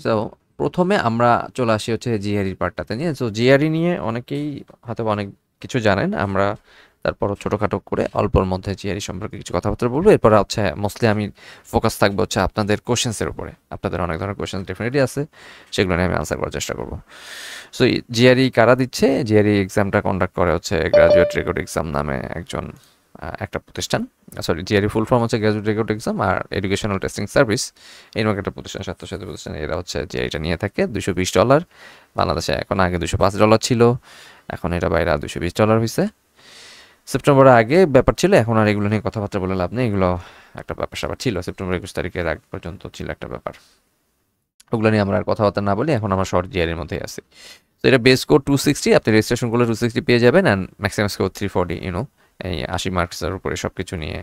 So প্রথমে আমরা চলে আসি হচ্ছে জিআরইর পার্টটাতে নিয়ে। সো জিআরই নিয়ে অনেকেই হয়তো অনেক কিছু জানেন। আমরা তারপর ছোটোখাটো করে অল্পর মধ্যে জিআরই সম্পর্কে কিছু কথাবার্তা বলবো। এরপর হচ্ছে মোস্টলি আমি ফোকাস থাকবো হচ্ছে আপনাদের কোশ্চেন্সের উপরে। আপনাদের অনেক ধরনের কোশ্চেন ডেফিনেটলি আছে, সেগুলো নিয়ে আমি আনসার করার চেষ্টা করবো। সো জিআরই কারা দিচ্ছে? জিআরই এক্সামটা কন্ডাক্ট করে হচ্ছে গ্রাজুয়েট রেকর্ড এক্সাম নামে একজন একটা প্রতিষ্ঠান। সরি, জিআরই ফুল ফর্ম হচ্ছে গ্রাজুয়েট রেকর্ড এক্সাম আর এডুকেশনাল টেস্টিং সার্ভিস। এরকম একটা প্রতিষ্ঠান, স্বায়ত্তশাসিত প্রতিষ্ঠান। এরা হচ্ছে জিআরইটা নিয়ে থাকে $220। বাংলাদেশে এখন, আগে $205 ছিল, এখন এটা বাইরে $220 হয়েছে। সেপ্টেম্বরের আগে ব্যাপার ছিল, এখন আর এগুলো নিয়ে কথাবার্তা বলে লাভ নেই। এগুলো একটা ব্যাপার স্যাপার ছিল, সেপ্টেম্বর 21 তারিখের আগ পর্যন্ত ছিল একটা ব্যাপার। ওগুলো নিয়ে আমরা আর কথাবার্তা না বলি, এখন আমরা শর্ট জিআরইর মধ্যেই আছি। তো এটা বেস স্কোর 260, আপনি রেজিস্ট্রেশন করলে 260 পেয়ে যাবেন, অ্যান্ড ম্যাক্সিমাম স্কোর 340। এই 80 মার্কসের উপরে সব কিছু নিয়ে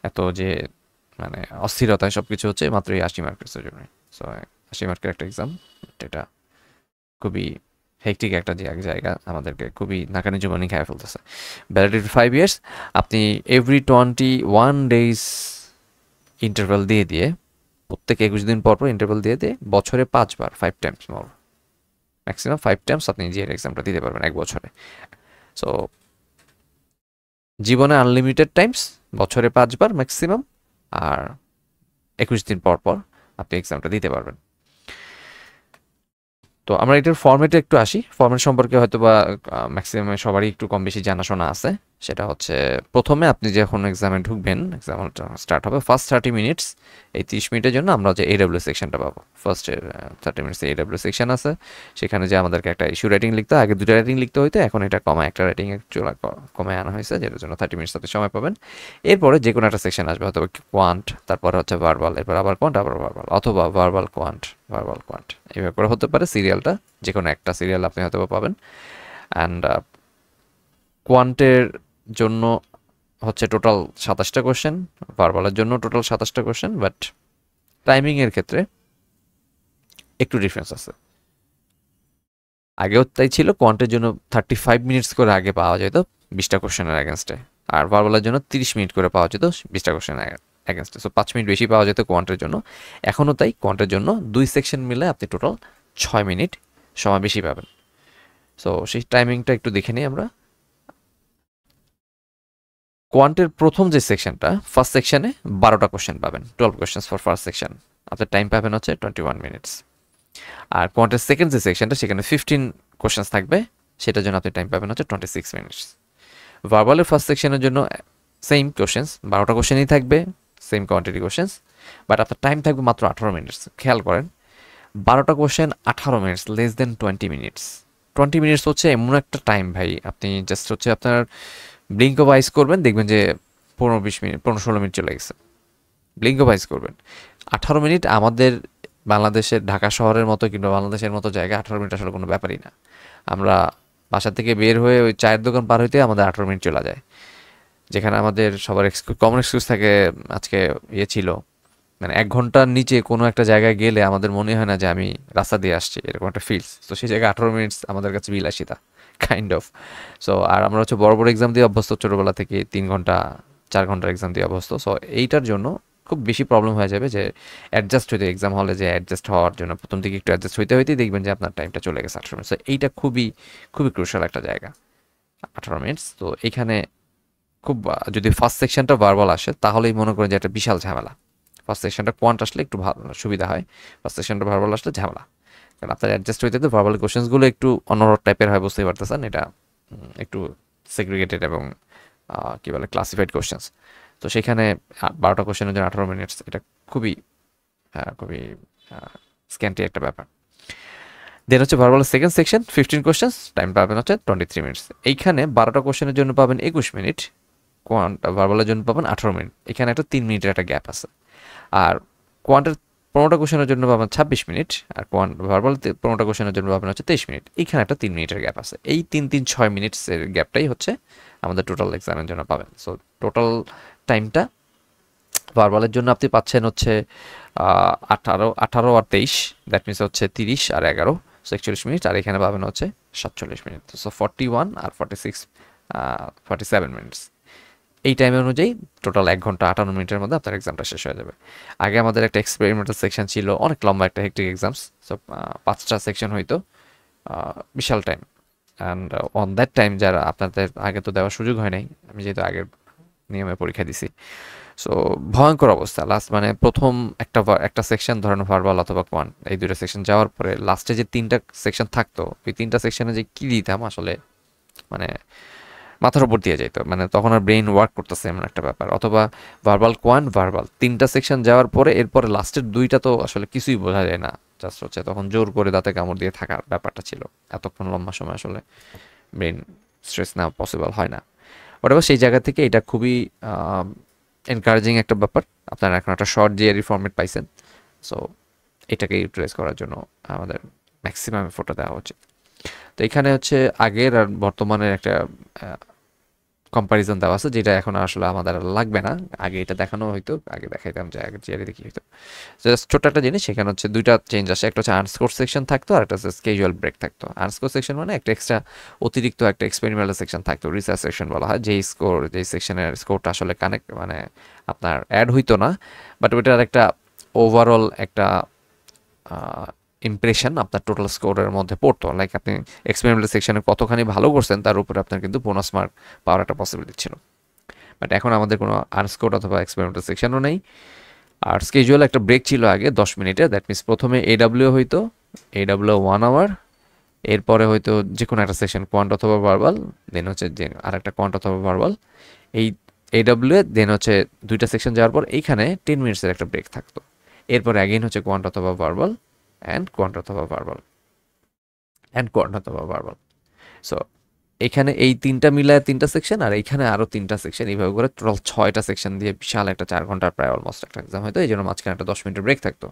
এত যে মানে অস্থিরতায় সব কিছু হচ্ছে মাত্র এই 80 মার্কসের জন্য। সো 80 মার্কের একটা এক্সাম, এটা খুবই হেক্টিক একটা জায়গা, আমাদেরকে খুবই নাকানি জুবানি খেয়ে ফেলতেছে। Validity 5 years. আপনি এভরি 21 days ইন্টারভ্যাল দিয়ে দিয়ে, প্রত্যেক 21 দিন পর পর ইন্টারভ্যাল দিয়ে দিয়ে বছরে 5 বার, 5 টাইমস মোর, ম্যাক্সিমাম 5 টাইমস আপনি জিআর এক্সামটা দিতে পারবেন এক বছরে। সো জীবনে আনলিমিটেড টাইমস, বছরে 5 বার ম্যাক্সিমাম, আর 21 দিন পর পর আপনি এক্সামটা দিতে পারবেন। তো আমরা এটার ফর্মেটে একটু আসি। ফর্মেট সম্পর্কে হয়তো বা ম্যাক্সিমাম সবারই একটু কম বেশি জানাশোনা আছে। সেটা হচ্ছে, প্রথমে আপনি যখন এক্সামে ঢুকবেন, এক্সাম স্টার্ট হবে ফার্স্ট 30 মিনিটস। এই 30 মিনিটের জন্য আমরা যে এডাব্লিউ সেকশনটা পাবো, ফার্স্ট 30 মিনিটস এডাব্লিউ সেকশন আছে। সেখানে যে আমাদেরকে একটা ইস্যু রাইটিং লিখতে হয়, আগে 2টা রাইটিং লিখতে হইতো, এখন এটা কমায় একটা রাইটিং কমায় আনা হয়েছে, যেটার জন্য 30 মিনিটস আপনি সময় পাবেন। এরপরে যে কোনো একটা সেকশন আসবে, হয়তো কোয়ান্ট, তারপরে হচ্ছে ভার্বাল, এরপর আবার কোয়ান্ট, আবার ভার্বাল, অথবা ভার্বাল কোয়ান্ট, ভার্বাল কোয়ান্ট, এইভাবে করে হতে পারে। সিরিয়ালটা যে কোনো একটা সিরিয়াল আপনি হয়তো পাবেন। অ্যান্ড কোয়ান্টের জন্য হচ্ছে টোটাল 27টা কোশ্চেন, ভার্বালের জন্য টোটাল 27টা কোশ্চেন, বাট টাইমিংয়ের ক্ষেত্রে একটু ডিফারেন্স আছে। আগেও তাই ছিল, কোয়ান্টের জন্য 35 মিনিটস করে আগে পাওয়া যেত 20টা কোশ্চেনের অ্যাগেনস্টে, আর ভার্বালের জন্য 30 মিনিট করে পাওয়া যেত 20টা কোশ্চেনের অ্যাগেনস্টে। সো 5 মিনিট বেশি পাওয়া যেত কোয়ান্টের জন্য। এখনও তাই, কোয়ান্টের জন্য 2 সেকশন মিলে আপনি টোটাল 6 মিনিট সময় বেশি পাবেন। সো সেই টাইমিংটা একটু দেখে নিই আমরা। কোয়ান্টের প্রথম যে সেকশনটা, ফার্স্ট সেকশনে 12টা কোশ্চেন পাবেন, 12 কোশ্চেন্স ফর ফার্স্ট সেকশন। আপনার টাইম পাবেন হচ্ছে 21 মিনিটস। আর কোয়ান্টের সেকেন্ড যে সেকশনটা, সেখানে 15 কোশ্চেন্স থাকবে, সেটার জন্য আপনি টাইম পাবেন হচ্ছে 26 মিনিটস। ভার্বালের ফার্স্ট সেকশনের জন্য সেম কোশ্চেন্স, 12টা কোশ্চেনই থাকবে, সেম কোয়ান্টিটি কোশ্চেন্স, বাট আপনার টাইম থাকবে মাত্র 18 মিনিটস। খেয়াল করেন, 12টা question 18 minutes, less than 20 minutes. 20 minutes হচ্ছে এমন একটা টাইম ভাই, আপনি জাস্ট হচ্ছে আপনার ব্লিঙ্ক অফ আইস করবেন, দেখবেন যে 15-20 মিনিট, 15-16 মিনিট চলে গেছে। ব্লিঙ্ক অফ আইস করবেন, 18 মিনিট আমাদের বাংলাদেশের ঢাকা শহরের মতো কিংবা বাংলাদেশের মতো জায়গায় 18 মিনিট আসলে কোনো ব্যাপারই না। আমরা বাসা থেকে বের হয়ে ওই চায়ের দোকান পার হইতে আমাদের 18 মিনিট চলে যায়। যেখানে আমাদের সবার কমন এক্সকিউজ থাকে, আজকে ইয়ে ছিল, মানে 1 ঘন্টার নিচে কোনো একটা জায়গায় গেলে আমাদের মনে হয় না যে আমি রাস্তা দিয়ে আসছি, এরকম একটা ফিলস। তো সেই জায়গায় 18 মিনিটস আমাদের কাছে বিলাসিতা, কাইন্ড অফ। সো আর আমরা হচ্ছে বড় বড় এক্সাম দিয়ে অভ্যস্ত, ছোটোবেলা থেকে 3 ঘন্টা 4 ঘন্টার এক্সাম দিয়ে অভ্যস্ত। সো এইটার জন্য খুব বেশি প্রবলেম হয়ে যাবে যে অ্যাডজাস্ট হইতে, এক্সাম হলে যে অ্যাডজাস্ট হওয়ার জন্য প্রথম দিকে একটু অ্যাডজাস্ট হইতে হইতেই দেখবেন যে আপনার টাইমটা চলে গেছে 18 মিনিট। সো এইটা খুবই খুবই ক্রুশাল একটা জায়গা, 18 মিনিটস। তো এইখানে খুব যদি ফার্স্ট সেকশনটা ভার্বাল আসে, তাহলেই মনে করেন যে একটা বিশাল ঝামেলা। ফার্স্ট সেকশনটা কোয়ান্ট আসলে একটু ভালো সুবিধা হয়, ফার্স্ট সেকশনটা ভার্বাল আসলে ঝামেলা। কারণ আপনার অ্যাডজাস্ট হইতে তো ভার্বাল কোশ্চেন্সগুলো একটু অন্য টাইপের হয়, বুঝতেই পারতেছেন। এটা একটু সেগ্রিগেটেড এবং কী বলে ক্লাসিফাইড কোশ্চেন্স। তো সেখানে 12টা কোশ্চেনের জন্য 18 মিনিটস, এটা খুবই খুবই স্ক্যান্টি একটা ব্যাপার। দেন হচ্ছে ভার্বালের সেকেন্ড সেকশন, 15 কোশ্চেন্স, টাইম পাবেন হচ্ছে 23 মিনিটস। এইখানে 12টা কোশ্চেনের জন্য পাবেন 21 মিনিট, ভার্বালের জন্য পাবেন 18 মিনিট। এখানে একটা 3 মিনিটের একটা গ্যাপ আছে। আর কোয়ান্টের 15টা কোশ্চেনের জন্য পাবেন 26 মিনিট, আর ভার্বাল 15টা কোশ্চেনের জন্য পাবেন হচ্ছে 23 মিনিট। এখানে একটা 3 মিনিটের গ্যাপ আছে। এই 3-3-6 মিনিটসের গ্যাপটাই হচ্ছে আমাদের টোটাল এক্সামের জন্য পাবেন। সো টোটাল টাইমটা ভার্বালের জন্য আপনি পাচ্ছেন হচ্ছে 18 আর 23, দ্যাট মিনস হচ্ছে 30 আর 11, 41 মিনিট। আর এখানে পাবেন হচ্ছে 47 মিনিট। সো 41 আর 46, 47 মিনিটস। এই টাইম অনুযায়ী টোটাল 1 ঘন্টা 58 মিনিটের মধ্যে আপনার এক্সামটা শেষ হয়ে যাবে। আগে আমাদের একটা এক্সপেরিমেন্টাল সেকশন ছিল, অনেক লম্বা একটা হেক্টিক এক্সামস, সো 5টা সেকশন হইতো, বিশাল time. And on that time যারা আপনাদের আগে তো দেওয়ার সুযোগ হয় নাই, আমি যেহেতু আগের নিয়মে পরীক্ষা দিছি, সো ভয়ঙ্কর অবস্থা। লাস্ট মানে প্রথম একটা সেকশন ধরেন ভার্বাল অথবা কোয়ান, এই দুটো সেকশন যাওয়ার পরে লাস্টে যে 3টা সেকশন থাকতো, ওই 3টা সেকশনে যে কী দিতাম আসলে, মানে মাথার উপর দিয়ে যেত, মানে তখন আর ব্রেন ওয়ার্ক করতেছে এমন একটা ব্যাপার। অথবা ভার্বাল কোয়ান ভার্বাল 3টা সেকশন যাওয়ার পরে এরপরে লাস্টের 2টা তো আসলে কিছুই বোঝা যায় না, জাস্ট হচ্ছে তখন জোর করে দাঁতে কামড় দিয়ে থাকার ব্যাপারটা ছিল। এতক্ষণ লম্বা সময় আসলে ব্রেন স্ট্রেস নেওয়া পসিবল হয় না। ওটা সেই জায়গা থেকে এটা খুবই এনকারেজিং একটা ব্যাপার। আপনারা এখন একটা শর্ট জিআরই ফরম্যাট পাইছেন, সো এটাকে ইউটিলাইজ করার জন্য আমাদের ম্যাক্সিমাম এফোর্টটা দেওয়া উচিত। তো এখানে হচ্ছে আগের আর বর্তমানের একটা কম্পারিজন দেওয়া আছে, যেটা এখন আসলে আমাদের আর লাগবে না। আগে এটা দেখানো হইতো, আগে দেখাইতাম যে আগে জিআরই দেখি হইতো। জাস্ট ছোট্ট একটা জিনিস, সেখানে হচ্ছে 2টা চেঞ্জ আসে, একটা হচ্ছে আনস্কোর সেকশন থাকতো আর একটা হচ্ছে ক্যাজুয়াল ব্রেক থাকতো। আনস্কোর সেকশন মানে একটা এক্সট্রা অতিরিক্ত একটা এক্সপেরিমেন্টাল সেকশন থাকতো, রিসার্চ সেকশন বলা হয়, যেই সেকশনের স্কোরটা আসলে কানেক্ট মানে আপনার অ্যাড হইতো না, বাট ওইটার একটা ওভারঅল একটা ইমপ্রেশন আপনার টোটাল স্কোরের মধ্যে পড়তো। লাইক আপনি এক্সপেরিমেন্টাল সেকশনে কতখানি ভালো করছেন তার উপরে আপনার কিন্তু বোনাস মার্ক পাওয়ার একটা পসিবিলিটি ছিল। বাট এখন আমাদের কোনো আনস্কোর অথবা এক্সপেরিমেন্টাল সেকশনও নেই। আর স্কেজুয়াল একটা ব্রেক ছিল আগে 10 মিনিটের, দ্যাট মিনস প্রথমে এডাব্লিউ হইতো, এডাব্লিউ 1 আওয়ার, এরপরে হয়তো যে কোনো একটা সেকশন কোয়ান্ট অথবা ভার্বাল, দেন হচ্ছে যে আর একটা কোয়ান্ট অথবা ভার্বাল, এই এডাব্লিউ দেন হচ্ছে 2টা সেকশন যাওয়ার পর এইখানে 10 মিনিটসের একটা ব্রেক থাকতো। এরপরে অ্যাগেইন হচ্ছে কোয়ান্ট অথবা ভার্বাল অ্যান্ড কোয়ান্ট অথবা ভার্বাল অ্যান্ড কোয়ান্ট অথবা ভার্বাল। সো এখানে এই 3টা মিলায় 3টা সেকশন, আর এইখানে আরও 3টা সেকশন, এইভাবে করে টোটাল 6টা সেকশন দিয়ে বিশাল একটা 4 ঘন্টার প্রায় অলমোস্ট একটা এক্সাম হয়তো। এই জন্য মাঝখানে একটা 10 মিনিটের ব্রেক থাকতো।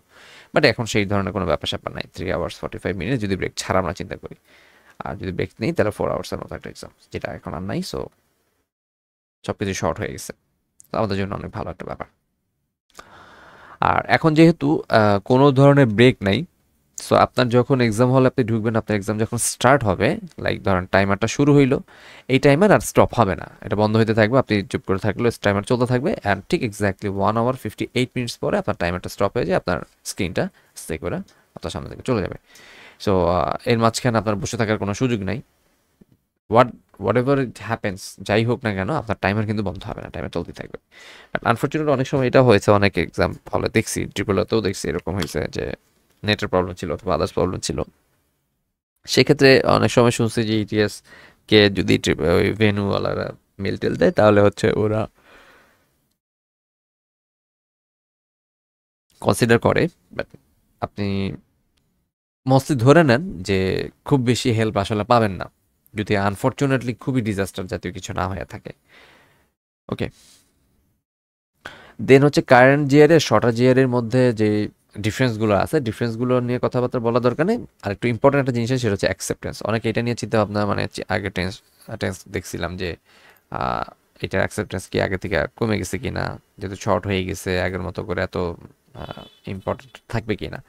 বাট এখন সেই ধরনের কোনো ব্যাপার স্যাপার নাই, 3 আওয়ার্স 45 মিনিট যদি ব্রেক ছাড়া আমরা চিন্তা করি। আর যদি ব্রেক নেই তাহলে 4 আওয়ার্সের মতো একটা এক্সাম, যেটা এখন আর নাই। সো সব কিছু শর্ট হয়ে গেছে, আমাদের জন্য অনেক ভালো একটা ব্যাপার। আর এখন যেহেতু কোনো ধরনের ব্রেক নাই, সো আপনার যখন এক্সাম হলে আপনি ঢুকবেন, আপনার এক্সাম যখন স্টার্ট হবে, লাইক ধরেন টাইমারটা শুরু হইলো, এই টাইমার আর স্টপ হবে না, এটা বন্ধ হইতে থাকবে, আপনি চুপ করে থাকলে টাইমার চলতে থাকবে। অ্যান্ড ঠিক এক্স্যাক্টলি 1 আওয়ার 58 মিনিটস পরে আপনার টাইমারটা স্টপ হয়ে যায়, আপনার স্ক্রিনটা স্টে করে আপনার সামনে থেকে চলে যাবে। সো এর মাঝখানে আপনার বসে থাকার কোনো সুযোগ নাই। হোয়াট এভার ইট হ্যাপেন্স, যাই হোক না কেন আপনার টাইমার কিন্তু বন্ধ হবে না, টাইমার চলতেই থাকবে। আনফর্চুনেটলি অনেক সময় এটা হয়েছে, অনেক এক্সাম হলে দেখছি, ট্রিপলেতেও দেখছি এরকম হয়েছে যে নেটের প্রবলেম ছিল অথবা আদার্স প্রবলেম ছিল। সেক্ষেত্রে অনেক সময় শুনছি যে ইটিএস কে যদি ওই ভেনুওয়ালারা মেল টেল দেয়, তাহলে হচ্ছে ওরা কনসিডার করে। বাট আপনি মোস্টলি ধরে নেন যে খুব বেশি হেল্প আসলে পাবেন না, যদি আনফর্চুনেটলি খুবই ডিজাস্টার জাতীয় কিছু না হয়ে থাকে। ওকে, দেন হচ্ছে কারেন্ট জিআর এর শর্টার জিআর এর মধ্যে যে ডিফারেন্সগুলো আছে, ডিফারেন্সগুলো নিয়ে কথাবার্তা বলা দরকার নেই। আর একটু ইম্পর্টেন্ট একটা জিনিস সেটা হচ্ছে অ্যাকসেপ্টেন্স। অনেকে এটা নিয়ে চিন্তা ভাবনা, মানে আগে টেন্স টেন্স দেখছিলাম যে এটার অ্যাকসেপ্টেন্স কি আগে থেকে কমে গেছে কি না, যেহেতু শর্ট হয়ে গেছে আগের মতো করে এত ইম্পর্টেন্ট থাকবে কি না।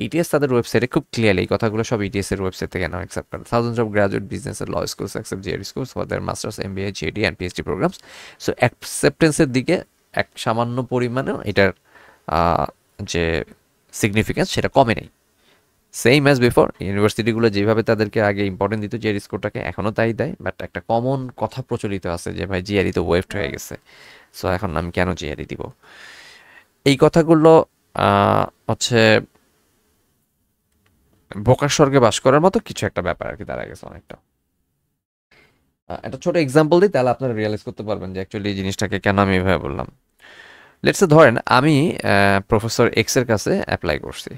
ইটিএস তাদের ওয়েবসাইটে খুব ক্লিয়ারলি এই কথাগুলো সব ইটিএস এর ওয়েবসাইট থেকে নাও অ্যাকসেপ্ট করে। Thousands of graduate business and law schools accept GRE schools for their masters, MBA, জিএডি অ্যান্ড পিএইচডি প্রোগ্রামস। সো অ্যাকসেপ্টেন্সের দিকে এক সামান্য পরিমাণেও এটার যে সিগনিফিকেন্স সেটা কমে নেই, সেম অ্যাজ বিফোর। ইউনিভার্সিটিগুলো যেভাবে তাদেরকে আগে ইম্পর্টেন্ট দিত জিআরই স্কোরটাকে, এখনও তাই দেয়। বাট একটা কমন কথা প্রচলিত আছে যে ভাই জিআরই তো ওয়েভড হয়ে গেছে, সো এখন আমি কেন জিআরই দিব। এই কথাগুলো হচ্ছে বোকার স্বর্গে বাস করার মতো কিছু একটা ব্যাপার আর কি দাঁড়ায় গেছে অনেকটা। একটা ছোট এক্সাম্পল দিই, তাহলে আপনারা রিয়েলাইজ করতে পারবেন যে অ্যাকচুয়ালি এই জিনিসটাকে কেন আমি এভাবে বললাম। লেটসে ধরেন আমি প্রফেসর এক্স এর কাছে অ্যাপ্লাই করছি।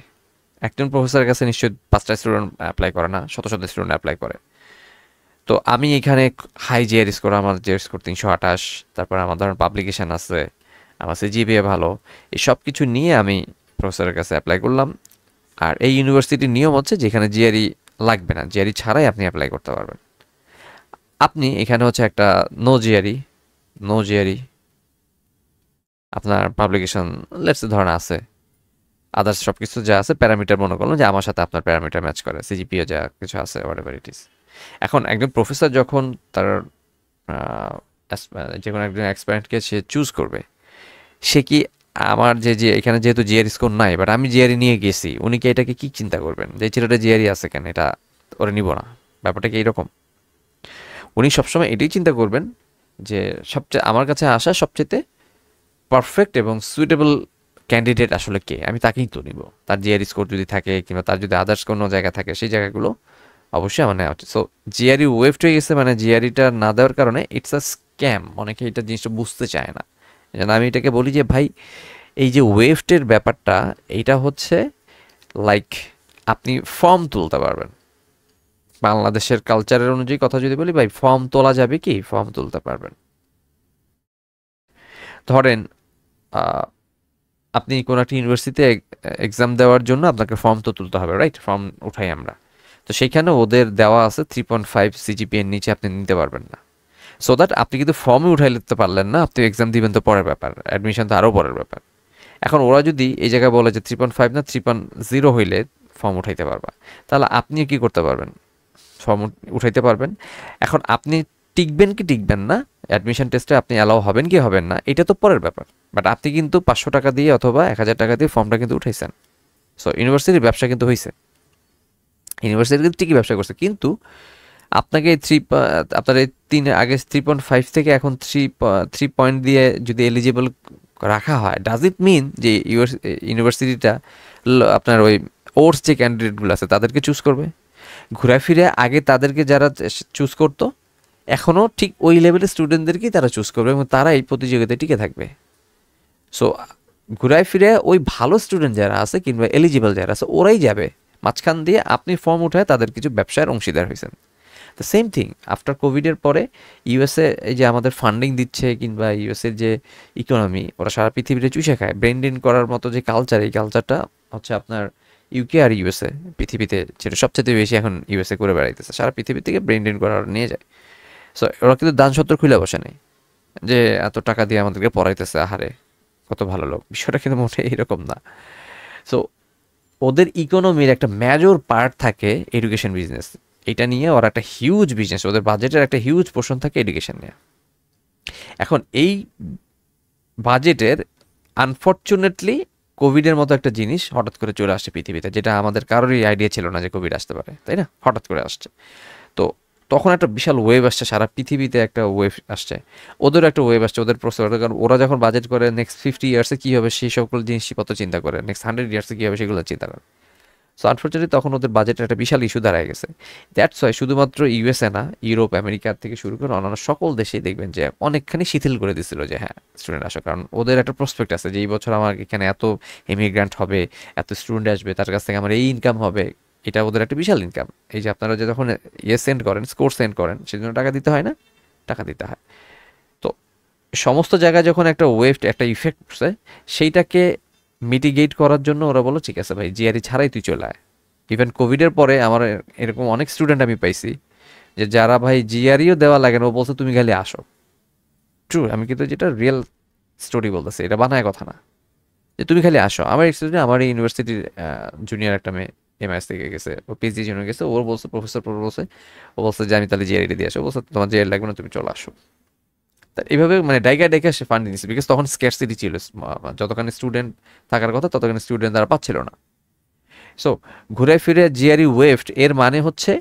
একজন প্রফেসরের কাছে নিশ্চয়ই 5টা স্টুডেন্ট অ্যাপ্লাই করে না, শত শত স্টুডেন্ট অ্যাপ্লাই করে। তো আমি এখানে হাই জিআর স্কোর, আমার জিআর স্কোর 328, তারপর আমার ধরেন পাবলিকেশন আছে, আমার সিজিপিএ ভালো, এই সব কিছু নিয়ে আমি প্রফেসরের কাছে অ্যাপ্লাই করলাম। আর এই ইউনিভার্সিটির নিয়ম হচ্ছে যেখানে জিআরই লাগবে না, জিআরই ছাড়াই আপনি অ্যাপ্লাই করতে পারবেন। আপনি এখানে হচ্ছে একটা নো জিআরই আপনার পাবলিকেশন লেটস ধরেন আছে, আদার্স সব কিছু যা আছে প্যারামিটার মনে করলাম যে আমার সাথে আপনার প্যারামিটার ম্যাচ করে, সিজিপিও যা কিছু আছে হোয়াট এভার ইট ইজ। এখন একজন প্রফেসর যখন তার যে কোনো একজন অ্যাসপারেন্টকে সে চুজ করবে, সে কি আমার যে এখানে যেহেতু জিআরই স্কোর নাই, বাট আমি জিআরই নিয়ে গেছি, উনি কি এটাকে কি চিন্তা করবেন যে ছেলেটা জিআরই আছে কেন, এটা ওরা নিব না? ব্যাপারটা কি এইরকম? উনি সবসময় এটাই চিন্তা করবেন যে সবচেয়ে আমার কাছে আসা সবচেয়ে পারফেক্ট এবং সুইটেবল ক্যান্ডিডেট আসলে কে, আমি তাকেই তো নিব। তার জিআরই স্কোর যদি থাকে কিংবা তার যদি আদার্স কোনো জায়গা থাকে, সেই জায়গাগুলো অবশ্যই আমার নেওয়া উচিত। সো জিআরই ওয়েভড হয়ে গেছে, মানে জিআরইটা না দেওয়ার কারণে ইটস আ স্ক্যাম। অনেকে এটা জিনিসটা বুঝতে চায় না। যেন আমি এটাকে বলি যে ভাই, এই যে ওয়েভটের ব্যাপারটা, এইটা হচ্ছে লাইক আপনি ফর্ম তুলতে পারবেন। বাংলাদেশের কালচারের অনুযায়ী কথা যদি বলি, ভাই ফর্ম তোলা যাবে কি, ফর্ম তুলতে পারবেন। ধরেন আপনি কোনো একটা ইউনিভার্সিটিতে এক্সাম দেওয়ার জন্য আপনাকে ফর্ম তো তুলতে হবে, রাইট? ফর্ম উঠাই আমরা। তো সেইখানে ওদের দেওয়া আছে 3.5 সিজিপিএ এর নিচে আপনি নিতে পারবেন না। সো দ্যাট আপনি কিন্তু ফর্মে উঠাই লিখতে পারলেন না, আপনি এক্সাম দিবেন তো পরের ব্যাপার, অ্যাডমিশন তো আরও পরের ব্যাপার। এখন ওরা যদি এই জায়গায় বলে যে 3.5 না 3.0 হইলে ফর্ম উঠাইতে পারবা, তাহলে আপনি কি করতে পারবেন? ফর্ম উঠাইতে পারবেন। এখন আপনি টিকবেন কি টিকবেন না, অ্যাডমিশন টেস্টে আপনি অ্যালাউ হবেন কি হবেন না, এটা তো পরের ব্যাপার। বাট আপনি কিন্তু 500 টাকা দিয়ে অথবা 1000 টাকা দিয়ে ফর্মটা কিন্তু উঠাইছেন। সো ইউনিভার্সিটির ব্যবসা কিন্তু হয়েছে, ইউনিভার্সিটি কিন্তু ঠিকই ব্যবসা করছে। কিন্তু আপনাকে আপনার এই আগে 3.5 থেকে এখন 3 পয়েন্ট দিয়ে যদি এলিজিবল রাখা হয়, ডাজ ইট মিন যে ইউনিভার্সিটিটা আপনার ওই ওর্স যে ক্যান্ডিডেটগুলো আছে তাদেরকে চুজ করবে? ঘুরে ফিরে আগে তাদেরকে যারা চুজ করতো, এখনও ঠিক ওই লেভেলের স্টুডেন্টদেরকেই তারা চুজ করবে এবং তারা এই প্রতিযোগিতায় টিকে থাকবে। সো ঘুরায় ফিরে ওই ভালো স্টুডেন্ট যারা আছে কিংবা এলিজিবল যারা আছে ওরাই যাবে। মাঝখান দিয়ে আপনি ফর্ম উঠায় তাদের কিছু ব্যবসার অংশীদার হয়েছেন। দ্য সেম থিং আফটার কোভিডের পরে ইউএসএ এই যে আমাদের ফান্ডিং দিচ্ছে কিংবা ইউএসএর যে ইকোনমি, ওরা সারা পৃথিবীতে চুষে খায়। ব্রেন্ডিং করার মতো যে কালচার, এই কালচারটা হচ্ছে আপনার ইউকে আর ইউএসএ পৃথিবীতে, যেটা সবচেয়ে বেশি এখন ইউএসএ করে বেড়াইতেছে, সারা পৃথিবী থেকে ব্রেন্ডিং করার নিয়ে যায়। সো ওরা কিন্তু দান সত্তর খুলে বসে নেই যে এত টাকা দিয়ে আমাদেরকে পড়াইতেছে, আহারে কত ভালো লোক। বিষয়টা কিন্তু মোটে এরকম না। সো ওদের ইকোনমির একটা মেজর পার্ট থাকে এডুকেশন বিজনেস। এটা নিয়ে ওরা একটা হিউজ বিজনেস, ওদের বাজেটের একটা হিউজ পোর্শন থাকে এডুকেশন নিয়ে। এখন এই বাজেটের আনফর্চুনেটলি কোভিডের মতো একটা জিনিস হঠাৎ করে চলে আসছে পৃথিবীতে, যেটা আমাদের কারোরই আইডিয়া ছিল না যে কোভিড আসতে পারে, তাই না? হঠাৎ করে আসছে। তো তখন একটা বিশাল ওয়েভ আসছে, সারা পৃথিবীতে একটা ওয়েভ আসছে, ওদেরও একটা ওয়েভ আসছে। ওদের প্রসেস, কারণ ওরা যখন বাজেট করে নেক্সট 50 ইয়ার্সে কী হবে সেই সকল জিনিসপত্র চিন্তা করে, নেক্সট 100 ইয়ার্সে কী হবে সেগুলো চিন্তা করে। সো আনফর্চুনেটলি তখন ওদের বাজেটের একটা বিশাল ইস্যু দাঁড়ায় গেছে। দ্যাটস ওয়াই শুধুমাত্র ইউএসএ না, ইউরোপ আমেরিকার থেকে শুরু করে অন্যান্য সকল দেশেই দেখবেন যে অনেকখানি শিথিল করে দিছিল যে হ্যাঁ স্টুডেন্ট আসো, কারণ ওদের একটা প্রসপেক্ট আছে যে এই বছর আমার এখানে এত ইমিগ্রান্ট হবে, এত স্টুডেন্ট আসবে, তার কাছ থেকে আমার এই ইনকাম হবে। এটা ওদের একটা বিশাল ইনকাম। এই যে আপনারা যে যখন সেন্ড করেন, স্কোর সেন্ড করেন, সেজন্য টাকা দিতে হয় না? টাকা দিতে হয়। তো সমস্ত জায়গায় যখন একটা ওয়েভ, একটা ইফেক্ট পড়ছে, সেইটাকে মিটিগেট করার জন্য ওরা বলো ঠিক আছে ভাই জিআরই ছাড়াই তুই চলে আয়। ইভেন কোভিডের পরে আমার এরকম অনেক স্টুডেন্ট আমি পাইছি যে যারা ভাই জিআরইও দেওয়া লাগে না, ও বলছে তুমি খালি আসো। ট্রু, আমি কিন্তু যেটা রিয়েল স্টোরি বলতেছি, এটা বানায় কথা না, যে তুমি খালি আসো। আমার এক্সপিরিয়েন্স, আমার এই ইউনিভার্সিটির জুনিয়র একটা মেয়ে এমআইএস থেকে গেছে, ও পিএইচডি জন্য গেছে, ওর বলছে প্রফেসর বলছে, ও বলছে যে আমি তাহলে জিআরই দিয়ে আসো। ও বলছে তোমার জিআরই লাগবে না, তুমি চলে আসো। তা এইভাবে মানে ডাইকা ডাইকা সে ফান্ড নিচ্ছে, বিকজ তখন স্ক্যারসিটি ছিল, যতখানি স্টুডেন্ট থাকার কথা ততখানি স্টুডেন্ট তারা পাচ্ছিল না। সো ঘুরে ফিরে জিআরই ওয়েভড এর মানে হচ্ছে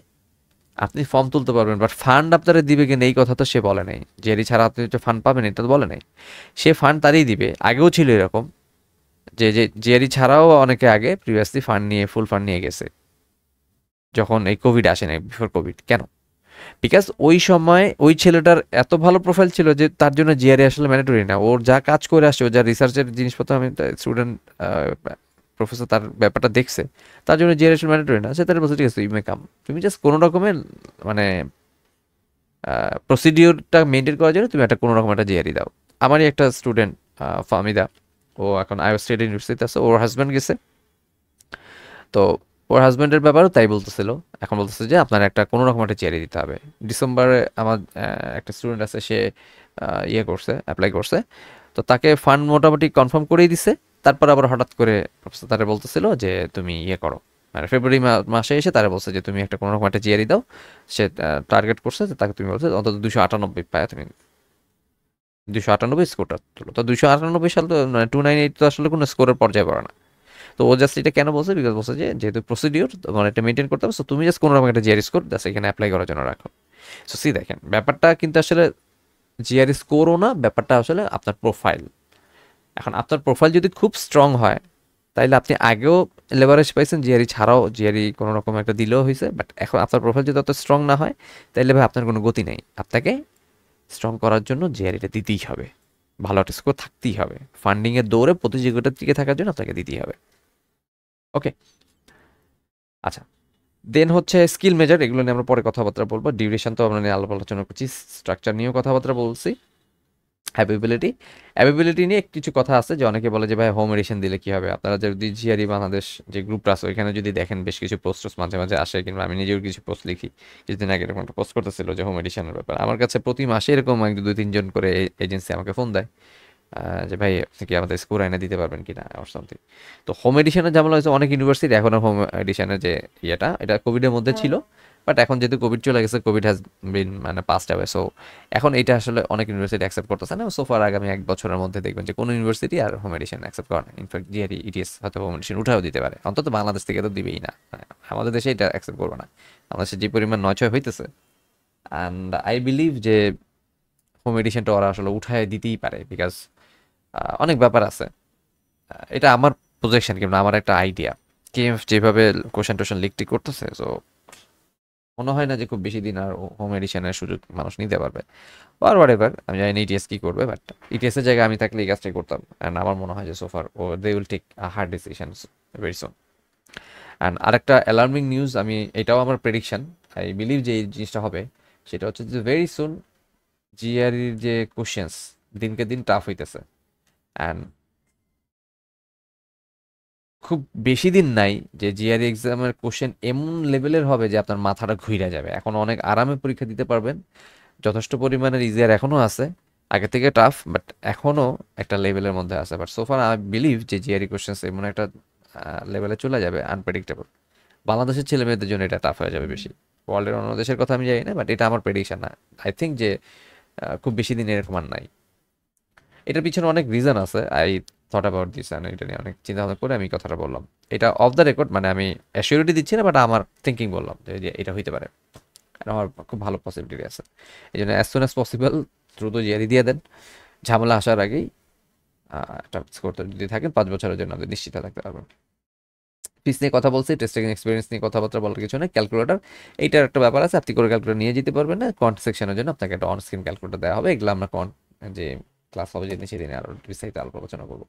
আপনি ফর্ম তুলতে পারবেন, বাট ফান্ড আপনারা দিবে কিনা এই কথা তো সে বলে নাই। জিআরই ছাড়া আপনি যে ফান্ড পাবেন এটা তো বলে নাই। সে ফান্ড তারই দিবে, আগেও ছিল এরকম যে যে জিআরই ছাড়াও অনেকে আগে প্রিভিয়াসলি ফান্ড নিয়ে ফুল ফান্ড নিয়ে গেছে যখন এই কোভিড আসে নাই, বিফোর কোভিড। কেন? বিকজ ওই সময় ওই ছেলেটার এত ভালো প্রোফাইল ছিল যে তার জন্য জিআরই আসলে ম্যান্ডেটরি না। ওর যা কাজ করে আসছে, ওর যা রিসার্চের জিনিসপত্র, আমি স্টুডেন্ট প্রফেসর তার ব্যাপারটা দেখছে, তার জন্য জিআরই আসলে ম্যান্ডেটরি না। সে তার বলছে ঠিক আছে ইউ মে কাম, তুমি জাস্ট কোনো রকমের মানে প্রসিডিওরটা মেনটেন করার জন্য তুমি একটা কোনো রকম একটা জিআরই দাও। আমারই একটা স্টুডেন্ট ফামিদা, ও এখন আইও স্টেট ইউনিভার্সিটিতে আছে, ওর হাজব্যান্ড গেছে। তো ওর হাজব্যান্ডের ব্যাপারেও তাই বলতেছিল, এখন বলতেছে যে আপনার একটা কোনো রকম একটা চেয়ারে দিতে হবে। ডিসেম্বরে আমার একটা স্টুডেন্ট আছে, সে ইয়ে করছে, অ্যাপ্লাই করছে, তো তাকে ফান্ড মোটামুটি কনফার্ম করেই দিছে। তারপর আবার হঠাৎ করে প্রফেসর তারা বলতেছিল যে তুমি ইয়ে করো, মানে ফেব্রুয়ারি মাসে এসে তারা বলছে যে তুমি একটা কোনো রকম একটা জিআরই দাও। সে টার্গেট করছে যে তাকে তুমি বলছে অন্তত 298 পায় তুমি 298 স্কোরটা তুলো। তো 298 সাল তো 298 তো আসলে কোনো স্কোরের পর্যায়ে পড়ে না। তো ও জাস্ট এটা কেন বলছে, বিকজ বলছে যে যেহেতু প্রসিডিওর তোমার এটা মেনটেন করতে হবে, সো তুমি জাস্ট কোনো রকম একটা জিআরই স্কোর জাস্ট এখানে অ্যাপ্লাই করার জন্য রাখো। সো সি দেখেন ব্যাপারটা কিন্তু আসলে জিআরই স্কোরও না, ব্যাপারটা আসলে আপনার প্রোফাইল। এখন আপনার প্রোফাইল যদি খুব স্ট্রং হয় তাইলে আপনি আগেও লেভারেজ পাইছেন জিআরই ছাড়াও, জিআরই কোনো রকম একটা দিলেও হয়েছে, বাট এখন আপনার প্রোফাইল যদি অত স্ট্রং না হয় তাইলে ভাই আপনার কোনো গতি নেই। আপনাকে স্ট্রং করার জন্য জিআরইটা দিতেই হবে, ভালো একটা স্কোর থাকতেই হবে, ফান্ডিংয়ের দৌড়ে প্রতিযোগিতার টিকে থাকার জন্য আপনাকে দিতেই হবে। ওকে, আচ্ছা, দেন হচ্ছে স্কিল মেজার, এগুলো নিয়ে আমরা পরে কথাবার্তা বলবো। ডিউরেশন তো আমরা নিয়ে আলোচনা করছি, স্ট্রাকচার নিয়েও কথাবার্তা বলছি। অ্যাভেবিলিটি, অ্যাভেবিলিটি নিয়ে কিছু কথা আছে যে অনেকে বলে যে ভাই হোম এডিশন দিলে কি হবে। আপনারা যদি জিআরই বাংলাদেশ যে গ্রুপটা আছে ওইখানে যদি দেখেন বেশ কিছু পোস্ট মাঝে মাঝে আসে, কিংবা আমি নিজেও কিছু পোস্ট লিখি। কিছুদিন আগে এরকম একটা পোস্ট করতেছিল যে হোম এডিশনের ব্যাপারে, আমার কাছে প্রতি মাসে এরকম এক দুই তিনজন করে এজেন্সি আমাকে ফোন দেয় যে ভাই আপনি কি আমাদের স্কোর আইনে দিতে পারবেন কিনা অর সামথিং। তো হোম এডিশনের ঝামেলা হয়েছে অনেক ইউনিভার্সিটি এখনও হোম এডিশনের যে ইয়েটা, এটা কোভিডের মধ্যে ছিল, বাট এখন যেহেতু কোভিড চলে গেছে, কোভিড হ্যাজ বিন মানে পাস্ট অ্যাওয়ে, সো এখন এটা আসলে অনেক ইউনিভার্সিটি অ্যাকসেপ্ট করতেছে না। সোফার আগামী 1 বছরের মধ্যে দেখবেন যে কোনো ইউনিভার্সিটি আর হোম এডিশন অ্যাকসেপ্ট করে না। ইনফ্যাক্ট জিআরই ইটিএস হয়তো হোম এডিশন উঠাও দিতে পারে, অন্তত বাংলাদেশ থেকে তো দিবেই না, মানে আমাদের দেশে এটা অ্যাকসেপ্ট করবে না। বাংলাদেশে যে পরিমাণ নয় হইতেছে, অ্যান্ড আই বিলিভ যে হোম এডিশনটা ওরা আসলে উঠায় দিতেই পারে, বিকজ অনেক ব্যাপার আছে। এটা আমার প্রজেকশন কিংবা আমার একটা আইডিয়া, কেএমএফ যেভাবে কোশ্চেন টোশ্চেন লিখটি করতেছে, সো মনে হয় না যে খুব বেশি দিন আর হোম এডিশনের সুযোগ মানুষ নিতে পারবে। আর হোয়াট এভার, আমি জানি না ইটিএস কি করবে, বাট ইটিএস এর জায়গায় আমি থাকলে এই কাজটাই করতাম। অ্যান্ড আমার মনে হয় যে সোফার ও they will take hard decision very soon. And আরেকটা অ্যালার্মিং নিউজ, আমি এটাও আমার প্রেডিকশন, আই বিলিভ যে এই জিনিসটা হবে, সেটা হচ্ছে যে ভেরি সুন জিআরইর যে কোশ্চেন্স দিনকে দিন টাফ হইতেছে। অ্যান্ড খুব বেশি দিন নাই যে জিআরই এক্সামের কোশ্চেন এমন লেভেলের হবে যে আপনার মাথাটা ঘুরে যাবে। এখন অনেক আরামে পরীক্ষা দিতে পারবেন, যথেষ্ট পরিমাণের ইজিয়ার এখনও আছে, আগে থেকে টাফ, বাট এখনও একটা লেভেলের মধ্যে আছে। বাট সোফার আই বিলিভ যে জিআরই কোশ্চেন্স এমন একটা লেভেলে চলে যাবে আনপ্রেডিক্টেবল, বাংলাদেশের ছেলে মেয়েদের জন্য এটা টাফ হয়ে যাবে বেশি। ওয়ার্ল্ডের অন্য দেশের কথা আমি জানি না, বাট এটা আমার প্রেডিকশন না। আই থিঙ্ক যে খুব বেশি দিন এরকম আর নাই। এটার পিছনে অনেক রিজন আছে, I thought about this, and এটা নিয়ে অনেক চিন্তা ভাবনা করে আমি কথাটা বললাম। এটা অফ দ্য রেকর্ড, মানে আমি অ্যাসিউরিটি দিচ্ছি না, বাট আমার থিঙ্কিং বললাম যে এটা হইতে পারে, আমার খুব ভালো পসিবিলিটি আছে। এই জন্য অ্যাজ সুন অ্যাজ পসিবল দ্রুত জিআরই দিয়ে দেন, ঝামেলা আসার আগেই একটা স্কোর যদি থাকেন 5 বছরের জন্য আপনি নিশ্চিত থাকতে পারবেন। ফিস নিয়ে কথা বলছি, টেস্টিং এক্সপিরিয়েন্স নিয়ে কথাবার্তা বলার কিছু নেই। ক্যালকুলেটার, এইটার একটা ব্যাপার আছে, আপনি করে ক্যালকুলেটার নিয়ে যেতে পারবেন না, কোয়ান্ট সেকশনের জন্য আপনাকে একটা অন স্ক্রিন ক্যালকুলেটার দেওয়া হবে। এগুলো আমরা যে ক্লাস হবে যেদিন সেদিনে আরও বিস্তারিত আলোচনা করবো।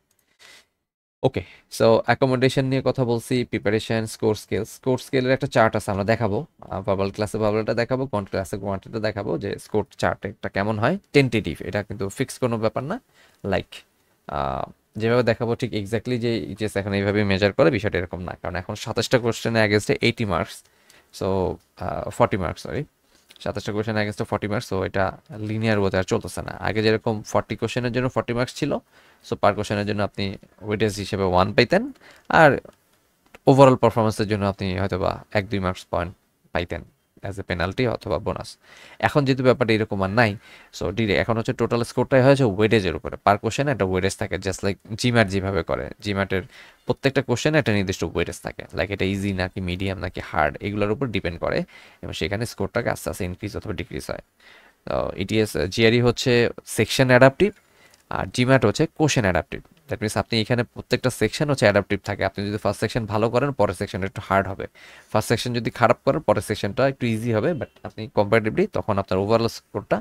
ওকে, সো অ্যাকোমোডেশন নিয়ে কথা বলছি, প্রিপারেশন, স্কোর স্কেলের একটা চার্ট আছে, আমরা দেখাবো। ভার্বাল ক্লাসে ভার্বালটা দেখাবো, কোয়ান্ট ক্লাসে কোয়ান্টিটা দেখাবো, যে স্কোর চার্ট একটা কেমন হয়, টেন্টেটিভ, এটা কিন্তু ফিক্স কোনো ব্যাপার না। লাইক যেভাবে দেখাবো ঠিক এক্স্যাক্টলি যে ইটিএস এখন এইভাবে মেজার করে, বিষয়টা এরকম না, কারণ এখন 27টা কোশ্চেনে অ্যাগেন্স্টে 80 মার্কস, সো 40 মার্কস, সরি 27টা কোশ্চেন অ্যাগেন্স্টে 40 মার্কস, সো এটা লিনিয়ার ওতে আর চলতেছে না। আগে যেরকম 40 কোশ্চেনের জন্য 40 মার্কস ছিল, সো পার কোশ্চেনের জন্য আপনি ওয়েটেজ হিসেবে 1 পাইতেন, আর ওভারঅল পারফরমেন্সের জন্য আপনি হয়তো বা 1-2 মার্কস পয়েন্ট পাইতেন অ্যাজ এ পেনাল্টি অথবা বোনাস। এখন যেহেতু ব্যাপারটা এরকম আর নাই, সো ডিরেক্ট এখন হচ্ছে টোটাল স্কোরটাই হয়েছে ওয়েটেজের উপরে, পার কোশ্চেনে একটা ওয়েটেজ থাকে, জাস্ট লাইক জিম্যাট যেভাবে করে। জিম্যাটের প্রত্যেকটা কোশ্চেনে একটা নির্দিষ্ট ওয়েটেজ থাকে, লাইক এটা ইজি নাকি মিডিয়াম নাকি হার্ড, এগুলোর উপর ডিপেন্ড করে, এবং সেখানে স্কোরটাকে আস্তে আস্তে ইনক্রিজ অথবা ডিক্রিজ হয়। তো ইটিএস জিআরই হচ্ছে সেকশন অ্যাডাপটিভ, আর জিম্যাট হচ্ছে কোশ্চেন অ্যাডাপটিভ। দ্যাট মিনস আপনি এখানে প্রত্যেকটা সেকশন হচ্ছে অ্যাডাপটিভ থাকে। আপনি যদি ফার্স্ট সেকশন ভালো করেন, পরের সেকশনটা একটু হার্ড হবে। ফার্স্ট সেকশন যদি খারাপ করেন, পরের সেকশনটা একটু ইজি হবে, বাট আপনি কম্পারেটিভলি তখন আপনার ওভারঅল স্কোরটা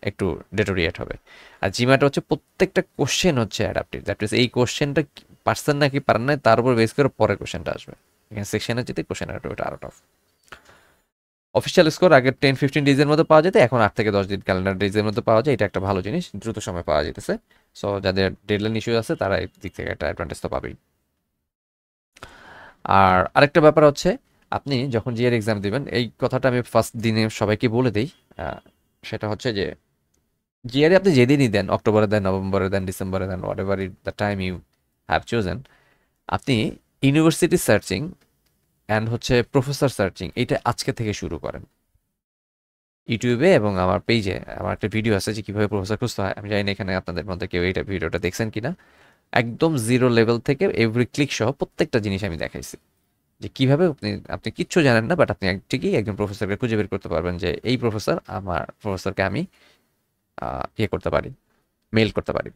একটু ডেটোরিয়েট হবে। আর জিম্যাট হচ্ছে প্রত্যেকটা কোশ্চেন হচ্ছে অ্যাডাপটিভ। দ্যাট মিনস এই কোশ্চেনটা পারছেন নাকি পারেন নাই তার উপর বেস করে পরের কোশ্চেনটা আসবে। এখানে সেকশনের যেতে কোশ্চেন অ্যাডাপটিভ, এটা আরও টাফ। অফিসিয়াল স্কোর আগে 10-15 ডেজের মধ্যে পাওয়া যেত, এখন 8 থেকে 10 দিন ক্যালেন্ডার ডেজের মধ্যে পাওয়া যায়, এটা একটা ভালো জিনিস, দ্রুত সময় পাওয়া যেতেছে। সো যাদের ডেডলাইন ইস্যু আছে তারা এই দিক থেকে একটা অ্যাডভান্টেজ তো পাবেই। আর আরেকটা ব্যাপার হচ্ছে, আপনি যখন জিআর এক্সাম দিবেন, এই কথাটা আমি ফার্স্ট দিনে সবাইকে বলে দিই, সেটা হচ্ছে যে জিআরই আপনি যেদিনই দেন, অক্টোবরে দেন, নভেম্বরে দেন, ডিসেম্বরে দেন, whatever it the time you have chosen, আপনি ইউনিভার্সিটি সার্চিং অ্যান্ড হচ্ছে প্রফেসর সার্চিং, এটা আজকে থেকে শুরু করেন। ইউটিউবে এবং আমার পেজে আমার একটা ভিডিও আছে যে কীভাবে প্রফেসর খুঁজতে হয়। আমি জানি না এখানে আপনাদের মধ্যে কেউ এইটা ভিডিওটা দেখছেন কিনা। একদম জিরো লেভেল থেকে এভরি ক্লিক সহ প্রত্যেকটা জিনিস আমি দেখাইছি যে কীভাবে আপনি আপনি কিচ্ছু জানেন না, বাট আপনি ঠিকই একজন প্রফেসরকে খুঁজে বের করতে পারবেন যে এই প্রফেসর, আমার প্রফেসরকে আমি ইয়ে করতে পারি, মেল করতে পারি।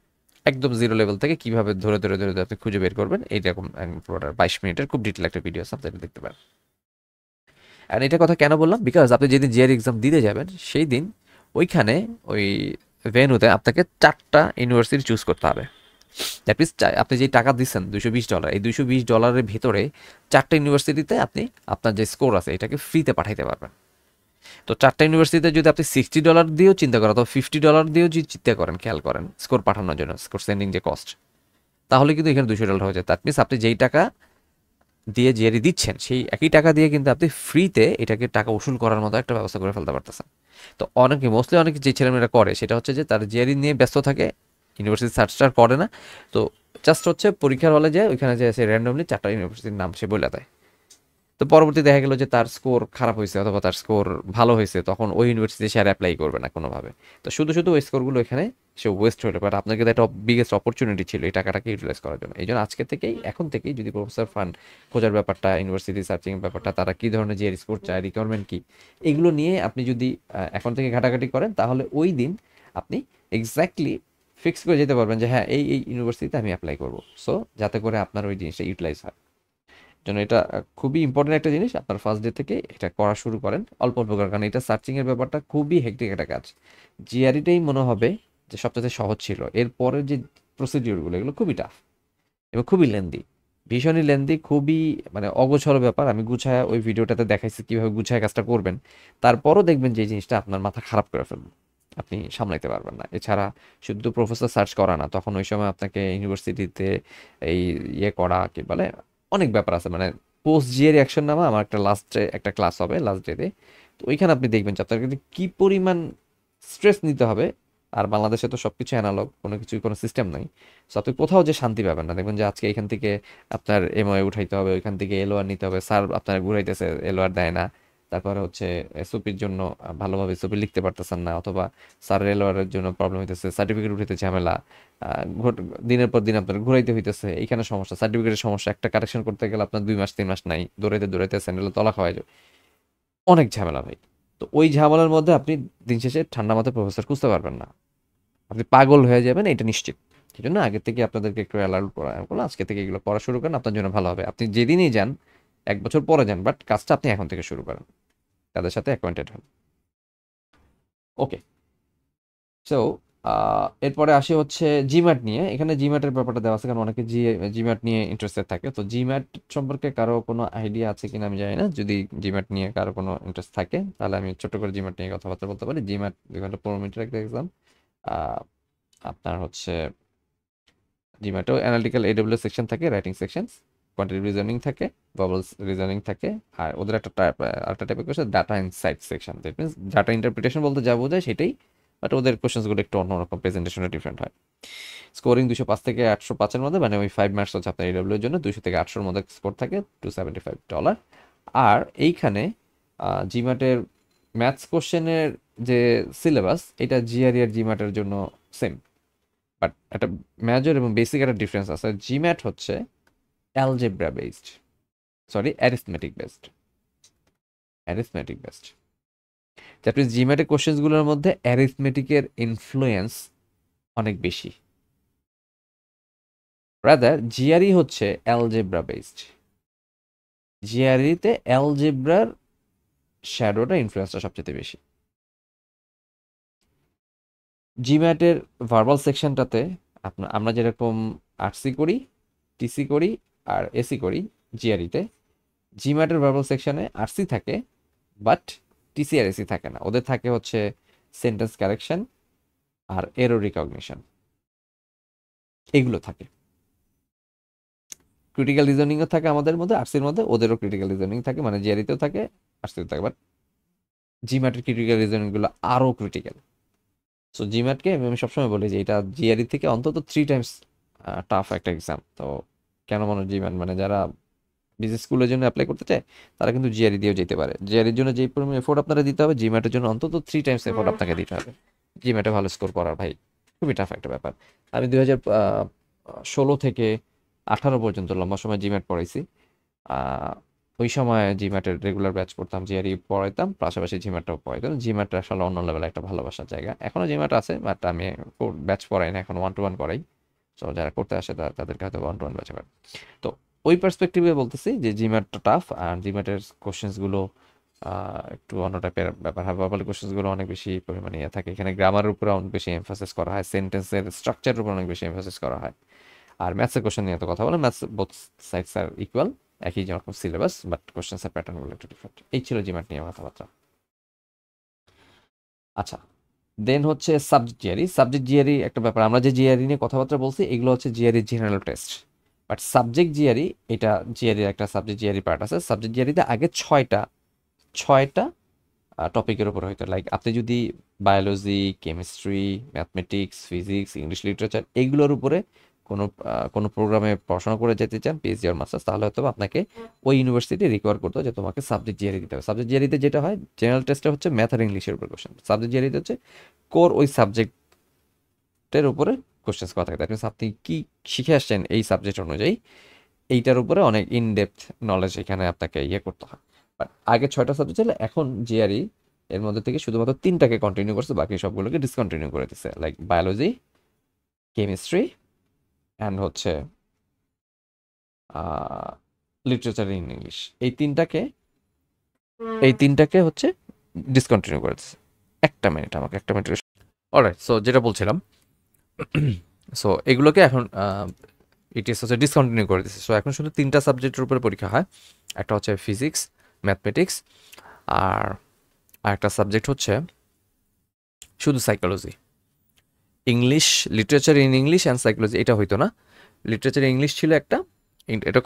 একদম জিরো লেভেল থেকে কীভাবে ধরে ধরে ধরে ধরে আপনি খুঁজে বের করবেন, এইরকম পুরোটা 22 মিনিটের খুব ডিটেল একটা ভিডিও আছে, আপনি এটা দেখতে পারেন। আর এটা কথা কেন বললাম, বিকজ আপনি যেদিন জিআর এক্সাম দিতে যাবেন সেই দিন ওইখানে ওই ভেন্যুতে আপনাকে 4টা ইউনিভার্সিটি চুজ করতে হবে। দ্যাট মিনস আপনি যে টাকা দিচ্ছেন $220, এই $220 ভিতরে 4টা ইউনিভার্সিটিতে আপনি আপনার যে স্কোর আছে এটাকে ফ্রিতে পাঠাইতে পারবেন। তো 4টা ইউনিভার্সিটিতে যদি আপনি $60 দিয়েও চিন্তা করেন অথবা $50 দিয়েও যদি চিন্তা করেন, খেয়াল করেন স্কোর পাঠানোর জন্য, স্কোর সেন্ডিং যে কস্ট, তাহলে কিন্তু এখানে $200 হয়ে যায়। দ্যাট মিনস আপনি যেই টাকা দিয়ে জিআরই দিচ্ছেন সেই একই টাকা দিয়ে কিন্তু আপনি ফ্রিতে এটাকে টাকা উসুল করার মতো একটা ব্যবস্থা করে ফেলতে পারতেছেন। তো মোস্টলি অনেকে যে ছেলেমেয়েরা করে সেটা হচ্ছে যে তারা জিআরই নিয়ে ব্যস্ত থাকে, ইউনিভার্সিটি সার্চ করে না। তো জাস্ট হচ্ছে পরীক্ষার হলে যায়, ওইখানে যে সে র্যান্ডমলি 4টা ইউনিভার্সিটির নাম সে বলে দেয়। তো পরবর্তী দেখা গেল যে তার স্কোর খারাপ হয়েছে অথবা তার স্কোর ভালো হয়েছে, তখন ওই ইউনিভার্সিটি সে আর অ্যাপ্লাই করবে না কোনোভাবে। তো শুধু শুধু ওই স্কোরগুলো এখানে সে ওয়েস্ট হলো। বাট আপনার কিন্তু একটা বিগেস্ট অপরচুনিটি ছিল এই টাকাটাকে ইউটিলাইজ করার জন্য। এই জন্য আজকে থেকেই, এখন থেকেই যদি প্রফেসর ফান্ড খোঁজার ব্যাপারটা, ইউনিভার্সিটি সার্চিং ব্যাপারটা, তারা কী ধরনের জিআর স্কোর চায়, রিকোয়ারমেন্ট কী, এগুলো নিয়ে আপনি যদি এখন থেকে ঘাটাঘাটি করেন, তাহলে ওই দিন আপনি এক্স্যাক্টলি ফিক্স করে যেতে পারবেন যে হ্যাঁ এই ইউনিভার্সিটিতে আমি অ্যাপ্লাই করবো। সো যাতে করে আপনার ওই জিনিসটা ইউটিলাইজ হয়। জন্য এটা খুবই ইম্পর্টেন্ট একটা জিনিস। আপনার ফার্স্ট ডে থেকে এটা করা শুরু করেন অল্প অল্প করে, কারণ এটা সার্চিংয়ের ব্যাপারটা খুবই হেক্টিক একটা কাজ। জিআরইটাই মনে হবে যে সবচেয়ে সহজ ছিল, এরপরের যে প্রসিডিওরগুলো এগুলো খুবই টাফ এবং খুবই লেন্দি, ভীষণই লেন্দি, খুবই মানে অগোছালো ব্যাপার। আমি গুছায় ওই ভিডিওটাতে দেখাইছি কীভাবে গুছায় কাজটা করবেন। তারপরও দেখবেন যে এই জিনিসটা আপনার মাথা খারাপ করে ফেলবে, আপনি সামলাইতে পারবেন না। এছাড়া শুধু প্রফেসর সার্চ করা না, তখন ওই সময় আপনাকে ইউনিভার্সিটিতে এই ইয়ে করা কি বলে, অনেক ব্যাপার আছে। মানে পোস্ট জিএর অ্যাকশন নামা আমার একটা লাস্টে একটা ক্লাস হবে লাস্ট ডেতে। তো ওইখানে আপনি দেখবেন যে আপনার কিন্তু কী পরিমাণ স্ট্রেস নিতে হবে। আর বাংলাদেশে তো সব কিছু অ্যানালগ, কোনো কিছুই কোনো সিস্টেম নাই। সো আপনি কোথাও যে শান্তি পাবেন না। দেখবেন যে আজকে এখান থেকে আপনার এমওএ উঠাইতে হবে, ওইখান থেকে এলওআর নিতে হবে, স্যার আপনার ঘুরাইতেছে, এলওআর দেয় না। তারপরে হচ্ছে এসওপির জন্য ভালোভাবে এসওপি লিখতে পারতেছেন না, অথবা স্যারের এলওআরের জন্য প্রবলেম হইতেছে, সার্টিফিকেট উঠাইতে ঝামেলা, দিনের পর দিন আপনার ঘুরাইতে হইতেছে, এইখানে সমস্যা, সার্টিফিকেটের সমস্যা, একটা কারেকশন করতে গেলে আপনার 2 মাস 3 মাস নাই, দৌড়াইতে দৌড়াইতে স্যান্ডেলে তলা খাওয়া যায়, অনেক ঝামেলা ভাই। তো ওই ঝামেলার মধ্যে আপনি দিন শেষে ঠান্ডা মাথায় প্রফেসর খুঁজতে পারবেন না, আপনি পাগল হয়ে যাবেন, এটা নিশ্চিত। এই জন্য আগে থেকে আপনাদেরকে একটু অ্যালার্ট করা, আজকে থেকে এগুলো পড়া শুরু করেন, আপনার জন্য ভালো হবে। আপনি যেদিনই যান, 1 বছর পরে যান, বাট কাজটা আপনি এখন থেকে শুরু করেন, তাদের সাথে অ্যাকোয়েন্টেড হন। ওকে, সো এরপরে আসি হচ্ছে জিম্যাট নিয়ে। এখানে জিম্যাটের ব্যাপারটা দেওয়া আছে, কারণ অনেকে জিম্যাট নিয়ে ইন্টারেস্টেড থাকে। তো জিম্যাট সম্পর্কে কারো কোনো আইডিয়া আছে কিনা আমি জানি না। যদি জিম্যাট নিয়ে কারো কোনো ইন্টারেস্ট থাকে তাহলে আমি ছোট করে জিম্যাট নিয়ে কথাবার্তা বলতে পারি। জিম্যাট 2 ঘন্টা 15 মিনিটের একটা এক্সাম। আপনার হচ্ছে জিম্যাটেও অ্যানালিটিক্যাল এডব্লিউ সেকশন থাকে, রাইটিং সেকশন, কোয়ান্টিটিভ রিজনিং থাকে, বাবলস রিজনিং থাকে, আর ওদের একটা টাইপের question data insight section. That means data interpretation বলতে যা বোঝায় সেটাই, বাট ওদের কোয়েশ্চেনগুলো একটু অন্যরকম, প্রেজেন্টেশনে ডিফারেন্ট হয়। স্কোরিং 205 থেকে 805-এর মধ্যে, মানে ওই 5 মার্কস হচ্ছে আপনার এডব্লিউ এর জন্য, 200 থেকে 800-এর মধ্যে স্কোর থাকে, $275। আর এইখানে জিম্যাটের ম্যাথস কোশ্চেনের যে সিলেবাস, এটা জিআরই আর জিম্যাটের জন্য সেম, বাট একটা মেজর এবং বেসিক একটা ডিফারেন্স আছে। জিম্যাট হচ্ছে algebra based, sorry arithmetic based, that means জিম্যাটের কোশ্চেন্সগুলোর মধ্যে অ্যারিথমেটিকের ইনফ্লুয়েন্স অনেক বেশি। রাদার জিআরই হচ্ছে অ্যালজেব্রা বেসড, জিআরইতে অ্যালজেব্রার শ্যাডোটা ইনফ্লুয়েন্সটা সবচেয়ে বেশি। জিম্যাটের ভার্বাল সেকশনটাতে আমরা যেরকম আরসি করি, টিসি করি আর এসি করি জিআরইতে, জিম্যাটের ভার্বাল সেকশনে আরসি থাকে, বাট টিসি আর এসি থাকে না। ওদের থাকে হচ্ছে সেন্টেন্স কারেকশন আর এরর রিকগনিশন, এগুলো থাকে। ক্রিটিক্যাল রিজনিংও থাকে আমাদের মধ্যে, আরসির মধ্যে, ওদেরও ক্রিটিক্যাল রিজনিং থাকে, মানে জিআরইতেও থাকে, আরসিতেও থাকে, বাট জিম্যাটের ক্রিটিক্যাল রিজনিংগুলো আরও ক্রিটিক্যাল। সো জিম্যাটকে আমি সবসময় বলি যে এটা জিআরই থেকে অন্তত 3 টাইমস টাফ একটা এক্সাম। তো কেন মানুষ জিম্যাট, মানে যারা বিজনেস স্কুলের জন্য অ্যাপ্লাই করতে চায় তারা কিন্তু জিআরই দিয়েও যেতে পারে। জিআরির জন্য যেই পরিমাণ এফোর্ট আপনারা দিতে হবে, জিম্যাটের জন্য অন্তত 3 টাইমস এফোর্ট আপনাকে দিতে হবে। জিম্যাটে ভালো স্কোর করার ভাই খুবই টাফ একটা ব্যাপার। আমি 2016 থেকে 18 পর্যন্ত লম্বা সময় জিম্যাট পড়াইছি। আহ, ওই সময় জিম্যাটের রেগুলার ব্যাচ করতাম, জিআরই পড়াইতাম, পাশাপাশি জিম্যাটটাও পড়াইতাম। জিম্যাটটা আসলে অন্য লেভেলে একটা ভালোবাসার জায়গা। এখনও জিম্যাট আছে, বাট আমি ব্যাচ পড়াই না, এখন 1-to-1 করাই। সো যারা করতে আসে তাদেরকে হয়তো 1-to-1 ব্যাচ করে। তো ওই পার্সপেক্টিভে বলতেছি যে জিম্যাটটা টাফ, আর জিম্যাটের কোশ্চেন্সগুলো একটু অন্য টাইপের ব্যাপার। হাইপারবল কোশ্চেন্সগুলো অনেক বেশি পরিমাণে ইয়ে থাকে, এখানে গ্রামারের উপরে অনেক বেশি এমফাসিস করা হয়, সেন্টেন্সের স্ট্রাকচারের উপর অনেক বেশি এমফাসিস করা হয়। আর ম্যাথসের কোশ্চেন নিয়ে তো কথা বলে, maths both sides are equal, একই যেরকম সিলেবাস, বাট কোশ্চেন্সের প্যাটার্নগুলো একটু ডিফারেন্ট। এই ছিল জিম্যাট নিয়ে কথাবার্তা। আচ্ছা, দেন হচ্ছে সাবজেক্ট জিআরই। সাবজেক্ট জিআরই একটা ব্যাপার, আমরা যে জিআরই নিয়ে কথাবার্তা বলছি এগুলো হচ্ছে GRE general test, but subject GRE এটা জিআরই একটা সাবজেক্ট জিআরই পার্ট আছে। সাবজেক্ট জিআরইতে আগে ছয়টা টপিকের উপর হইতো, লাইক আপনি যদি biology, chemistry, mathematics, physics, English literature এইগুলোর উপরে কোনো প্রোগ্রামে পড়াশোনা করে যেতে চান, পিএইচডি আর মাস্টার্স, তাহলে হয়তো আপনাকে ওই ইউনিভার্সিটি রিকোয়ার করতো যে তোমাকে সাবজেক্ট জিআরই দিতে হবে। সাবজেক্ট জিআরইতে যেটা হয়, জেনারেল টেস্টে হচ্ছে ম্যাথ আর ইংলিশের উপর কোশ্চেন, সাবজেক্ট জিআরইতে হচ্ছে কোর ওই সাবজেক্টের উপরে কোশ্চেন্স করা থাকে। দ্যাট মিনস আপনি কি শিখে আসছেন এই সাবজেক্ট অনুযায়ী, এইটার উপরে অনেক ইনডেপথ নলেজ এখানে আপনাকে ইয়ে করতে হয়। বাট আগে 6টা সাবজেক্ট ছিল, এখন জিআরই এর মধ্যে থেকে শুধুমাত্র 3টাকে কন্টিনিউ করছে, বাকি সবগুলোকে ডিসকন্টিনিউ করে দিচ্ছে, লাইক বায়োলজি, কেমিস্ট্রি অ্যান্ড হচ্ছে লিটারেচার ইন ইংলিশ। এই তিনটাকে হচ্ছে ডিসকন্টিনিউ করে দিচ্ছে। একটা মিনিট। অলরাইট, সো যেটা বলছিলাম, সো এগুলোকে এখন ইটিএস হচ্ছে ডিসকন্টিনিউ করে দিচ্ছে। সো এখন শুধু 3টা সাবজেক্টের উপরে পরীক্ষা হয়, একটা হচ্ছে ফিজিক্স, ম্যাথমেটিক্স, আর আরেকটা সাবজেক্ট হচ্ছে শুধু psychology. English, literature in English and psychology এটা হইতো না। লিটারেচার ইংলিশ ছিল একটা, এটা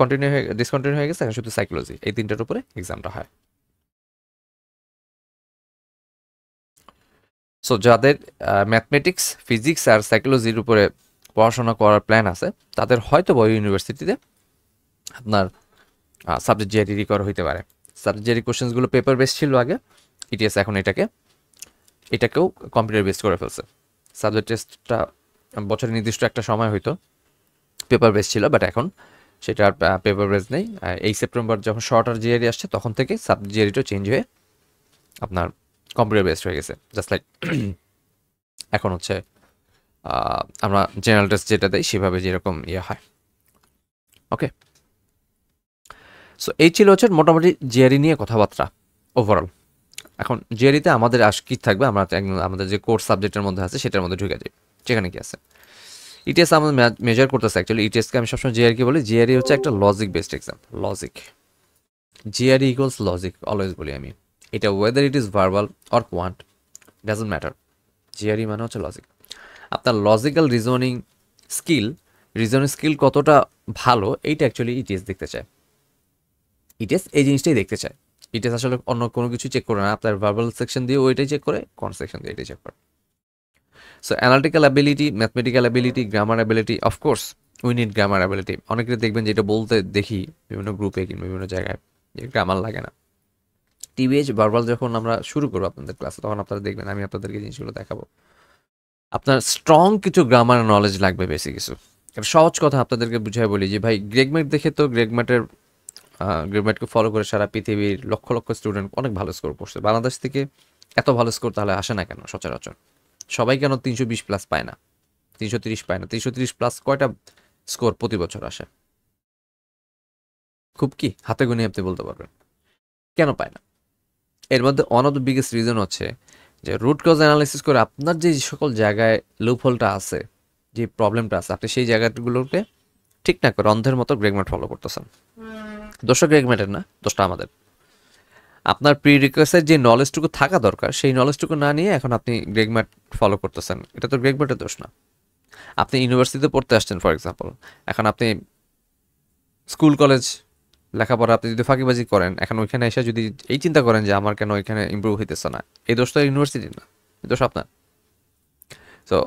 ডিসকন্টিনিউ হয়ে গেছে, এখন শুধু সাইকোলজি। এই 3টার উপরে এক্সামটা হয়। সো যাদের ম্যাথমেটিক্স, ফিজিক্স আর সাইকোলজির উপরে পড়াশোনা করার প্ল্যান আছে, তাদের হয়তো ওই ইউনিভার্সিটিতে আপনার সাবজেক্ট জিআরই রিকভার হইতে পারে। সাবজেক্ট জিআরই কোশ্চেন্সগুলো পেপার বেস ছিল আগে, ইটিএস এখন এটাকেও কম্পিউটার বেস করে ফেলছে। সাবজেক্ট টেস্টটা বছরের নির্দিষ্ট একটা সময় হইতো পেপার বেস ছিল, বাট এখন সেটা আর পেপার বেস নেই। এই সেপ্টেম্বর যখন শর্টার জিআরই আসছে, তখন থেকে সাবজেক্ট জিআরইটাও চেঞ্জ হয়ে আপনার কম্পিউটার বেসড হয়ে গেছে। জাস্ট লাইক এখন হচ্ছে আমরা জেনারেল টেস্ট যেটা দেয় সেভাবে যেরকম ইয়ে হয়। ওকে, সো এই ছিল হচ্ছে মোটামুটি জিআরই নিয়ে কথাবার্তা ওভারঅল। এখন জিআরইতে আমাদের কি থাকবে, আমরা আমাদের যে কোর্স সাবজেক্টের মধ্যে আছে সেটার মধ্যে ঢুকে যাই, যেখানে কি আছে। ইটিএস আমাদের মেজার করতেছে অ্যাকচুয়ালি। ইটিএসকে আমি সবসময় জিআরকে বলি, জিআরই হচ্ছে একটা logic based exam. Logic, GRE equals logic, always বলি আমি। এটা weather it is verbal or quant, doesn't matter, GRE মানে হচ্ছে লজিক। আপনার লজিক্যাল রিজনিং স্কিল কতটা ভালো, এইটা অ্যাকচুয়ালি ইটিএস দেখতে চায়। ইটিএস এই জিনিসটাই দেখতে চায়। ইটিএস আসলে অন্য কোনো কিছু চেক করে না, আপনার ভার্বাল সেকশন দিয়ে ওইটাই চেক করে, কোন সেকশন দিয়ে এটাই চেক করে। So analytical ability, mathematical ability, grammar ability, of course we need grammar ability. অনেকে দেখবেন যেটা বলতে দেখি বিভিন্ন গ্রুপে কিংবা বিভিন্ন জায়গায়, যে গ্রামার লাগে না। টিবিএইচ ভার্বাল যখন আমরা শুরু করবো আপনাদের ক্লাসে, তখন আপনারা দেখবেন আমি আপনাদেরকে জিনিসগুলো দেখাবো। আপনার স্ট্রং কিছু গ্রামার নলেজ লাগবে, বেশি কিছু। একটা সহজ কথা আপনাদেরকে বুঝাই বলি যে ভাই, গ্রেগমেট দেখে তো গ্রেগমেটকে ফলো করে সারা পৃথিবীর লক্ষ লক্ষ স্টুডেন্ট অনেক ভালো স্কোর করছে। বাংলাদেশ থেকে এত ভালো স্কোর তাহলে আসে না কেন সচরাচর? সবাই কেন 320+ পায় না, 330 পায় না? 330+ কয়টা স্কোর প্রতি বছর আসে? খুব কি হাতে গুনে আপনি বলতে পারবেন কেন পায় না? এর মধ্যে one of the biggest reason হচ্ছে যে রুট কজ অ্যানালাইসিস করে আপনার যে সকল জায়গায় লুপহোলটা আছে, যে প্রবলেমটা আছে, আপনি সেই জায়গাগুলোকে ঠিক না করে অন্ধের মতো গ্রেগমেট ফলো করতেছেন। দোষটা গ্রেগমেটের না, দোষটা আমাদের। আপনার প্রিরিকোয়েসাইট যে নলেজটুকু থাকা দরকার, সেই নলেজটুকু না নিয়ে এখন আপনি গ্রেগমেট ফলো করতেছেন, এটা তো গ্রেগমেটের দোষ না। আপনি ইউনিভার্সিটিতে পড়তে আসছেন ফর এক্সাম্পল, এখন আপনি স্কুল কলেজ লেখাপড়া আপনি যদি ফাঁকিবাজি করেন, এখন ওইখানে এসে যদি এই চিন্তা করেন যে আমার কেন ওইখানে ইমপ্রুভ হইতেছে না, এই দোষটা ইউনিভার্সিটির না, এই দোষ আপনার। তো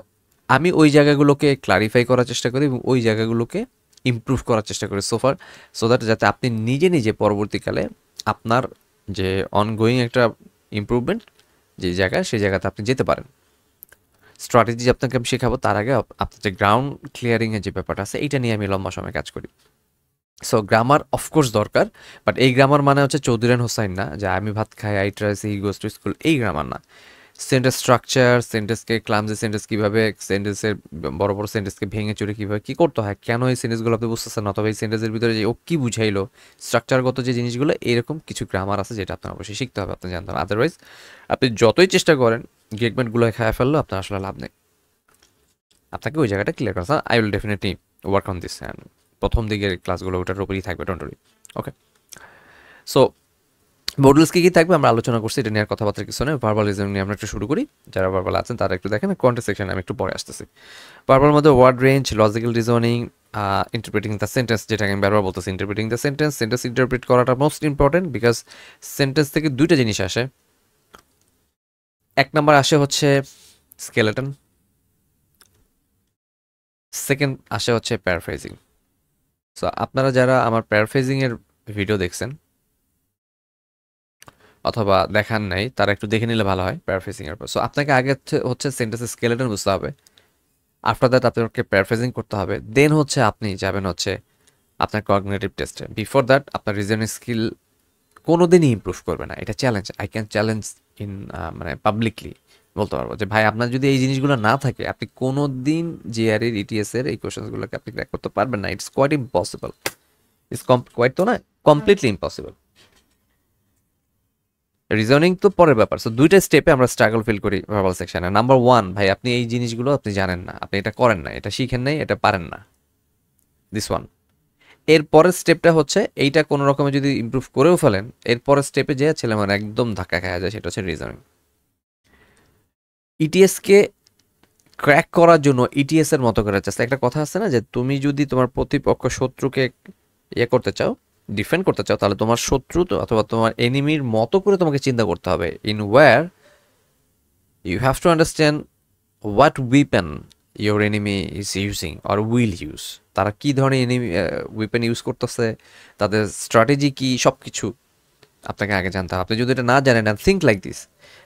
আমি ওই জায়গাগুলোকে ক্লারিফাই করার চেষ্টা করি এবং ওই জায়গাগুলোকে ইমপ্রুভ করার চেষ্টা করি সোফার, সো দ্যাট যাতে আপনি নিজে নিজে পরবর্তীকালে আপনার যে অনগোয়িং একটা ইমপ্রুভমেন্ট যে জায়গায় সেই জায়গাতে আপনি যেতে পারেন। স্ট্র্যাটেজি আপনাকে আমি শেখাবো, তার আগে আপনার যে গ্রাউন্ড ক্লিয়ারিংয়ের যে ব্যাপারটা আছে এইটা নিয়ে আমি লম্বা সময় কাজ করি। সো গ্রামার অফকোর্স দরকার, বাট এই গ্রামার মানে হচ্ছে চৌধুরান হোসাইন না, যে আমি ভাত খাই, I try, he goes to school, এই গ্রামার না। সেন্টেন্স স্ট্রাকচার, সেন্টেন্সকে ক্লামজি সেন্টেন্স কীভাবে, সেন্টেন্সের বড় বড় সেন্টেন্সকে ভেঙে চুরে কীভাবে কী করতে হয়, কেন এই সেন্টেন্সগুলো আপনি বুঝতেছেন, অথবা এই সেন্টেন্সের ভিতরে যে ও কী বুঝাইলো, স্ট্রাকচারগত যে জিনিসগুলো, এরকম কিছু গ্রামার আছে যেটা আপনার অবশ্যই শিখতে হবে, আপনি জানতে হবে। আদারওয়াইজ আপনি যতই চেষ্টা করেন গেটমেন্টগুলো খায় ফেললেও আপনার আসলে লাভ নেই। আপনাকে ওই জায়গাটা ক্লিয়ার করা। I will definitely work on this, and প্রথম দিকের ক্লাসগুলো ওটার উপরেই থাকবে, don't worry. Okay, so models কী কী থাকবে আমরা আলোচনা করছি, এটা নিয়ে কথাবার্তা কিছু নেই। ভার্বাল রিজনিং নিয়ে আমরা একটু শুরু করি, যারা ভার্বাল আছেন তারা একটু দেখেন। কোয়ান্টিটি সেকশন আমি একটু পরে আসতেছি। ভার্বাল মধ্যে word range, logical reasoning, interpreting the sentence, যেটাকে আমি বারবার বলতেছি, interpreting the sentence. Sentence interpret করাটা মোস্ট ইম্পর্টেন্ট, বিকজ সেন্টেন্স থেকে দুইটা জিনিস আসে। এক নাম্বার আসে হচ্ছে স্কেলেটন, সেকেন্ড আসে হচ্ছে প্যারাফ্রেজিং। সো আপনারা যারা আমার প্যারাফ্রেজিংয়ের ভিডিও দেখছেন অথবা দেখান নাই, তারা একটু দেখে নিলে ভালো হয় প্যারাফ্রেজিংয়ের পর। সো আপনাকে আগে হচ্ছে সেন্টেন্সের স্কেলেটন বুঝতে হবে, আফটার দ্যাট আপনাকে প্যারাফ্রেজিং করতে হবে, দেন হচ্ছে আপনি যাবেন হচ্ছে আপনার কগনিটিভ টেস্টে। বিফোর দ্যাট আপনার রিজনিং স্কিল কোনোদিনই ইমপ্রুভ করবে না, এটা challenge, I can challenge in মানে পাবলিকলি বলতে পারবো যে ভাই আপনার যদি এই জিনিসগুলো না থাকে আপনি কোনো দিন জিআর এর ইটিএস এর এই কোয়েশ্চেনগুলোকে আপনি ক্র্যাক করতে পারবেন না। It's quite impossible, it's quite তো না, কমপ্লিটলি ইম্পসিবল। রিজনিং তো পরের ব্যাপার। সো দুইটা স্টেপে আমরা স্ট্রাগল ফিল করি ভার্বাল সেকশনে। নাম্বার ওয়ান, ভাই আপনি এই জিনিসগুলো আপনি জানেন না, আপনি এটা করেন না, এটা শিখেন নাই, এটা পারেন না, দিস ওয়ান। এর পরের স্টেপটা হচ্ছে এইটা কোনো রকমে যদি ইমপ্রুভ করেও ফেলেন, এর পরের স্টেপে যে ছেলে মানে একদম ধাক্কা খাওয়া যায়, সেটা হচ্ছে রিজনিং। ইটিএসকে ক্র্যাক করার জন্য ইটিএস এর মতো করার চেষ্টা। একটা কথা আছে না যে তুমি যদি তোমার প্রতিপক্ষ শত্রুকে ইয়ে করতে চাও, ডিফেন্ড করতে চাও, তাহলে তোমার শত্রু অথবা তোমার এনিমির মতো করে তোমাকে চিন্তা করতে হবে, in where you have to understand what weapon your enemy is using or will use. তারা কী ধরনের এনিমি উইপেন ইউজ করতেছে, তাদের স্ট্র্যাটেজি কী, সব কিছু আপনাকে আগে জানতে হবে। আপনি যদি এটা না জানেন, অ্যান্ড থিঙ্ক লাইক দিস,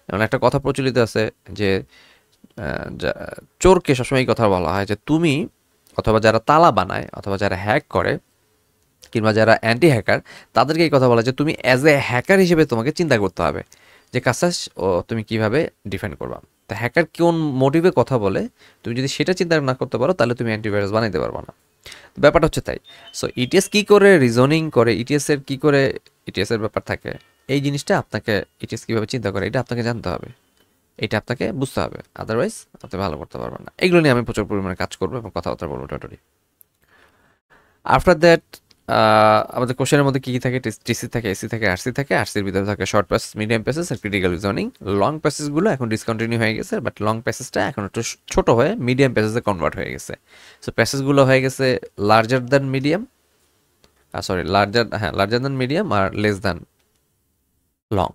যেমন একটা কথা প্রচলিত আছে যে চোরকে সবসময় এই কথা বলা হয় যে তুমি, অথবা যারা তালা বানায়, অথবা যারা হ্যাক করে, কিংবা যারা অ্যান্টি হ্যাকার, তাদেরকে এই কথা বলা যে তুমি অ্যাজ এ হ্যাকার হিসেবে তোমাকে চিন্তা করতে হবে যে কাজটা তুমি কিভাবে ডিফেন্ড করবা। তা হ্যাকার কোন মোটিভে কথা বলে, তুমি যদি সেটা চিন্তা না করতে পারো তাহলে তুমি অ্যান্টিভাইরাস বানাইতে পারবো না। ব্যাপারটা হচ্ছে তাই। সো ইটিএস কী করে রিজনিং করে, ইটিএসের কী করে ইটিএসের ব্যাপার থাকে, এই জিনিসটা আপনাকে, ইটিএস কীভাবে চিন্তা করে এটা আপনাকে জানতে হবে, এটা আপনাকে বুঝতে হবে, আদারওয়াইজ আপনি ভালো করতে পারবেন না। এগুলো নিয়ে আমি প্রচুর পরিমাণে কাজ করবো এবং কথাবার্তা বলবো টোটালি। আফটার দ্যাট আমাদের কোশ্চেনের মধ্যে কী কী থাকে, টিসি থাকে, এসি থাকে, আরসি থাকে। আরসির ভিতরে থাকে শর্ট প্যাসেজ, মিডিয়াম প্যাসেজ আর ক্রিটিক্যাল রিজনিং। লং প্যাসেজগুলো এখন ডিসকন্টিনিউ হয়ে গেছে, বাট লং প্যাসেজটা এখন একটু ছোটো হয়ে মিডিয়াম প্যাসেজে কনভার্ট হয়ে গেছে। সো প্যাসেজগুলো হয়ে গেছে larger than medium, larger than medium আর লেস দ্যান লং।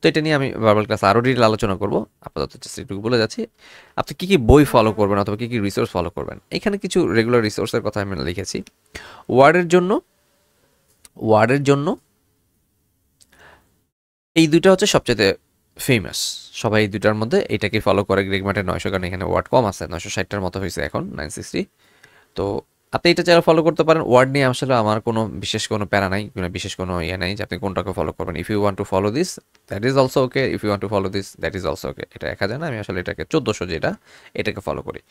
তো এটা নিয়ে আমি ভার্বাল ক্লাস আরও ডিটেল আলোচনা করবো, আপাতত জাস্ট একটু বলে যাচ্ছি। আপনি কী কী বই ফলো করবেন অথবা কী কী রিসোর্স ফলো করবেন, এখানে কিছু রেগুলার রিসোর্সের কথা আমি লিখেছি। ওয়ার্ডের জন্য এই দুইটা হচ্ছে সবচেয়ে ফেমাস, সবাই এই দুইটার মধ্যে এইটাকে ফলো করে। গ্রেগমার্টের 900, কারণ এখানে ওয়ার্ড কম আছে, 960টার মতো হয়েছে এখন, 960। তো আপনি এটা চাইলে ফলো করতে পারেন। ওয়ার্ড নিয়ে আসলে আমার কোনো বিশেষ কোনো প্যারা নাই, বিশেষ কোনো ইয়ে নাই যে আপনি কোনটাকে ফলো করবেন। If you want to follow this that is also okay, if you want to follow this that is also okay. এটা 1000 না, আমি আসলে এটাকে 1400 যেটা, এটাকে ফলো করি।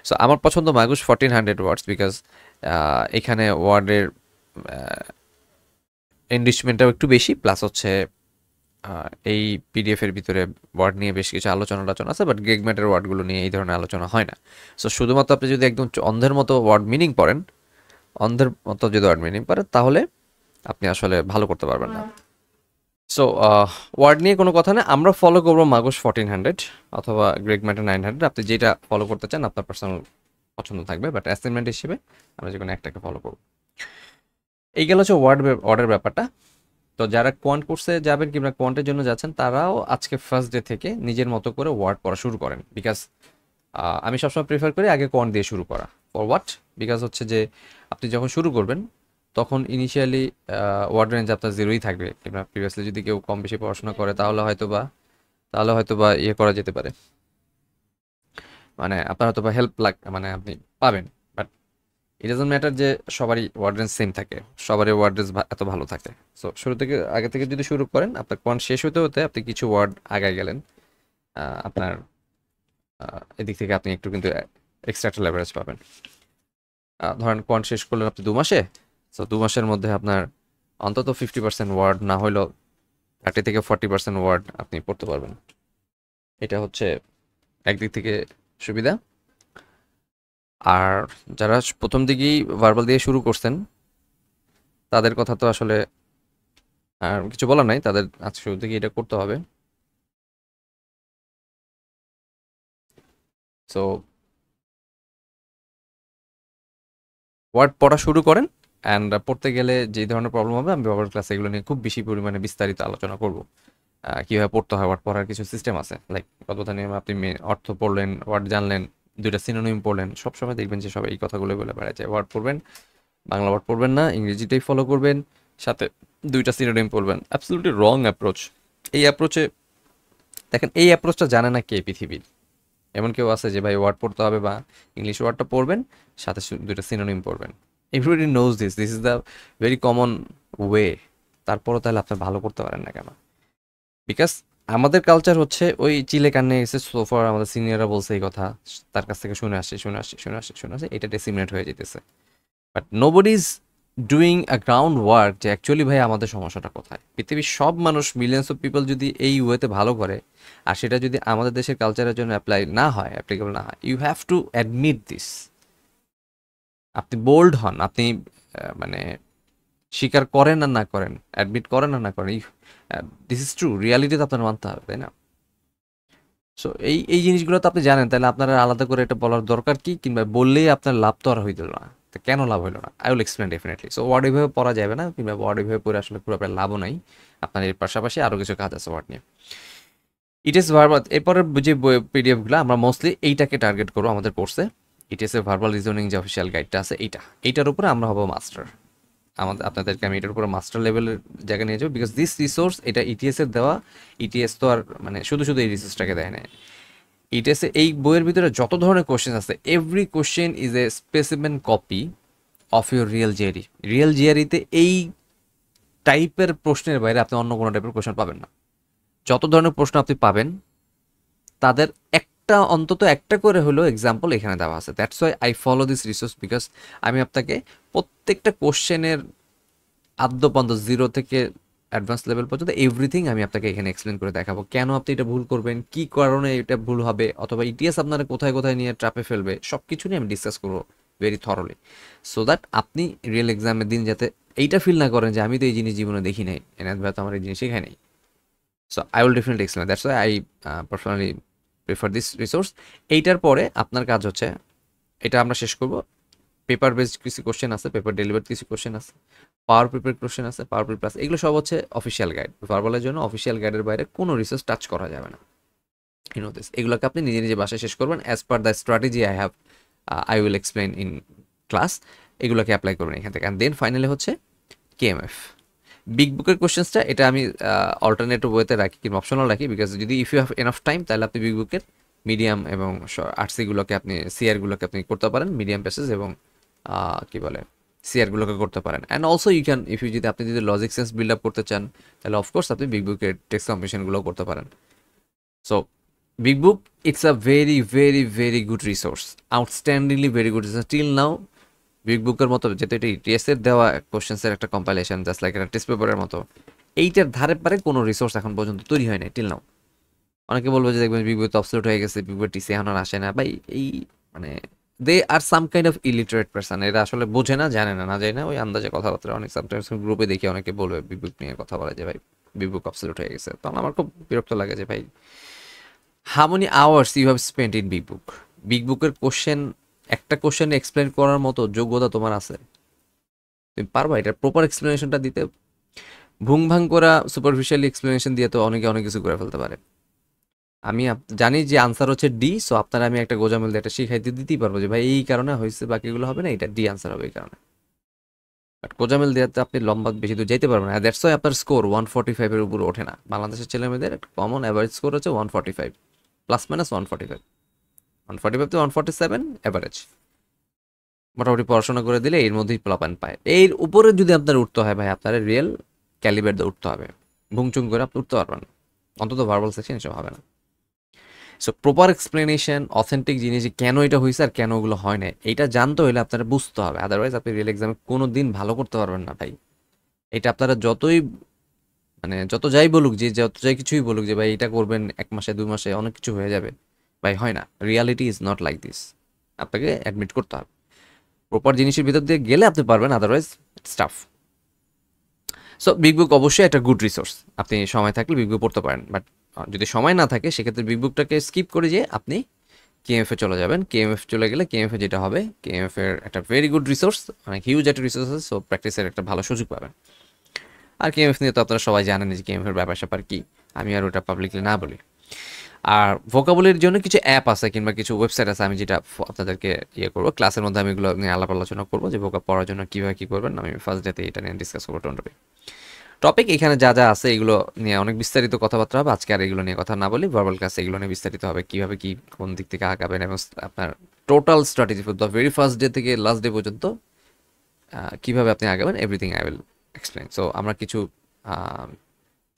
সো আমার পছন্দ মাগুস 1400 ওয়ার্ডস, বিকজ এখানে ওয়ার্ডের এনরিচমেন্টটাও একটু বেশি, প্লাস হচ্ছে এই পিডিএফের ভিতরে ওয়ার্ড নিয়ে বেশ কিছু আলোচনা আছে, বাট গ্রেগমেটের ওয়ার্ডগুলো নিয়ে এই ধরনের আলোচনা হয় না। সো শুধুমাত্র আপনি যদি একদম অন্ধের মতো ওয়ার্ড মিনিং পড়েন, তাহলে আপনি আসলে ভালো করতে পারবেন না। সো ওয়ার্ড নিয়ে কোনো কথা নেই, আমরা ফলো করবো মাগুস 1400 অথবা গ্রেগমেটের 900, আপনি যেটা ফলো করতে চান আপনার পার্সোনাল পছন্দ থাকবে, বাট অ্যাসাইনমেন্ট হিসেবে আমরা যে কোনো একটাকে ফলো করবো। এই গেল হচ্ছে ওয়ার্ডের ব্যাপারটা। তো যারা কোয়ান্ট কোর্সে যাবেন কিংবা কোয়ান্টের জন্য যাচ্ছেন, তারাও আজকে ফার্স্ট ডে থেকে নিজের মতো করে ওয়ার্ড পড়া শুরু করেন, বিকজ আমি সবসময় প্রিফার করি আগে কোয়ান্ট দিয়ে শুরু করা। For what? বিকজ হচ্ছে যে আপনি যখন শুরু করবেন তখন ইনিশিয়ালি ওয়ার্ড রেঞ্জ আপনার জিরোই থাকবে, কিংবা প্রিভিয়াসলি যদি কেউ কম বেশি পড়াশোনা করে তাহলে হয়তো বা ইয়ে করা যেতে পারে, মানে আপনার হয়তো বা হেল্প মানে আপনি পাবেন। বাট ইট ডাজন্ট ম্যাটার যে সবারই ওয়ার্ড রেঞ্জ সেম থাকে, সবারই ওয়ার্ড রেঞ্জ এত ভালো থাকে। সো শুরু থেকে আগে থেকে যদি শুরু করেন, আপনার কোয়ান্ট শেষ হতে হতে আপনি কিছু ওয়ার্ড আগায় গেলেন, আপনার এদিক থেকে আপনি একটু কিন্তু এক্সট্রা একটা লেভারেজ পাবেন। ধরেন কোয়ান্ট শেষ করলেন আপনি 2 মাসে, সো 2 মাসের মধ্যে আপনার অন্তত 50% ওয়ার্ড না হলেও 30 থেকে 40% ওয়ার্ড আপনি পড়তে পারবেন। এটা হচ্ছে একদিক থেকে সুবিধা। আর যারা প্রথম দিকেই ভার্বাল দিয়ে শুরু করছেন তাদের কথা তো আসলে আর কিছু বলার নাই, তাদের আজ শুরু থেকে এটা করতে হবে। সো ওয়ার্ড পড়া শুরু করেন, অ্যান্ড পড়তে গেলে যে ধরনের প্রবলেম হবে আমি বাবার ক্লাসে এগুলো নিয়ে খুব বেশি পরিমাণে বিস্তারিত আলোচনা করব। কীভাবে পড়তে হয়, ওয়ার্ড পড়ার কিছু সিস্টেম আছে, লাইক কথা নিয়ে আপনি অর্থ পড়লেন, ওয়ার্ড জানলেন, দুইটা সিনোনিম পড়লেন, সবসময় দেখবেন যে সবাই এই কথাগুলো বলে বেড়াচ্ছে, ওয়ার্ড পড়বেন, বাংলা ওয়ার্ড পড়বেন না, ইংরেজিটাই ফলো করবেন, সাথে দুইটা সিনোনিম পড়বেন। অ্যাবসলিউটলি রং অ্যাপ্রোচ। এই অ্যাপ্রোচে দেখেন, এই অ্যাপ্রোচটা জানে না কে পৃথিবীর। এমন কেউ আছে যে ভাই ওয়ার্ড পড়তে হবে বা ইংলিশ ওয়ার্ডটা পড়বেন, সাথে দুইটা সিনোনিম পড়বেন? Everybody knows this is the very common way. তারপরও তাহলে আপনি ভালো করতে পারেন না কেন? বিকজ আমাদের কালচার হচ্ছে ওই চিলে কান্নে এসে সোফার, আমাদের সিনিয়ররা বলছে এই কথা, তার কাছ থেকে শুনে আসছে, এটা ডিসিমিনেট হয়ে যেতেছে। But nobody is doing a ground work যে অ্যাকচুয়ালি ভাই আমাদের সমস্যাটা কোথায়। পৃথিবীর সব মানুষ, মিলিয়ন্স অফ পিপল যদি এই ওয়েতে ভালো করে, আর সেটা যদি আমাদের দেশের কালচারের জন্য অ্যাপ্লিকেবল না হয়, you have to admit this. আপনি বোল্ড হন, আপনি মানে স্বীকার করেন আর না করেন, অ্যাডমিট করেন আর না করেন, দিস ইজ ট্রু, রিয়ালিটি তো আপনার মানতে হবে, তাই না? সো এই এই জিনিসগুলো তো আপনি জানেন, তাহলে আপনার আলাদা করে এটা বলার দরকার কি, কিংবা বললেই আপনার লাভ তো আর হইল না। তো কেন লাভ হইলো না? I will explain definitely. So word এভাবে পড়া যাবে না, কিংবা ওয়ার্ড এভাবে পড়ে আসলে পুরো আপনার লাভও নাই। আপনার এর পাশাপাশি আরও কিছু কাজ আছে ওয়ার্ড নিয়ে। ইটিএস ভার্বাল, এরপরের যে পিডিএফগুলো আমরা মোস্টলি এইটাকে টার্গেট করবো আমাদের কোর্সে। ইটিএস এর ভার্বাল রিজনিং যে অফিসিয়াল গাইডটা আছে, এইটার উপরে আমরা হবো মাস্টার। আপনাদেরকে আমি এটার উপরে মাস্টার লেভেলের জায়গায় নিয়ে যাবো, বিকজ দিস রিসোর্স, এটা ইটিএস এর দেওয়া। ইটিএস তো আর মানে শুধু শুধু এই রিসোর্সটাকে দেয় না। ইটিএসে এই বইয়ের ভিতরে যত ধরনের কোশ্চেন আছে, every question is a specimen copy of your real GRE. Real জিআরইতে এই টাইপের প্রশ্নের বাইরে আপনি অন্য কোনো টাইপের কোশ্চেন পাবেন না। যত ধরনের প্রশ্ন আপনি পাবেন তাদের অন্তত একটা করে হলো এক্সাম্পল এখানে দেওয়া আছে। That's why I follow this resource, because আমি আপনাকে প্রত্যেকটা কোশ্চেনের আদ্যপান্ত জিরো থেকে অ্যাডভান্স লেভেল পর্যন্ত এভরিথিং আমি আপনাকে এখানে এক্সপ্লেন করে দেখাবো। কেন আপনি এটা ভুল করবেন, কি কারণে এটা ভুল হবে, অথবা ইটিএস আপনারা কোথায় কোথায় নিয়ে ট্র্যাপে ফেলবে, সব কিছু নিয়ে আমি ডিসকাস করবো ভেরি থরলি, সো দ্যাট আপনি রিয়েল এক্সামের দিন যাতে এইটা ফিল না করেন যে আমি তো এই জিনিস জীবনে দেখি নাই, এনাদ ভাই তো আমার এই জিনিস শেখায় নাই। So I will definitely explain, that's why I personally prefer this resource. এইটার পরে আপনার কাজ হচ্ছে, এটা আমরা শেষ করব, পেপার বেসড কিছু কোশ্চেন আছে, পেপার ডেলিভার্ড কিছু কোশ্চেন আছে, পাওয়ার প্রিপেয়ার কোশ্চেন আছে, পাওয়ার প্রিপেয়ার প্লাস, এগুলো সব হচ্ছে অফিসিয়াল গাইড। ভার্বালের জন্য অফিসিয়াল গাইডের বাইরে কোনো রিসোর্স টাচ করা যাবে না। You know this. এগুলোকে আপনি নিজে নিজে বাসায় শেষ করবেন as per the strategy I will explain in class. এগুলোকে অ্যাপ্লাই করবেন এখান থেকে। অ্যান্ড দেন ফাইনালি হচ্ছে কেএমএফ বিগ বুকের কোশ্চেন্সটা, এটা আমি অল্টারনেটিভ ওয়েতে রাখি কিংবা অপশনাল রাখি, বিকজ যদি if you have enough time তাহলে আপনি বিগ বুকের মিডিয়াম এবং আর্টসিগুলোকে আপনি সিআরগুলোকে আপনি করতে পারেন, মিডিয়াম প্যাসেজ এবং কি বলে সিআরগুলোকে করতে পারেন। And also you can, if you যদি আপনি যদি লজিক সেন্স বিল্ড আপ করতে চান তাহলে অফকোর্স আপনি বিগ বুকের টেক্সট কম্পিটিশনগুলোও করতে পারেন। So big book, it's a very very very good resource, outstandingly very good resource till now. Big বুকের মতো যেহেতু এটা টিএসের দেওয়া কোশ্চেন্সের একটা কম্পাইলেশন, জাস্ট লাইক একটা টেস্ট পেপারের মতো, এইটার ধারে পারে কোনো রিসোর্স এখন পর্যন্ত তৈরি হয় না টিল নাও। অনেকে বলবো যে দেখবেন বিগ বুক তো অবসলিউট হয়ে গেছে, বিগ বুক টিসি এখন আর আসে না। ভাই এই মানে they are some kind of illiterate person, এরা আসলে বোঝে না, জানে না, না যায় না, ওই আন্দাজে কথাবার্তা। অনেক সামটাইমস গ্রুপে দেখি অনেকে বলবে বিগ বুক নিয়ে কথা বলে যে ভাই বিগ বুক অবসলিউট হয়ে গেছে, তখন আমার খুব বিরক্ত লাগে যে ভাই how many hours you have spend in big book. Big বুকের কোশ্চেন, একটা কোশ্চেন এক্সপ্লেন করার মতো যোগ্যতা তোমার আছে? তুমি পারবা এটার প্রপার এক্সপ্লেনেশনটা দিতে? ভুং ভাং করা সুপারফিশিয়ালি এক্সপ্লেনেশন দিয়ে তো অনেকে অনেক কিছু করে ফেলতে পারে। আমি জানি যে আনসার হচ্ছে ডি, সো আপনারা আমি একটা গোজামিল দিয়ে একটা শিখাইতে দিতেই পারবো যে ভাই এই কারণে হয়েছে, বাকিগুলো হবে না, এটা ডি আনসার হবে এই কারণে। বাট গোজামিল দেওয়াতে আপনি লম্বা বেশি দূর যেতে পারবেন না, দ্যাটস ওয়াই আপনার স্কোর 145-এর উপরে ওঠে না। বাংলাদেশের ছেলেমেয়েদের কমন অ্যাভারেজ স্কোর হচ্ছে 145, প্লাস মাইনাস 145, 145 to 147 অ্যাভারেজ। মোটামুটি পড়াশোনা করে দিলে এর মধ্যেই প্লাপান পায়। এর উপরে যদি আপনার উঠতে হয় ভাই, আপনার রিয়েল ক্যালিবার দিয়ে উঠতে হবে, ভুংচুং করে আপনি উঠতে পারবেন না, অন্তত ভার্বাল সেকশন এসব হবে না। সো প্রপার এক্সপ্লেনেশন, অথেন্টিক জিনিস কেন এটা হয়েছে আর কেন ওগুলো হয় না, এইটা জানতে হলে আপনারা বুঝতে হবে, আদারওয়াইজ আপনি রিয়েল এক্সামে কোনো দিন ভালো করতে পারবেন না ভাই। এটা আপনারা যতই মানে যত যাই বলুক, যে যত যাই কিছুই বলুক যে ভাই এটা করবেন 1 মাসে 2 মাসে অনেক কিছু হয়ে যাবে, ভাই হয় না। Reality is not like this, আপনাকে অ্যাডমিট করতে হবে। প্রপার জিনিসের ভিতর দিয়ে গেলে আপনি পারবেন, আদারওয়াইজ স্টাফ। সো বিগ বুক অবশ্যই একটা গুড রিসোর্স, আপনি সময় থাকলে বিগ বুক পড়তে পারেন, বাট যদি সময় না থাকে সেক্ষেত্রে বিগ বুকটাকে স্কিপ করে যে আপনি কেএমএফ এ চলে যাবেন। কেএমএফ চলে গেলে কেএমএফ এ যেটা হবে, কেএমএফ এর একটা ভেরি গুড রিসোর্স, মানে হিউজ একটা রিসোর্স আছে, সো প্র্যাকটিসের একটা ভালো সুযোগ পাবেন। আর কেএমএফ নিয়ে তো আপনারা সবাই জানেন যে কেএমএফ এর ব্যাপার স্যাপার কি, আমি আর ওটা পাবলিকলি না বলি। আর ভোকাবুলারির জন্য কিছু অ্যাপ আছে কিংবা কিছু ওয়েবসাইট আছে, আমি যেটা আপনাদেরকে ইয়ে করবো, ক্লাসের মধ্যে আমি এগুলো নিয়ে আলাপ আলোচনা করবো যে ভোকাব পড়ার জন্য কীভাবে কী করবেন। আমি ফার্স্ট ডেতে এটা নিয়ে ডিসকাস করবো টোটালি টপিক। এখানে যা যা আছে এগুলো নিয়ে অনেক বিস্তারিত কথাবার্তা হবে, আজকে আর এগুলো নিয়ে কথা না বলি। ভার্বাল ক্লাসে এগুলো নিয়ে বিস্তারিত হবে, কীভাবে কী কোন দিক থেকে আগাবেন এবং আপনার total strategy for the very first day থেকে লাস্ট ডে পর্যন্ত কীভাবে আপনি আগাবেন, everything I will explain. So আমরা কিছু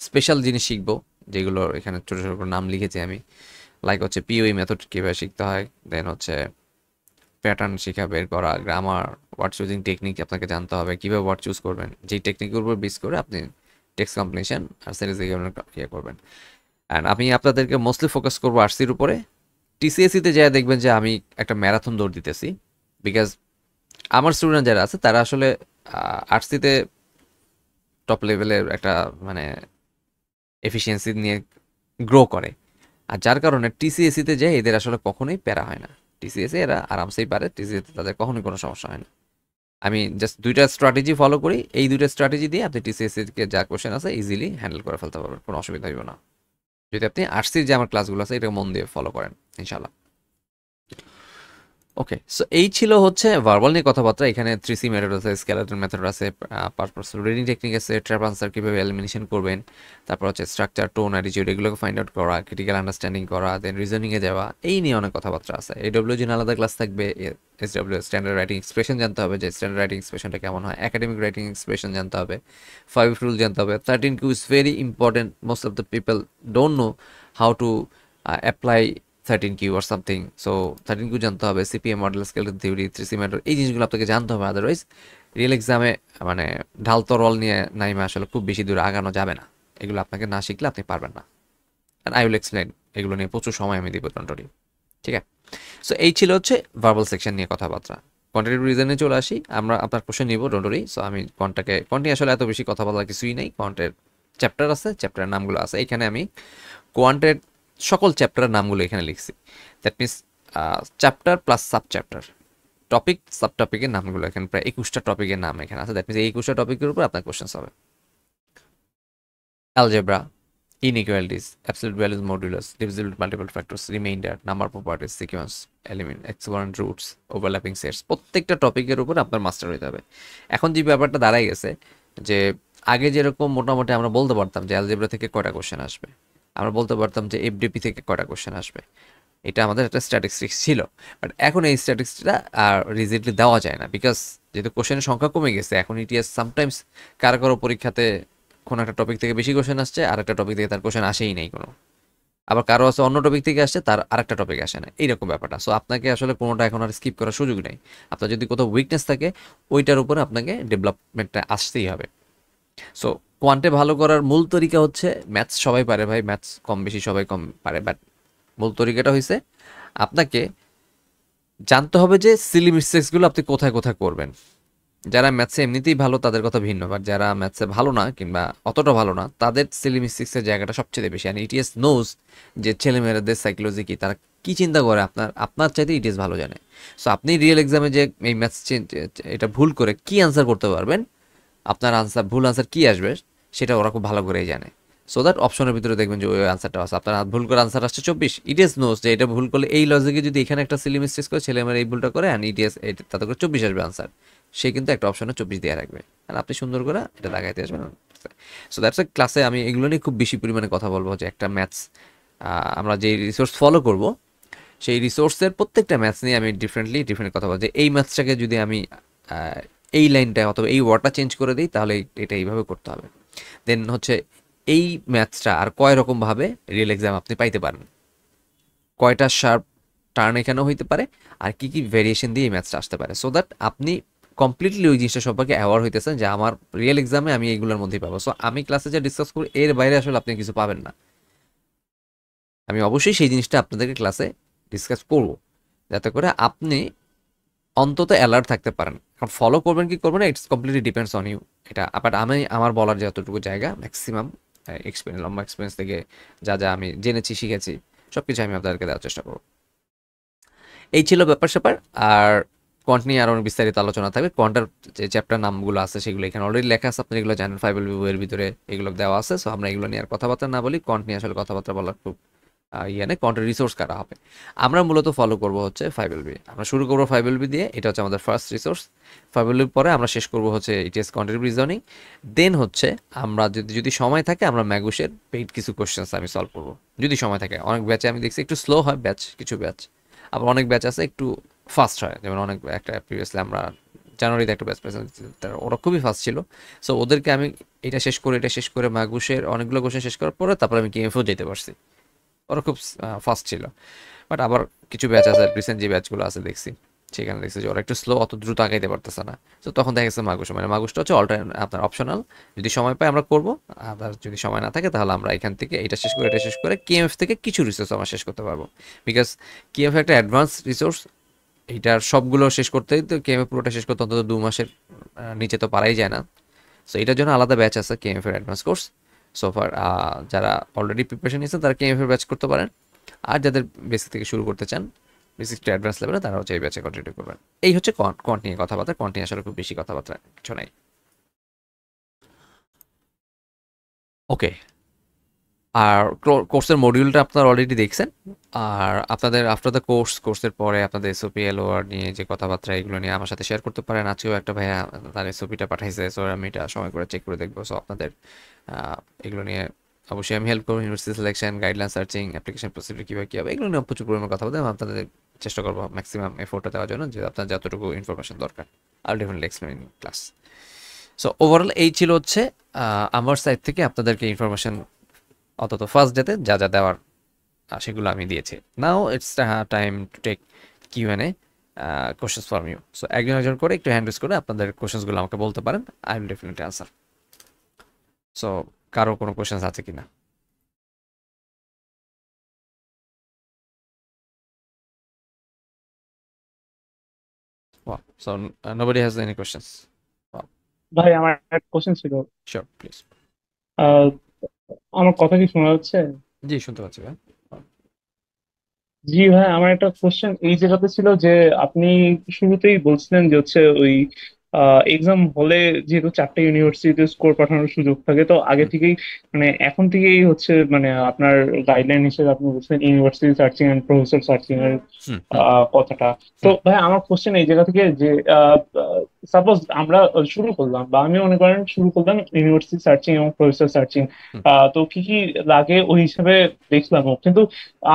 স্পেশাল জিনিস শিখবো, যেগুলো এখানে ছোটো ছোটো নাম লিখেছি আমি, লাইক হচ্ছে পিওই মেথড কীভাবে শিখতে হয়, দেন হচ্ছে প্যাটার্ন শেখা, বের করা, গ্রামার, ওয়ার্ড চুজিং টেকনিক আপনাকে জানতে হবে, কীভাবে ওয়ার্ড চুজ করবেন, যেই টেকনিকের উপর বেস করে আপনি টেক্সট কমপ্লিশন আর সিরিজ ইয়ে করবেন। অ্যান্ড আমি আপনাদেরকে মোস্টলি ফোকাস করবো আরসির উপরে। টিসিএসসিতে যা দেখবেন যে আমি একটা ম্যারাথন দৌড় দিতেছি, বিকজ আমার স্টুডেন্ট যারা আছে তারা আসলে আরসিতে টপ লেভেলের একটা মানে এফিসিয়েন্সি নিয়ে গ্রো করে, আর যার কারণে টিসিএসসিতে যে এদের আসলে কখনোই প্যারা হয় না। টিসিএসসি এরা আরামসেই পারে, টিসিএসসিতে তাদের কখনোই কোনো সমস্যা হয় না। আমি জাস্ট দুইটা স্ট্র্যাটেজি ফলো করি, এই দুইটা স্ট্র্যাটেজি দিয়ে আপনি টিসিএসসিকে যা কোশ্চেন আছে ইজিলি হ্যান্ডেল করে ফেলতে পারবেন, কোনো অসুবিধা হইব না যদি আপনি আর্টসের যে আমার ক্লাসগুলো আছে এটা মন দিয়ে ফলো করেন ইনশাল্লাহ। ওকে, সো এই ছিল হচ্ছে ভার্বাল নিয়ে কথাবার্তা। এখানে 3C মেথড আছে, স্কেলেটন মেথড আছে, পারপাস রিডিং টেকনিক আছে, ট্র্যাপ আনসার কীভাবে এলিমিনেশন করবেন, তারপর হচ্ছে স্ট্রাকচার, টোন, অ্যাটিটিউড এগুলোকে ফাইন্ড আউট করা, ক্রিটিক্যাল আন্ডারস্ট্যান্ডিং করা, দেন রিজনিংয়ে যাওয়া, এই নিয়ে অনেক কথাবার্তা আছে। এডব্লিউজি আলাদা ক্লাস থাকবে, এসডব্লিউ স্ট্যান্ডার্ড রাইটিং এক্সপ্রেশন জানতে হবে, যে স্ট্যান্ডার্ড রাইটিং এক্সপ্রেশনটা কেমন হয়, একাডেমিক রাইটিং এক্সপ্রেশন জানতে হবে, 5 রুল জানতে হবে, 13Q is very important, most of the people don't know how to apply 13Q or something, so 13Q জানতে হবে, CPM model, skeleton theory, 3C method, এই জিনিসগুলো আপনাকে জানতে হবে, আদারওয়াইজ রিয়েল এক্সামে মানে ঢাল তরল নিয়ে নাইমে আসলে খুব বেশি দূরে আগানো যাবে না। এগুলো আপনাকে না শিখলে আপনি পারবেন না, অ্যান্ড আই উইল এক্সপ্লেন, এগুলো নিয়ে প্রচুর সময় আমি দিব টোটালি, ঠিক আছে। সো এই ছিল হচ্ছে ভার্বাল সেকশন নিয়ে কথাবার্তা। কোয়ান্টিটিভ রিজনে চলে আসি, আমরা আপনার কোশ্চেন নিব ডোন্টরি। সো আমি কোয়ান্টি আসলে এত বেশি কথা বলার কিছুই নেই, কোয়ান্টের চ্যাপ্টার আছে, চ্যাপ্টারের নামগুলো আছে এখানে, আমি কোয়ান্টের সকল চ্যাপ্টারের নামগুলো এখানে লিখছি। That means chapter plus sub chapter, topic, sub টপিকের নামগুলো এখানে প্রায় 21টা টপিকের নাম এখানে আছে। দ্যাট মিনস এই 21টা টপিকের উপর আপনার কোশ্চেন হবে। Algebra, inequalities, absolute values, modulus, divisible multiple factors, reminder, number properties, sequence, element, exponent, roots, overlapping sets, প্রত্যেকটা টপিকের উপর আপনার মাস্টার হইতে হবে। এখন যে ব্যাপারটা দাঁড়াই গেছে যে আগে যেরকম মোটামুটি আমরা বলতে পারতাম যে অ্যালজেব্রা থেকে কয়টা কোশ্চেন আসবে, আমরা বলতে পারতাম যে এফডিপি থেকে কয়টা কোশ্চেন আসবে, এটা আমাদের একটা স্ট্যাটিস্টিক্স ছিল। বাট এখন এই স্ট্যাটিস্টিক্সটা আর রিজিডলি দেওয়া যায় না, বিকজ যেহেতু কোশ্চেনের সংখ্যা কমে গেছে, এখন ইটিএস সামটাইমস কারো কারো পরীক্ষাতে কোনো একটা টপিক থেকে বেশি কোশ্চেন আসছে, আর একটা টপিক থেকে তার কোশ্চেন আসেই নেই কোনো, আবার কারো আছে অন্য টপিক থেকে আসছে তার আরেকটা টপিক আসে না, এইরকম ব্যাপারটা। সো আপনাকে আসলে কোনোটা এখন আর স্কিপ করার সুযোগ নেই, আপনার যদি কোথাও উইকনেস থাকে ওইটার উপরে আপনাকে ডেভেলপমেন্টটা আসতেই হবে। সো কোয়ান্টে ভালো করার মূল তরিকা হচ্ছে, ম্যাথস সবাই পারে ভাই, ম্যাথস কম বেশি সবাই কম পারে, বাট মূল তরিকাটা হয়েছে আপনাকে জানতে হবে যে সিলি মিস্টেক্সগুলো আপনি কোথায় কোথায় করবেন। যারা ম্যাথসে এমনিতেই ভালো তাদের কথা ভিন্ন, বাট যারা ম্যাথসে ভালো না কিংবা অতটা ভালো না তাদের সিলি মিস্টেক্সের জায়গাটা সবচেয়ে বেশি। অ্যান্ড ইটিএস নোজ যে ছেলেমেয়েদের সাইকোলজি কি, তারা কী চিন্তা করে আপনার চাইতে ইটিএস ভালো জানে। সো আপনি রিয়েল এক্সামে যে এই ম্যাথস এটা ভুল করে কি আনসার করতে পারবেন, আপনার আনসার ভুল আনসার কী আসবে সেটা ওরা খুব ভালো করেই জানে। সো দ্যাট অপশনের ভিতরে দেখবেন যে ওই আনসারটা আছে, আপনার ভুল করে আনসার আসছে 24, ইটিএস নোস যে এটা ভুল করলে এই লজিকে যদি এখানে একটা সিলি মিস্টেক করে ছেলে আমার এই ভুলটা করে অ্যান্ড ইটিএস তাতে করে 24 আসবে আনসার, সে কিন্তু একটা অপশনে 24 দিয়ে রাখবে, আর আপনি সুন্দর করে এটা লাগাইতে আসবেন। সো দ্যাটস এ ক্লাসে আমি এগুলো নিয়ে খুব বেশি পরিমাণে কথা বলবো, যে একটা ম্যাথস আমরা যে রিসোর্স ফলো করব সেই রিসোর্সের প্রত্যেকটা ম্যাথস নিয়ে আমি ডিফারেন্ট কথা বলবো, যে এই ম্যাথসটাকে যদি আমি এই লাইনটা অথবা এই ওয়ার্ডটা চেঞ্জ করে দিই তাহলে এটা এইভাবে করতে হবে। দেন হচ্ছে এই ম্যাথসটা আর কয় রকমভাবে রিয়েল এক্সাম আপনি পাইতে পারেন, কয়টা শার্প টার্ন এখানেও হইতে পারে, আর কি কি ভেরিয়েশন দিয়ে এই ম্যাথসটা আসতে পারে, সো দ্যাট আপনি কমপ্লিটলি ওই জিনিসটা সম্পর্কে অ্যাওয়ার হইতেছেন যে আমার রিয়েল এক্সামে আমি এইগুলোর মধ্যেই পাবো। সো আমি ক্লাসে যা ডিসকাস করি এর বাইরে আসলে আপনি কিছু পাবেন না, আমি অবশ্যই সেই জিনিসটা আপনাদেরকে ক্লাসে ডিসকাস করব, যাতে করে আপনি অন্তত অ্যালার্ট থাকতে পারেন। এখন ফলো করবেন কি করবেন না, it's completely depends on you. এটা বাট আমি আমার বলার যতটুকু জায়গা ম্যাক্সিমাম এক্সপিরিয়েন্স, লম্বা এক্সপিরিয়েন্স থেকে যা যা আমি জেনেছি শিখেছি সব কিছু আমি আপনাদেরকে দেওয়ার চেষ্টা করব। এই ছিল ব্যাপার স্যাপার। আর কোয়ান্ট নিয়ে আরও বিস্তারিত আলোচনা থাকবে, কোয়ান্টার যে চ্যাপ্টার নামগুলো আছে সেগুলো এখানে অলরেডি লেখা আছে, আপনি এগুলো জানেন, 5LB এর ভিতরে এগুলো দেওয়া আছে। সো আমরা এগুলো নিয়ে আর কথাবার্তা না বলি, কোয়ান্ট নিয়ে আসলে কথাবার্তা বলার খুব নেই, কোয়ান্টের রিসোর্স কারা হবে। আমরা মূলত ফলো করব হচ্ছে 5LB, আমরা শুরু করবো 5LB দিয়ে, এটা হচ্ছে আমাদের ফার্স্ট রিসোর্স। 5LB পরে আমরা শেষ করবো হচ্ছে ইটিএস কোয়ান্টিটিভ রিজনিং, দেন হচ্ছে আমরা যদি সময় থাকে আমরা ম্যাগুসের পেইড কিছু কোশ্চেন্স আমি সলভ করবো যদি সময় থাকে। অনেক ব্যাচে আমি দেখছি একটু স্লো হয় ব্যাচ, কিছু ব্যাচ, আবার অনেক ব্যাচ আছে একটু ফাস্ট হয়, যেমন অনেক একটা প্রিভিয়াসলি আমরা জানুয়ারিতে একটা ব্যাচ পেয়েছিলাম, ওরা খুবই ফাস্ট ছিল। সো ওদেরকে আমি এটা শেষ করে ম্যাগুসের অনেকগুলো কোশ্চেন শেষ করার পরে তারপরে আমি কেএমএফও যেতে পারছি, ওরা খুব ফাস্ট ছিল। বাট আবার কিছু ব্যাচ আছে, রিসেন্ট যে ব্যাচগুলো আছে দেখছি সেখানে দেখছি যে ওরা একটু স্লো, অত দ্রুত আগাইতে পারতেছে না। তো তখন দেখা গেছে মাগুস, মানে মাগুসটা হচ্ছে আপনার অপশনাল, যদি সময় পাই আমরা করবো, আবার যদি সময় না থাকে তাহলে আমরা এখান থেকে এটা শেষ করে কেএমএফ থেকে কিছু রিসোর্স আমরা শেষ করতে পারবো, বিকজ কেএমএফ একটা অ্যাডভান্স রিসোর্স, এইটার সবগুলো শেষ করতেই তো কেএমএফ পুরোটা শেষ করতে অন্তত 2 মাসের নিচে তো পারাই যায় না। সো এটার জন্য আলাদা ব্যাচ আছে কেএমএফ এর অ্যাডভান্স কোর্স। সোফার যারা অলরেডি প্রিপারেশন নিয়েছেন তারা কেএমএফ এর ব্যাচ করতে পারেন, আর যাদের বেসিক থেকে শুরু করতে চান, বেসিক টু অ্যাডভান্স লেভেলে, তারা হচ্ছে এই ব্যাচে কন্টিনিউ করবেন। এই হচ্ছে কোয়ান্ট নিয়ে কথাবার্তা, কোয়ান্ট নিয়ে আসলে খুব বেশি কথাবার্তা কিছু নাই। ওকে, আর কোর্সের মডিউলটা আপনারা অলরেডি দেখছেন, আর আপনাদের আফটার দ্য কোর্সের পরে আপনাদের এসওপি এলওআর নিয়ে যে কথাবার্তা এগুলো নিয়ে আমার সাথে শেয়ার করতে পারেন। আজকেও একটা ভাইয়া তার এসওপিটা পাঠাইছে, সো আমি এটা সময় করে চেক করে দেখবো। সো আপনাদের এগুলো নিয়ে অবশ্যই আমি হেল্প করবো, university selection, guideline searching, application procedure কীভাবে কী হবে, এগুলো নিয়ে প্রচুর পরিমাণে কথা বলতে আপনাদের চেষ্টা করবো ম্যাক্সিমাম এফোর্টটা দেওয়ার জন্য, যে আপনার যতটুকু ইনফরমেশন দরকার আর differently explain class. So overall এই ছিল হচ্ছে আমার সাইড থেকে আপনাদেরকে ইনফরমেশন অন্তত ফার্স্ট ডেতে যা যা দেওয়ার সেগুলো আমি দিয়েছি। Now it's time to take Q and A questions from you. So একজন করে একটু হ্যান্ড রেজ করে আপনাদের কোশ্চেন্সগুলো আমাকে বলতে পারেন, I will definitely answer. So কারো কোনো কোশ্চেন্স আছে কিনা? Wow. So nobody has any questions. Wow. ভাই আমার একটা কোশ্চেন ছিল। Sure, please. আহ, আমার কথা কি শোনা যাচ্ছে? জি, শুনতে পাচ্ছি ভাই। জি ভাই, আমার একটা কোশ্চেন এই জায়গাতে ছিল যে আপনি শুরুতেই বলছিলেন যে হচ্ছে ওই এক্সাম হলে যেহেতু 4টে ইউনিভার্সিটিতে স্কোর পাঠানোর সুযোগ থাকে, তো আগে হুম, থেকেই মানে এখন থেকেই হচ্ছে মানে আপনার গাইডলাইন হিসেবে আপনি বলছেন university searching and professor searching এর হুম, হুম, কথাটা। তো হুম, ভাই আমার কোশ্চেন এই জায়গা থেকে যে সাপোজ আমরা শুরু করলাম বা আমি মনে করেন শুরু করলাম ইউনিভার্সিটি সার্চিং এবং প্রফেসর সার্চিং, হুম। তো কি কি লাগে ওই হিসাবে দেখলাম, কিন্তু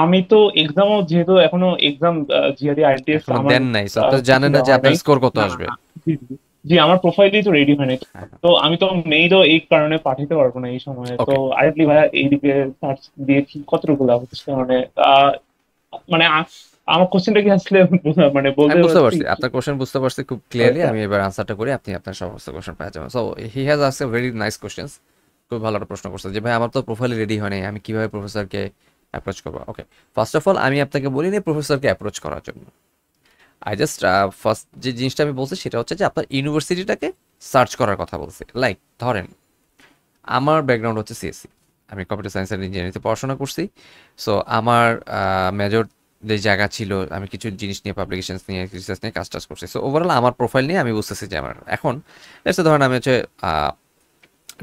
আমি তো এক্সামও যেহেতু এখনো এক্সাম জিআরই আইএলটিএস এখনো আমার দেন নাই, so আপনি কিছু জানেন না দেওয়া যে হয় আপনার নাই। স্কোর কত না না আসবে। না, জি জি জি, আমার প্রোফাইলই তো রেডি হয়নি। হ্যাঁ, হ্যাঁ। তো আমি তো মেইলও এই কারণে পাঠাতে পারবো না এই সময়ে। তো ওকে, আইডলি ভাইয়া এইদিকে সার্চ দিয়ে কি কতটুকু লাভ হচ্ছে মানে আহ, মানে আমার কোশ্চেনটা কি আসলে মানে আমি বলতে বুঝতে পারছি? পারছি আপনার কোশ্চেন, বুঝতে পারছি খুব ক্লিয়ারলি। আমি এবার আনসারটা করি, আপনি আপনার সমস্ত কোশ্চেন পেয়ে যাবেন। So he has asked very nice questions. খুব ভালো একটা প্রশ্ন করছে যে ভাই আমার তো প্রোফাইল রেডি হয় নাই, আমি কিভাবে প্রফেসরকে অ্যাপ্রোচ করবো। ওকে, ফার্স্ট অফ অল আমি আপনাকে বলিনি প্রফেসরকে অ্যাপ্রোচ করার জন্য। আই জাস্ট ফার্স্ট যে জিনিসটা আমি বলছি সেটা হচ্ছে যে আপনার ইউনিভার্সিটিটাকে সার্চ করার কথা বলছি। লাইক ধরেন আমার ব্যাকগ্রাউন্ড হচ্ছে সিএসসি, আমি কম্পিউটার সায়েন্স অ্যান্ড ইঞ্জিনিয়ারিংতে পড়াশোনা করছি। সো আমার মেজর যে জায়গা ছিল, আমি কিছু জিনিস নিয়ে পাবলিকেশনস নিয়ে রিসার্চ নিয়ে কাজ টাজ করছি। সো ওভারঅল আমার প্রোফাইল নিয়ে আমি বুঝতেছি যে আমার এখন এসে ধরেন আমি হচ্ছে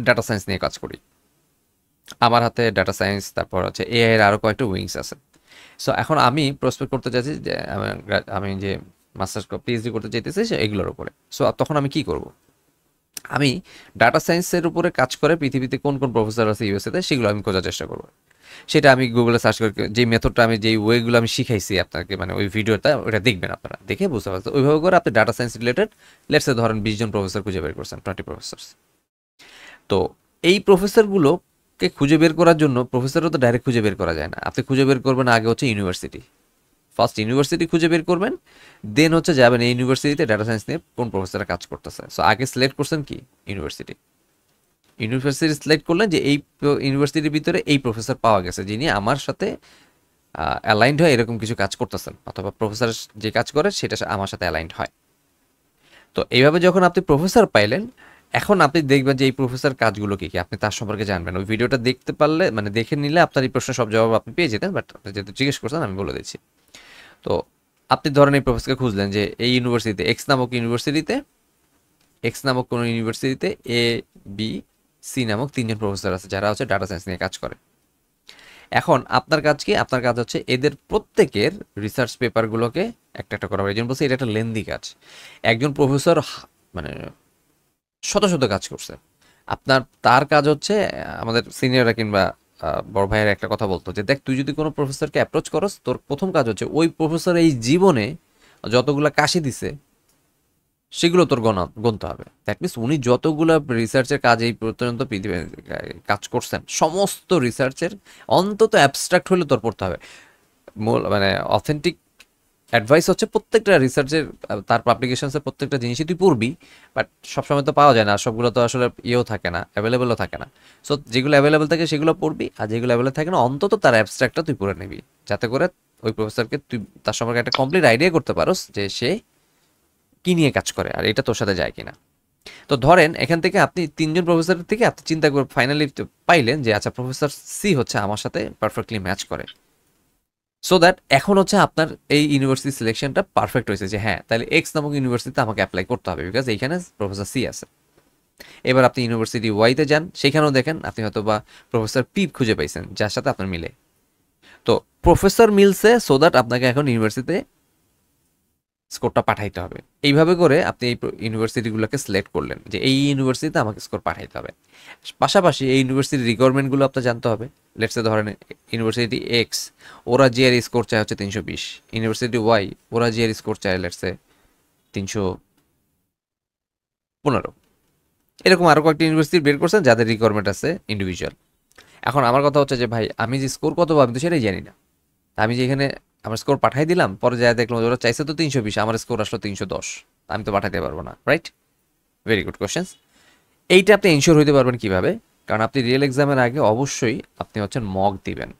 ডাটা সায়েন্স নিয়ে কাজ করি। আমার হাতে ডাটা সায়েন্স, তারপর হচ্ছে এআই এর আরও কয়েকটা উইংস আছে। সো এখন আমি প্রসপেক্ট করতে চাইছি যে আমি যে মাস্টার্স পিএইচডি করতে চাইতেছি এগুলোর উপরে। সো তখন আমি কি করব? আমি ডাটা সায়েন্সের উপরে কাজ করে পৃথিবীতে কোন কোন প্রফেসর আছে ইউএসএতে সেগুলো আমি খোঁজার চেষ্টা করব। সেটা আমি গুগলে সার্চ করে যে মেথডটা আমি যেই ওয়েগুলো আমি শিখাইছি আপনাকে, মানে ওই ভিডিওটা ওটা দেখবেন, আপনারা দেখে বুঝতে পারছেন। ওইভাবে করে আপনি ডাটা সায়েন্স রিলেটেড লেটসে ধরেন 20 জন প্রফেসর খুঁজে বের করছেন, 20 প্রফেসর। তো এই প্রফেসরগুলোকে খুঁজে বের করার জন্য প্রফেসরও তো ডাইরেক্ট খুঁজে বের করা যায় না, আপনি খুঁজে বের করবেন আগে হচ্ছে ইউনিভার্সিটি। ফার্স্ট ইউনিভার্সিটি খুঁজে বের করবেন, দেন হচ্ছে যাবেন এই ইউনিভার্সিটিতে ডাটা সায়েন্স নিয়ে কোন প্রফেসররা কাজ করতেছে। সো আগে সিলেক্ট করছেন কি ইউনিভার্সিটি, ইউনিভার্সিটি সিলেক্ট করলেন যে এই ইউনিভার্সিটির ভিতরে এই প্রফেসর পাওয়া গেছে যিনি আমার সাথে অ্যালাইন্ড হয় এরকম কিছু কাজ করতেছেন, অথবা প্রফেসর যে কাজ করে সেটা আমার সাথে অ্যালাইন্ড হয়। তো এইভাবে যখন আপনি প্রফেসর পাইলেন, এখন আপনি দেখবেন যে এই প্রফেসর কাজগুলো কি কি আপনি তার সম্পর্কে জানবেন। ওই ভিডিওটা দেখতে পারলে, মানে দেখে নিলে আপনার এই প্রশ্নের সব জবাব আপনি পেয়ে যেতেন, বাট আপনি যেহেতু জিজ্ঞেস করছেন আমি বলে দিচ্ছি। তো আপনি ধরেন এই প্রফেসরকে খুঁজলেন যে এই ইউনিভার্সিটিতে এক্স নামক কোনো ইউনিভার্সিটিতে এ, বি, সি নামক 3 জন প্রফেসর আছে যারা হচ্ছে ডাটা সায়েন্স নিয়ে কাজ করে। এখন আপনার কাজ কি? আপনার কাজ হচ্ছে এদের প্রত্যেকের রিসার্চ পেপারগুলোকে একটা একটা করা হবে। এই জন্য বলছি এটা একটা লেন্দি কাজ। একজন প্রফেসর মানে শত শত কাজ করছে, তার কাজ হচ্ছে আমাদের সিনিয়ররা কিংবা বড় ভাইয়ের একটা কথা বলতো যে দেখ, তুই যদি কোনো প্রফেসরকে অ্যাপ্রোচ করস, তোর প্রথম কাজ হচ্ছে ওই প্রফেসর এই জীবনে যতগুলা কাশি দিছে সেগুলো তোর গুনতে হবে। দ্যাট মিনস উনি যতগুলো রিসার্চের কাজ এই পর্যন্ত পৃথিবীর কাজ করছেন সমস্ত রিসার্চের অন্তত অ্যাবস্ট্রাক্ট হলে তোর পড়তে হবে। মূল মানে অথেন্টিক অ্যাডভাইস হচ্ছে প্রত্যেকটা রিসার্চের তার পাবলিকেশনসের প্রত্যেকটা জিনিসই তুই পড়বি, বাট সবসময় তো পাওয়া যায় না, সবগুলো তো আসলে ইয়েও থাকে না, অ্যাভেলেবেলও থাকে না। সো যেগুলো অ্যাভেলেবেল থাকে সেগুলো পড়বি, আর যেগুলো অ্যাভেলেবেল থাকে না অন্তত তার অ্যাবস্ট্রাক্টটা তুই পড়ে নিবি, যাতে করে ওই প্রফেসরকে তুই তার সম্পর্কে একটা কমপ্লিট আইডিয়া করতে পারোস যে সে কি নিয়ে কাজ করে আর এটা তোর সাথে যায় কিনা। তো ধরেন এখান থেকে আপনি 3 জন প্রফেসরের থেকে আপনি চিন্তা করে ফাইনালি পাইলেন যে আচ্ছা প্রফেসর সি হচ্ছে আমার সাথে পারফেক্টলি ম্যাচ করে। সো দ্যাট এখন হচ্ছে আপনার এই ইউনিভার্সিটি সিলেকশনটা পারফেক্ট হয়েছে যে হ্যাঁ তাহলে এক্স নামক ইউনিভার্সিটিতে আমাকে অ্যাপ্লাই করতে হবে, বিকজ এইখানে প্রফেসর সি আছে। এবার আপনি ইউনিভার্সিটি ওয়াইতে যান, সেখানেও দেখেন আপনি হয়তো বা প্রফেসর পি খুঁজে পাইছেন যার সাথে আপনার মিলে। তো প্রফেসর মিলছে, সো দ্যাট আপনাকে এখন ইউনিভার্সিটিতে স্কোরটা পাঠাইতে হবে। এইভাবে করে আপনি এই ইউনিভার্সিটিগুলোকে সিলেক্ট করলেন যে এই ইউনিভার্সিটিতে আমাকে স্কোর পাঠাইতে হবে। পাশাপাশি এই ইউনিভার্সিটির রিকোয়ারমেন্টগুলো আপনার জানতে হবে। লেটসে ধরেন ইউনিভার্সিটি এক্স, ওরা জিআর স্কোর চায় হচ্ছে 320, ইউনিভার্সিটি ওয়াই ওরা জিআর স্কোর চায় লেটসে 315। এরকম আরও কয়েকটি ইউনিভার্সিটি বের করছেন যাদের রিকোয়ারমেন্ট আছে ইন্ডিভিজুয়াল। এখন আমার কথা হচ্ছে যে ভাই আমি যে স্কোর কত পাবো আমি তো সেটাই জানি না। আমি যে এখানে আমার স্কোর পাঠাই দিলাম, পরে যা দেখলাম ওরা চাইছে তো 320, আমার স্কোর আসলো 310, আমি তো পাঠাতে পারবো না, রাইট? Very good questions. এইটা আপনি এনশিওর হইতে পারবেন কিভাবে? কারণ আপনি রিয়েল এক্সামের আগে অবশ্যই আপনি হচ্ছেন মক দিবেন।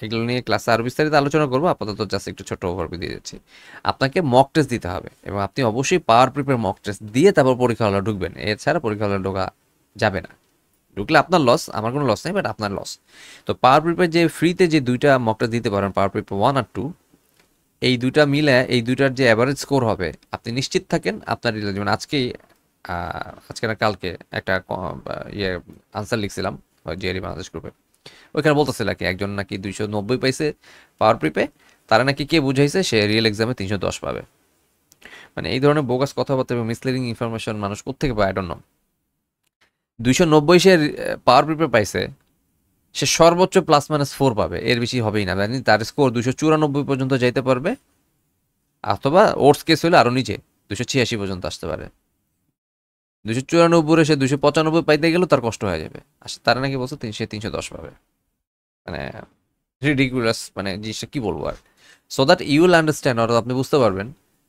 এগুলো নিয়ে ক্লাসে আরও বিস্তারিত আলোচনা করবো, আপাতত জাস্ট একটু ছোট ওভারভিউ দিয়ে যাচ্ছি। আপনাকে মক টেস্ট দিতে হবে এবং আপনি অবশ্যই পাওয়ার প্রিপেয়ার মক টেস্ট দিয়ে তারপর পরীক্ষা হলে ঢুকবেন, এছাড়া পরীক্ষা হলে ঢোকা যাবে না। ঢুকলে আপনার লস, আমার কোনো লস নেই, বাট আপনার লস। তো পাওয়ার প্রিপেয়ার যে ফ্রিতে যে 2টা মক টেস্ট দিতে পারেন, পাওয়ার প্রিপেয়ার 1 আর 2, এই 2টা মিলে এই 2টার যে অ্যাভারেজ স্কোর হবে আপনি নিশ্চিত থাকেন আপনার যেমন আজকে না কালকে একটা আনসার লিখছিলাম জিআরই বাংলাদেশ গ্রুপে, ওইখানে বলতেছিল কি একজন নাকি 290 পাইছে পাওয়ার প্রিপে, তারা নাকি কে বুঝাইছে সে রিয়েল এক্সামে 310 পাবে। মানে এই ধরনের বোগাস কথাবার্তা এবং মিসলিডিং ইনফরমেশন মানুষ কোথেকে পায় আই ডোন্ট নো। 290 সে পাওয়ার প্রিপে পাইছে, সে সর্বোচ্চ +-4 পাবে, এর বেশি হবেই না। জানি তার স্কোর 294 পর্যন্ত যাইতে পারবে, অথবা ওর্স কেস হলে আরও নিচে 286 পর্যন্ত আসতে পারে। 294 সে 295 পাইতে গেলেও তার কষ্ট হয়ে যাবে। তারা নাকি বলছে সে 310 পাবে। মানে রিডিকুলাস, মানে জিনিসটা কি বলবো আর। So that you will understand, অর্থাৎ আপনি বুঝতে পারবেন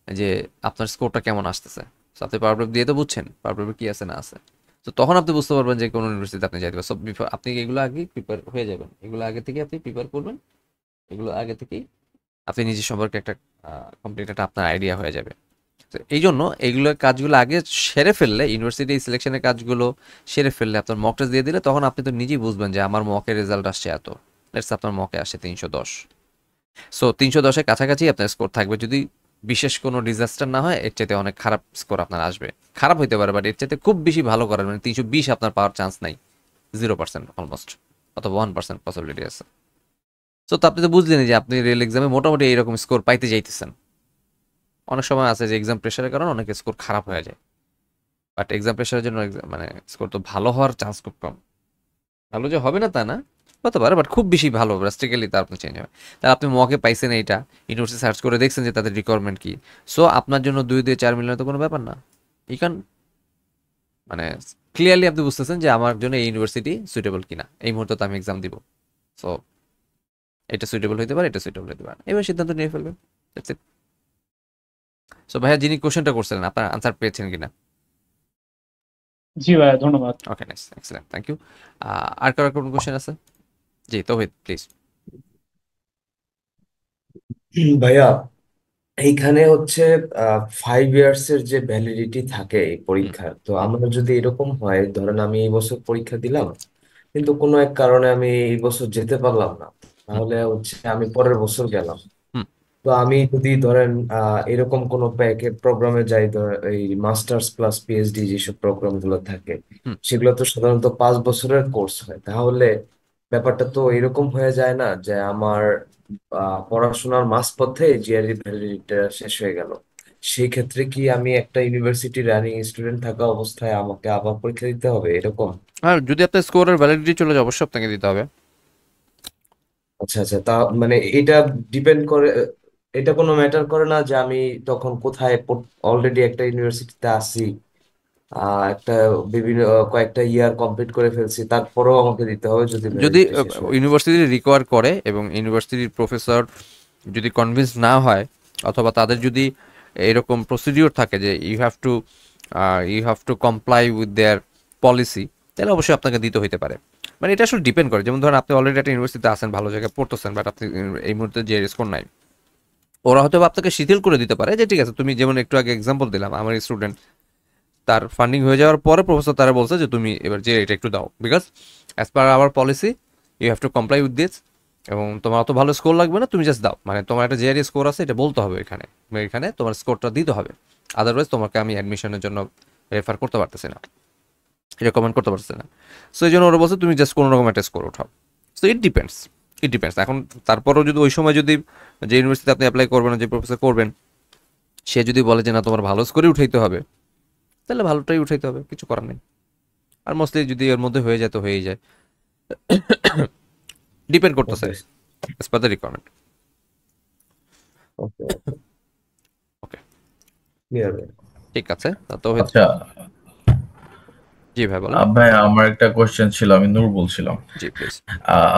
যে আপনার স্কোরটা কেমন আসতেছে। সো আপনি পাওয়ার প্রিপ দিয়ে তো বুঝছেন পাওয়ার প্রিপে কি আছে না আছে, তো তখন আপনি বুঝতে পারবেন যে কোন ইউনিভার্সিটিতে আপনি যাইতে পারবেন। সো আপনি এগুলো আগে প্রিপেয়ার হয়ে যাবেন, এগুলো আগে থেকে আপনি প্রিপেয়ার করবেন, এগুলো আগে থেকেই আপনি নিজের সম্পর্কে একটা কমপ্লিট একটা আপনার আইডিয়া হয়ে যাবে। তো এই জন্য এইগুলো কাজগুলো আগে সেরে ফেললে, ইউনিভার্সিটি সিলেকশনের কাজগুলো সেরে ফেললে, আপনার মক টেস্ট দিয়ে দিলে তখন আপনি তো নিজেই বুঝবেন যে আমার মকের রেজাল্ট আসছে এত, লেটস আপনার মকে আসে 310। সো 310-এর কাছাকাছি আপনার স্কোর থাকবে, যদি বিশেষ কোনো ডিজাস্টার না হয়। এর চাইতে অনেক খারাপ স্কোর আপনার আসবে, খারাপ হইতে পারে, বাট এর চাইতে খুব বেশি ভালো করার মানে 320 আপনার পাওয়ার চান্স নাই, 0% অলমোস্ট। অথবা 1% পসিবিলিটি আছে। সো তো আপনি তো বুঝলেনই যে আপনি রেল এক্সামে মোটামুটি এইরকম স্কোর পাইতে যাইতেছেন। অনেক সময় আছে যে এক্সাম প্রেশারের কারণে অনেক স্কোর খারাপ হয়ে যায়, বাট এক্সাম প্রেশারের জন্য মানে স্কোর তো ভালো হওয়ার চান্স খুব কম। ভালো যে হবে না তা না, হতে পারে, বাট খুব বেশি ভালো ড্রাস্টিক্যালি তার আপনি চেঞ্জ হবে। তাহলে আপনি মকে পাইছেন এইটা, ইউনিভার্সিটি সার্চ করে দেখছেন যে তাদের রিকোয়ারমেন্ট কি, সো আপনার জন্য 2 দিয়ে 4 মিলিয়ন তো কোনো ব্যাপার না। ই ক্যান মানে ক্লিয়ারলি আপনি বুঝতেছেন যে আমার জন্য এই ইউনিভার্সিটি সুইটেবল কিনা, এই মুহূর্তে তো আমি এক্সাম দিব। সো এটা সুইটেবল হইতে পারে, এটা সুইটেবল হইতে পারে, এবার সিদ্ধান্ত নিয়ে ফেলবেন। That's it. সো ভাইয়া যিনি কোশ্চেনটা করছিলেন আপনার আনসার পেয়েছেন কিনা? জি ভাইয়া, ধন্যবাদ। ওকে, নাইস, এক্সেলেন্ট, থ্যাংক ইউ। আর কারো কোনো কোশ্চেন আছে? জি তৌহিদ প্লিজ। ভাইয়া, এইখানে হচ্ছে 5 ইয়ার্স এর যে ভ্যালিডিটি থাকে এই হুম পরীক্ষার, তো আমার যদি এরকম হয়, ধরেন আমি এই বছর পরীক্ষা দিলাম কিন্তু কোনো এক কারণে আমি এই বছর যেতে পারলাম না, হুম তাহলে হচ্ছে আমি পরের বছর গেলাম। হুম তো আমি যদি ধরেন এরকম কোনো প্যাকেজ প্রোগ্রামে যাই, এই মাস্টার্স প্লাস পিএইচডি যেসব প্রোগ্রাম গুলো থাকে, হুম। সেগুলো তো সাধারণত 5 বছরের কোর্স হয়, তাহলে ব্যাপারটা তো এরকম হয়ে যায় না যে আমার পড়াশোনার মাঝপথে জিআরই ভ্যালিডিটিটা শেষ হয়ে গেল? সেই ক্ষেত্রে কি আমি একটা ইউনিভার্সিটি রানিং স্টুডেন্ট থাকা অবস্থায় আমাকে আবার পরীক্ষা দিতে হবে এরকম? আর যদি আপনার স্কোরের ভ্যালিডিটি চলে যায় অবশ্যই আপনাকে দিতে হবে। আচ্ছা আচ্ছা, তা মানে এটা ডিপেন্ড করে, এটা কোনো ম্যাটার করে না যে আমি তখন কোথায় অলরেডি একটা ইউনিভার্সিটিতে আছি, একটা বিভিন্ন কয়েকটা ইয়ার কমপ্লিট করে ফেলছি, তারপরেও আমাকে দিতে হবে যদি যদি ভ্যালিডিটি শেষ হয়ে যায়? ইউনিভার্সিটি রিকোয়ার করে এবং ইউনিভার্সিটির প্রফেসর যদি কনভিন্স না হয়, অথবা তাদের যদি এরকম প্রসিডিওর থাকে যে you have to comply with their policy, তাহলে অবশ্যই আপনাকে দিতে হইতে পারে। মানে এটা আসলে ডিপেন্ড করে, যেমন ধরেন আপনি অলরেডি একটা ইউনিভার্সিটিতে আছেন, ভালো জায়গায় পড়তেছেন, বাট আপনি এই মুহূর্তে যে স্কোর নাই, ওরা হয়তো বা আপনাকে শিথিল করে দিতে পারে যে ঠিক আছে, তুমি যেমন একটু আগে এক্সাম্পল দিলাম, আমার স্টুডেন্ট তার ফান্ডিং হয়ে যাওয়ার পরে প্রফেসর তারা বলছে যে তুমি এবার যে এটা একটু দাও, because as per our policy you have to comply with this, এবং তোমার অত ভালো স্কোর লাগবে না, তুমি জাস্ট দাও, মানে তোমার একটা জেআরই স্কোর আছে এটা বলতে হবে এখানে, এখানে তোমার স্কোরটা দিতে হবে, আদারওয়াইজ তোমাকে আমি অ্যাডমিশনের জন্য রেফার করতে পারতেছি না, রেকমেন্ড করতে পারতেছি না। সো এই জন্য ওরা বলছে তুমি জাস্ট কোনো রকম একটা স্কোর উঠাও। সো ইট ডিপেন্ডস এখন। তারপরেও যদি ওই সময় যদি যে ইউনিভার্সিটিতে আপনি অ্যাপ্লাই করবেন, যে প্রফেসর করবেন, সে যদি বলে যে না তোমার ভালো স্কোরই উঠাইতে হবে, তাহলে ভালোটাই উঠাইতে হবে, কিছু করার নেই। আর মোস্টলি যদি এর মধ্যে হয়ে যায় তো হয়েই যায়, ডিপেন্ড করতেছে okay as per the requirement. Okay okay, okay, clear. ঠিক আছে, তো আচ্ছা জি ভাই বলেন। ভাই, আমার একটা কোশ্চেন ছিল, আমি নূর বলছিলাম। জি প্লিজ।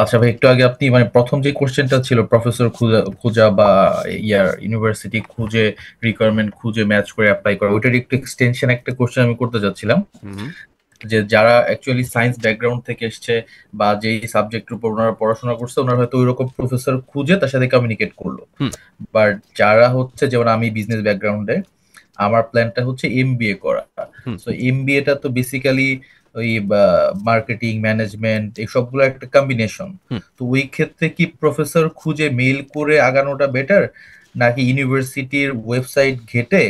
আচ্ছা ভাই, একটু আগে আপনি মানে প্রথম যে কোশ্চেনটা ছিল প্রফেসর খোঁজা খোঁজা বা ইউনিভার্সিটি খুঁজে রিকোয়ারমেন্ট খুঁজে ম্যাচ করে অ্যাপ্লাই করা, ওইটার একটু এক্সটেনশন একটা কোশ্চেন আমি করতে চাচ্ছিলাম। হুম যে যারা অ্যাকচুয়ালি সায়েন্স ব্যাকগ্রাউন্ড থেকে এসছে বা যেই সাবজেক্টের উপর ওনারা পড়াশোনা করছে, ওনারা হয়তো ওই রকম প্রফেসর খুঁজে তার সাথে কমিউনিকেট করলো। হুম বাট যারা হচ্ছে, যেমন আমি বিজনেস ব্যাকগ্রাউন্ডে, আমার প্ল্যানটা হচ্ছে এমবিএ করা। হুম সো এমবিএটা তো বেসিক্যালি ওই মার্কেটিং ম্যানেজমেন্ট এই সবগুলো একটা কম্বিনেশন। হুম। তো ওই ক্ষেত্রে কি প্রফেসর খুঁজে মেইল করে আগানোটা বেটার, নাকি ইউনিভার্সিটির ওয়েবসাইট ঘেটে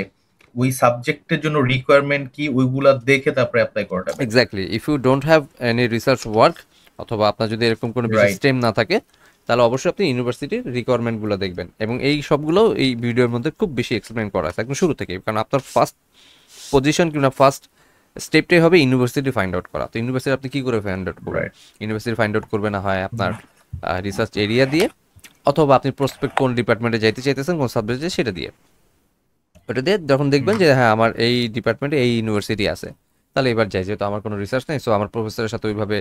ওই সাবজেক্টের জন্য রিকোয়ারমেন্ট কি ওইগুলা দেখে তারপরে অ্যাপ্লাই করাটা better? Exactly, if you don't have any research work, অথবা আপনার যদি এরকম কোনো বিশেষ রাইট। স্টেম না থাকে, তাহলে অবশ্যই আপনি ইউনিভার্সিটির রিকোয়ারমেন্টগুলো দেখবেন, এবং এই সবগুলো এই ভিডিওর মধ্যে খুব বেশি এক্সপ্লেন করা আছে একদম শুরু থেকেই, কারণ আপনার ফার্স্ট পজিশন কিংবা ফার্স্ট স্টেপটাই হবে ইউনিভার্সিটি ফাইন্ড আউট করা। তো ইউনিভার্সিটি আপনি কি করে ফাইন্ড আউট করবেন? রাইট। ইউনিভার্সিটি ফাইন্ড আউট করবে না হয় আপনার রিসার্চ এরিয়া দিয়ে, অথবা আপনি প্রসপেক্ট কোন ডিপার্টমেন্টে যাইতে চাইতেছেন, কোন সাবজেক্টে, সেটা দিয়ে। ওটা দিয়ে যখন দেখবেন যে হ্যাঁ আমার এই ডিপার্টমেন্টে এই ইউনিভার্সিটি আছে, তাহলে এবার যাই, যেহেতু আমার কোনো রিসার্চ নেই, সো আমার প্রফেসরের সাথে ওইভাবে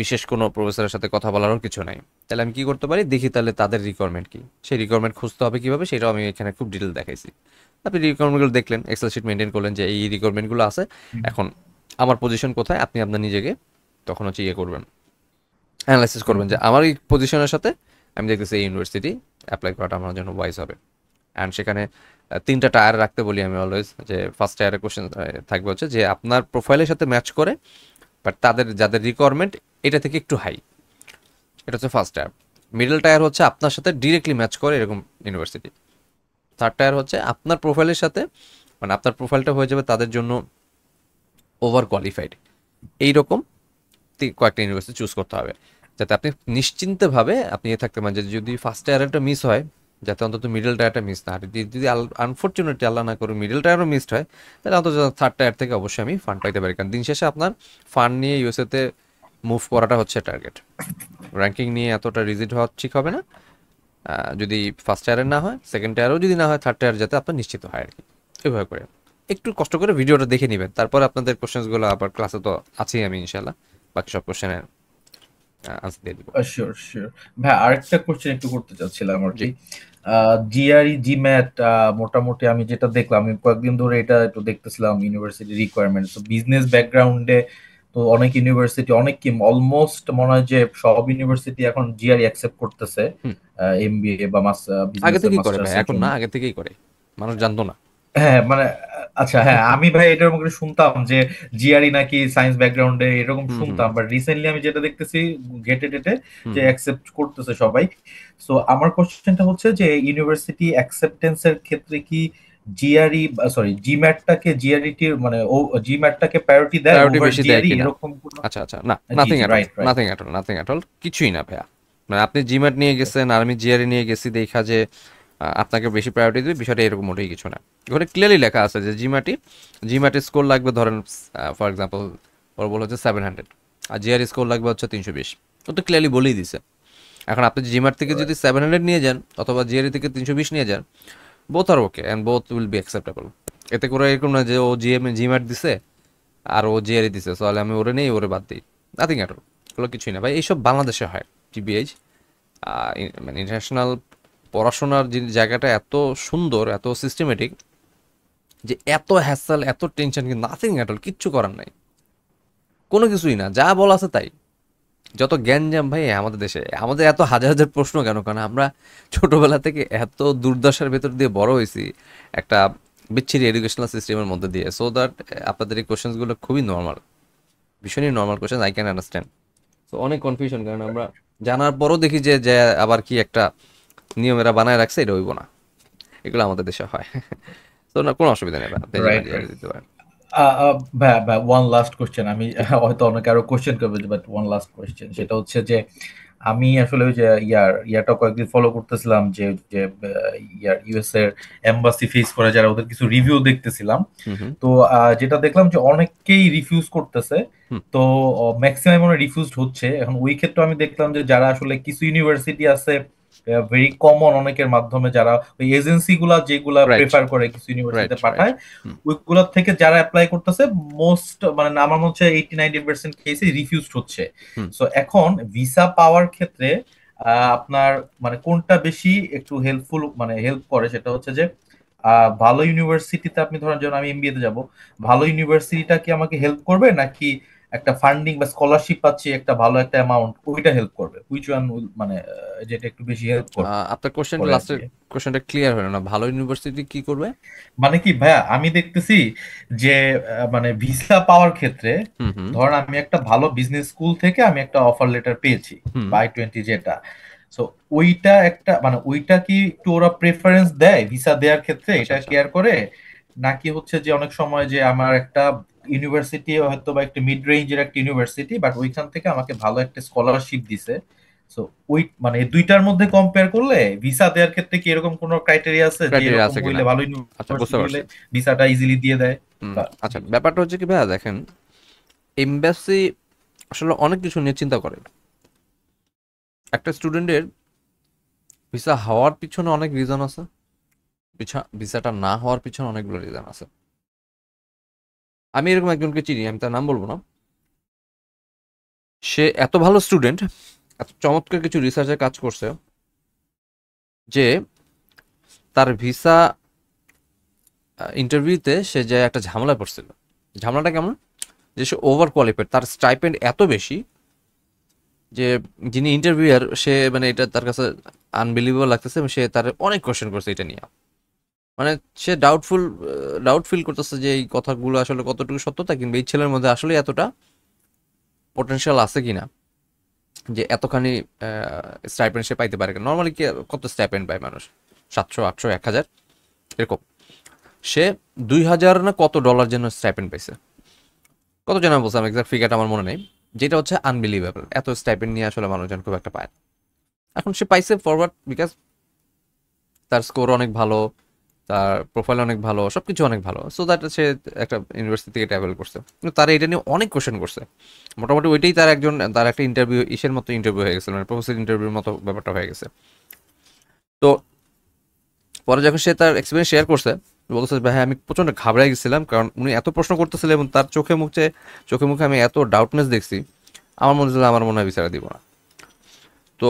বিশেষ কোনো প্রফেসরের সাথে কথা বলারও কিছু নাই, তাহলে আমি কি করতে পারি দেখি, তাহলে তাদের রিকোয়ারমেন্ট কি, সেই রিকোয়ারমেন্ট খুঁজতে হবে কীভাবে, সেটাও আমি এখানে খুব ডিটেল দেখাইছি। আপনি রিকোয়ারমেন্টগুলো দেখলেন, এক্সেল শিট মেনটেন করলেন যে এই রিকোয়ারমেন্টগুলো আছে, এখন আমার পজিশন কোথায়, আপনি আপনার নিজেকে তখন হচ্ছে ইয়ে করবেন, অ্যানালাইসিস করবেন যে আমার এই পজিশনের সাথে আমি দেখতেছি এই ইউনিভার্সিটি অ্যাপ্লাই করাটা আমার জন্য ওয়াইজ হবে। অ্যান্ড সেখানে 3টা টায়ার রাখতে বলি আমি অলওয়েজ, যে ফার্স্ট টায়ারের কোশ্চেন থাকবে হচ্ছে যে আপনার প্রোফাইলের সাথে ম্যাচ করে, বাট তাদের যাদের রিকোয়ারমেন্ট এটা থেকে একটু হাই, এটা হচ্ছে ফার্স্ট টায়ার। মিডল টায়ার হচ্ছে আপনার সাথে ডিরেক্টলি ম্যাচ করে এরকম ইউনিভার্সিটি। থার্ড টায়ার হচ্ছে আপনার প্রোফাইলের সাথে, মানে আপনার প্রোফাইলটা হয়ে যাবে তাদের জন্য ওভার কোয়ালিফাইড, এইরকম কয়েকটা ইউনিভার্সিটি চুজ করতে হবে। যাতে আপনি নিশ্চিন্তভাবে আপনি থাকতে পারেন যে যদি ফার্স্ট টায়ারটা মিস হয়, যাতে অন্তত মিডল টায়ারটা মিস না হয়। আর যদি আনফর্চুনেটলি আল্লাহ না করে মিডল টায়ারও মিসড হয়, তাহলে অন্তত থার্ড টায়ার থেকে অবশ্যই আমি ফান্ড পাইতে পারি। কারণ দিন শেষে আপনার ফান্ড নিয়ে ইউএসএতে মুভ করাটা হচ্ছে টার্গেট। র্যাঙ্কিং নিয়ে এতটা রিজিড হওয়া ঠিক হবে না। যদি ফার্স্ট টায়ারের না হয়, সেকেন্ড টায়ারও যদি না হয়, থার্ড টায়ার যাতে আপনার নিশ্চিত হয় আর কি। এভাবে করে একটু কষ্ট করে ভিডিওটা দেখে নেবেন, তারপর আপনাদের কোশ্চেন্সগুলো আবার ক্লাসে তো আছেই আমি ইনশাল্লাহ বাকি সব কোশ্চেনের আনসার দিয়ে দিব। শিওর শিওর ভাই, আরেকটা কোশ্চেন একটু করতে চাচ্ছিলাম আর জি। কি। জিআরই জিম্যাট মোটামুটি আমি যেটা দেখলাম, আমি কয়েকদিন ধরে এটা একটু দেখতেছিলাম ইউনিভার্সিটি রিকোয়ারমেন্ট। তো বিজনেস ব্যাকগ্রাউন্ডে তো অনেক ইউনিভার্সিটি, অনেক কি অলমোস্ট মনে হয় যে সব ইউনিভার্সিটি এখন জিআরই অ্যাকসেপ্ট করতেছে এমবিএ বা আগে বিজনেস থেকেই করে ভাই, মাস্টার্সের এখন জন্য। না, আগে থেকেই করে, মানুষ জানতো না। হ্যাঁ মানে আচ্ছা, হ্যাঁ আমি ভাই এটার মুখে শুনতাম যে জিআরই নাকি সায়েন্স ব্যাকগ্রাউন্ডে এরকম শুনতাম, বাট রিসেন্টলি আমি যেটা দেখতেছি ঘেটে টেটে যে অ্যাকসেপ্ট করতেছে সবাই। সো আমার কোশ্চেনটা হচ্ছে যে ইউনিভার্সিটি অ্যাকসেপ্টেন্সের ক্ষেত্রে কি জিআরই সরি জিম্যাটটাকে জিআরইটির মানে ও জিম্যাটটাকে প্রায়োরিটি দেয় প্রায়োরিটি ওভার বেশি দেয় জিআরই কিনা? এরকম কোনো? আচ্ছা আচ্ছা, না, জি নাথিং জি, at all, right right. Nothing at all, nothing at all, কিছুই না ভাইয়া। মানে আপনি জিম্যাট নিয়ে গেছেন আর আমি জিআরই নিয়ে গেছি দেখা যে আপনাকে বেশি প্রায়োরিটি দেবে, বিষয়টা এরকম মোটেই কিছু না। ওখানে ক্লিয়ারলি লেখা আছে যে জিম্যাটের স্কোর লাগবে ধরেন ফর এক্সাম্পল ওর বলা হচ্ছে 700, আর জিআরই স্কোর লাগবে হচ্ছে 320। ও তো ক্লিয়ারলি বলেই দিছে। এখন আপনি জিম্যাট থেকে যদি 700 নিয়ে যান অথবা জিআরই থেকে 320 নিয়ে যান, বোথ আর okay and both will be acceptable. এতে করে এরকম না যে ও জিম্যাট দিছে আর ও জিআরই দিছে, তাহলে আমি ওরে নেই, ওরে বাদ দিই। নাথিং অ্যাট অল, ওগুলো কিছুই না ভাই। এইসব বাংলাদেশে হয় টিবিএইচ, মানে ইন্টারন্যাশনাল পড়াশোনার যে জায়গাটা এত সুন্দর, এত সিস্টেমেটিক, যে এত হ্যাসেল, এত টেনশন, কিন্তু নাথিং অ্যাট অল, কিচ্ছু করার নাই, কোনো কিছুই না, যা বলা আছে তাই। যত জ্ঞানজাম ভাই আমাদের দেশে, আমাদের এত হাজার হাজার প্রশ্ন কেন? কারণ আমরা ছোটবেলা থেকে এত দুর্দশার ভেতর দিয়ে বড় হয়েছি একটা বিচ্ছিরি এডুকেশনাল সিস্টেমের মধ্যে দিয়ে, সো দ্যাট আপনাদের এই কোশ্চেন্সগুলো খুবই নর্মাল, ভীষণই normal question, I can understand. তো অনেক কনফিউশন, কারণ আমরা জানার পরও দেখি যে যে আবার কি একটা নিয়ম এরা বানায় রাখছে, এটা হইব না। এগুলো আমাদের দেশে হয়। তো না, কোনো অসুবিধা নেই, আপনি রাইট জিআরই দিতে পারেন। ওয়ান লাস্ট কোশ্চেন, আমি হয়তো অনেকে আরো কোশ্চেন করবে, বাট ওয়ান লাস্ট কোশ্চেন, সেটা হচ্ছে যে আমি আসলে ওই যে ইয়াটা কয়েকদিন ফলো করতেছিলাম যে যে ইউএস এর এম্বাসি ফেস করে যারা, ওদের কিছু রিভিউ দেখতেছিলাম। তো যেটা দেখলাম যে অনেকেই রিফিউজ করতেছে, তো ম্যাক্সিমাম মনে রিফিউজড হচ্ছে। এখন ওই ক্ষেত্রে আমি দেখলাম যে যারা আসলে কিছু ইউনিভার্সিটি আছে ভেরি কমন অনেকের মাধ্যমে, যারা ওই এজেন্সি গুলা যেগুলা রাইট প্রেফার করে কিছু রাইট ইউনিভার্সিটিতে রাইট। পাঠায়, ওইগুলোর থেকে যারা অ্যাপ্লাই করতেছে মোস্ট মানে আমার মনে হচ্ছে 80-90% কেসে রিফিউজড হচ্ছে। সো এখন ভিসা পাওয়ার ক্ষেত্রে আপনার মানে কোনটা বেশি একটু হেল্পফুল মানে হেল্প করে, সেটা হচ্ছে যে ভালো ইউনিভার্সিটিতে আপনি ধরেন যেমন আমি এমবিএ তে যাব, ভালো ইউনিভার্সিটিটা কি আমাকে হেল্প করবে, নাকি একটা ফান্ডিং বা স্কলারশিপ পাচ্ছি একটা ভালো একটা অ্যামাউন্ট, ওইটা হেল্প করবে? হুইচ ওয়ান মানে যেটা একটু বেশি হেল্প করবে আপনার কোশ্চেনটা করে আর লাস্টের কি? কোশ্চেনটা ক্লিয়ার হলো না, ভালো ইউনিভার্সিটি কি করবে? মানে কি ভাইয়া, আমি দেখতেছি যে মানে ভিসা পাওয়ার ক্ষেত্রে ধরেন আমি একটা ভালো বিজনেস স্কুল থেকে আমি একটা অফার লেটার পেয়েছি বা I-20 যেটা, সো ওইটা একটা মানে ওইটা কি একটু ওরা প্রেফারেন্স দেয় ভিসা দেওয়ার ক্ষেত্রে, আচ্ছা এটা আচ্ছা। কেয়ার করে? নাকি হচ্ছে যে অনেক সময় যে আমার একটা ইউনিভার্সিটি হয়তো বা একটা মিড রেঞ্জের একটা ইউনিভার্সিটি, বাট ওইখান থেকে আমাকে ভালো একটা স্কলারশিপ দিছে, সো ওই মানে এই দুইটার মধ্যে কম্পেয়ার করলে ভিসা দেওয়ার ক্ষেত্রে কি এরকম কোনো ক্রাইটেরিয়া আছে যে ক্রাইটেরিয়া এরকম আছে কিনা? হইলে ভালো আচ্ছা, বুঝতে ইউনিভার্সিটি হইলে পারছি। ভিসাটা ইজিলি দিয়ে দেয়? আচ্ছা, ব্যাপারটা হচ্ছে কি ভাইয়া, দেখেন, এমবাসি আসলে অনেক কিছু নিয়ে চিন্তা করে। একটা স্টুডেন্টের ভিসা হওয়ার পিছনে অনেক রিজন আছে, ভিসাটা না হওয়ার পিছনে অনেকগুলো রিজন আছে। আমি এরকম একজনকে চিনি, আমি তার নাম বলবো না। সে এত ভালো স্টুডেন্ট, এত চমৎকার কিছু রিসার্চের কাজ করছে যে তার ভিসা ইন্টারভিউতে সে যে একটা ঝামেলায় পড়ছিল। ঝামেলাটা কেমন? যে সে ওভার কোয়ালিফাইড, তার স্টাইপেন্ড এত বেশি যে যিনি ইন্টারভিউয়ার সে মানে এটা তার কাছে আনবিলিভেবল লাগতেছে, এবং সে তার অনেক কোয়েশ্চেন করছে এটা নিয়ে। মানে সে ডাউট ফিল করতেছে যে এই কথাগুলো আসলে কতটুকু সত্যতা, কিংবা এই ছেলের মধ্যে আসলে এতটা পোটেনশিয়াল আছে কিনা যে এতখানি স্টাইপেন্ড সে পাইতে পারে। নর্মালি কি কত স্টাইপেন্ড পায় মানুষ? 700, 800, 1000 এরকম। সে 2000 না কত ডলার যেন স্টাইপেন্ড পাইছে। কত জন বলছে, আমি এক্সাক্ট ফিগারটা আমার মনে নেই। যেটা হচ্ছে আনবিলিভেবল। এত স্টাইপেন্ড নিয়ে আসলে মানুষজন খুব একটা পায় না। এখন সে পাইছে ফরওয়ার্ড বিকজ তার স্কোর অনেক ভালো, তার প্রোফাইল অনেক ভালো, সব কিছু অনেক ভালো, সো দ্যাট সে একটা ইউনিভার্সিটি থেকে ট্রাভেল করছে। কিন্তু তারা এটা নিয়ে অনেক কোশ্চেন করছে, মোটামুটি ওইটাই তার একটা ইন্টারভিউ ইসের মতো ইন্টারভিউ হয়ে গেছে, মানে প্রফেসর ইন্টারভিউর মতো ব্যাপারটা হয়ে গেছে। তো পরে যখন সে তার এক্সপিরিয়েন্স শেয়ার করছে, বলছে ভাই আমি প্রচণ্ড ঘাবড়াই গেছিলাম, কারণ উনি এত প্রশ্ন করতেছিলেন এবং তার চোখে মুখে আমি এত ডাউটনেস দেখছি, আমার মনে হয় ভিসাটা দিব না। তো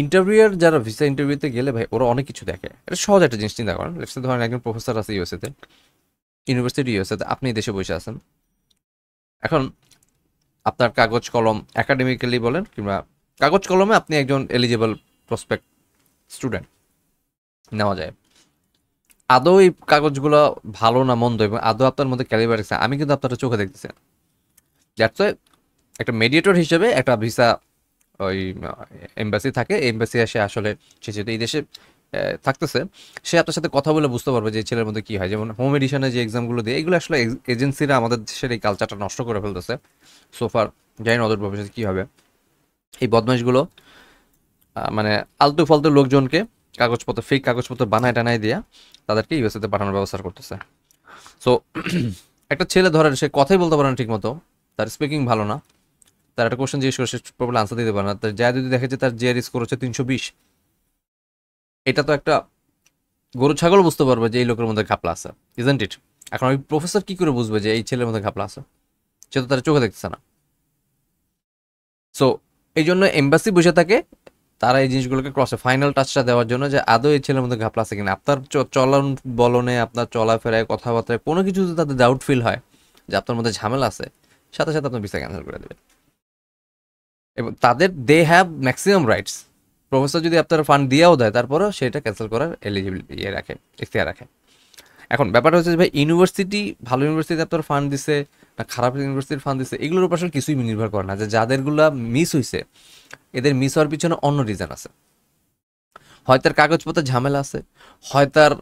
ইন্টারভিউয়ার যারা ভিসা ইন্টারভিউতে গেলে ভাই ওরা অনেক কিছু দেখে। এটা সহজ একটা জিনিস চিন্তা করেন, লেটস সে ধরেন একজন প্রফেসর আছে ইউএসএতে, ইউনিভার্সিটিতে, আপনি দেশে বসে আছেন। এখন আপনার কাগজ কলম একাডেমিক্যালি বলেন কিংবা কাগজ কলমে আপনি একজন এলিজিবল প্রসপেক্ট স্টুডেন্ট নেওয়া যায়। আদৌ এই কাগজগুলো ভালো না মন্দ এবং আদৌ আপনার মধ্যে ক্যালিবার আছে আমি কিন্তু আপনারা চোখে দেখতেছি না। দ্যাটস ওয়াই একটা মেডিয়েটর হিসেবে একটা ভিসা ওই এম্বাসি থাকে, এম্বাসি এসে আসলে সে যেহেতু এই দেশে থাকতেছে, সে আপনার সাথে কথা বলে বুঝতে পারবে যে এই ছেলের মধ্যে কী হয়। যেমন হোম এডিশনে যে এক্সামগুলো দিয়ে, এগুলো আসলে এজেন্সিরা আমাদের দেশের এই কালচারটা নষ্ট করে ফেলতেছে সোফার। জানি না ওদের ভবিষ্যতে কী হবে। এই বদমাইশগুলো মানে আলতু ফালতু লোকজনকে কাগজপত্র ফেক কাগজপত্র বানায় টানায় দিয়া তাদেরকে ইউএসএতে পাঠানোর ব্যবস্থা করতেছে। সো একটা ছেলে ধরেন সে কথাই বলতে পারে না ঠিক মতো, তার স্পিকিং ভালো না, তার একটা কোশ্চেন জিজ্ঞেস করে সে প্রবলেম আনসার দিতে পারে না, তার যা যদি দেখে যে তার জিআরই স্কোর হচ্ছে 320, এটা তো একটা গরু ছাগল বুঝতে পারবে যে এই লোকের মধ্যে ঘাপলা আছে, ইজেন্ট ইট? এখন ওই প্রফেসর কি করে বুঝবে যে এই ছেলের মধ্যে ঘাপলা আছে? সে তো তার চোখে দেখতেছে না। সো এই জন্য এম্বাসি বসে থাকে, তারা এই জিনিসগুলোকে ক্রসে ফাইনাল টাচটা দেওয়ার জন্য যে আদৌ এই ছেলের মধ্যে ঘাপলা আছে কিনা। আপনার চলন বলনে, আপনার চলাফেরায়, কথাবার্তায় কোনো কিছু যদি তাদের ডাউট ফিল হয় যে আপনার মধ্যে ঝামেলা আছে, সাথে সাথে আপনার ভিসা ক্যান্সেল করে দেবে। এবং তাদের they have maximum rights. Professor যদি আপনার ফান্ড দিয়েও দেয় তারপরেও সেটা ক্যান্সেল করার এলিজিবিলিটি রাখে, ইখতিয়ার রাখে। এখন ব্যাপারটা হচ্ছে যে ভাই ইউনিভার্সিটি, ভালো ইউনিভার্সিটি আপনার ফান্ড দিছে না খারাপ ইউনিভার্সিটির ফান্ড দিছে, এগুলোর উপর আসলে কিছুই নির্ভর করে না। যে যাদেরগুলা মিস হয়েছে এদের মিস হওয়ার পিছনে অন্য রিজন আছে। হয় তার কাগজপত্রের ঝামেলা আছে, হয় তার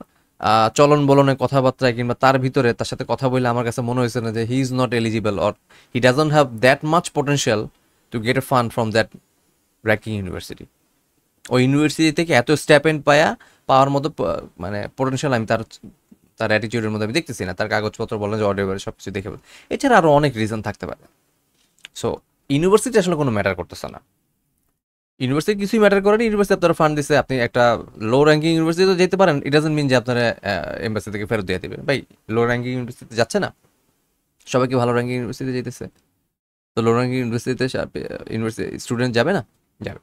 চলন বলনের কথাবার্তায় কিংবা তার ভিতরে তার সাথে কথা বললে আমার কাছে মনে হয়েছে না যে he is not eligible or he doesn't have that much potential to get A fund from that ranking university. ওই ইউনিভার্সিটি থেকে এত স্ট্যাপেন্ড পাওয়ার মতো মানে পোটেনশিয়াল আমি তার অ্যাটিটিউডের মধ্যে আমি দেখতেছি না। তার কাগজপত্র বলেন যে অর্ডার সব কিছু দেখে, এছাড়া আরও অনেক রিজন থাকতে পারে। সো ইউনিভার্সিটি আসলে কোনো ম্যাটার করতেছে না, ইউনিভার্সিটি কিছুই ম্যাটার করেনি। ইউনিভার্সিটি আপনার ফান্ড দিচ্ছে, আপনি একটা লো র্যাঙ্কিং ইউনিভার্সিটিতে যেতে পারেন, ইট ডাজন্ট মিন যে আপনার এম্বাসি থেকে ফেরত দিয়ে দেবে। ভাই লো র্যাঙ্কিং ইউনিভার্সিটিতে যাচ্ছে না, সবাই কি ভালো র্যাঙ্কিং ইউনিভার্সিটিতে যেতেছে? তো লো র্যাঙ্কিং ইউনিভার্সিটিতে স্টুডেন্ট যাবে না? যাবে।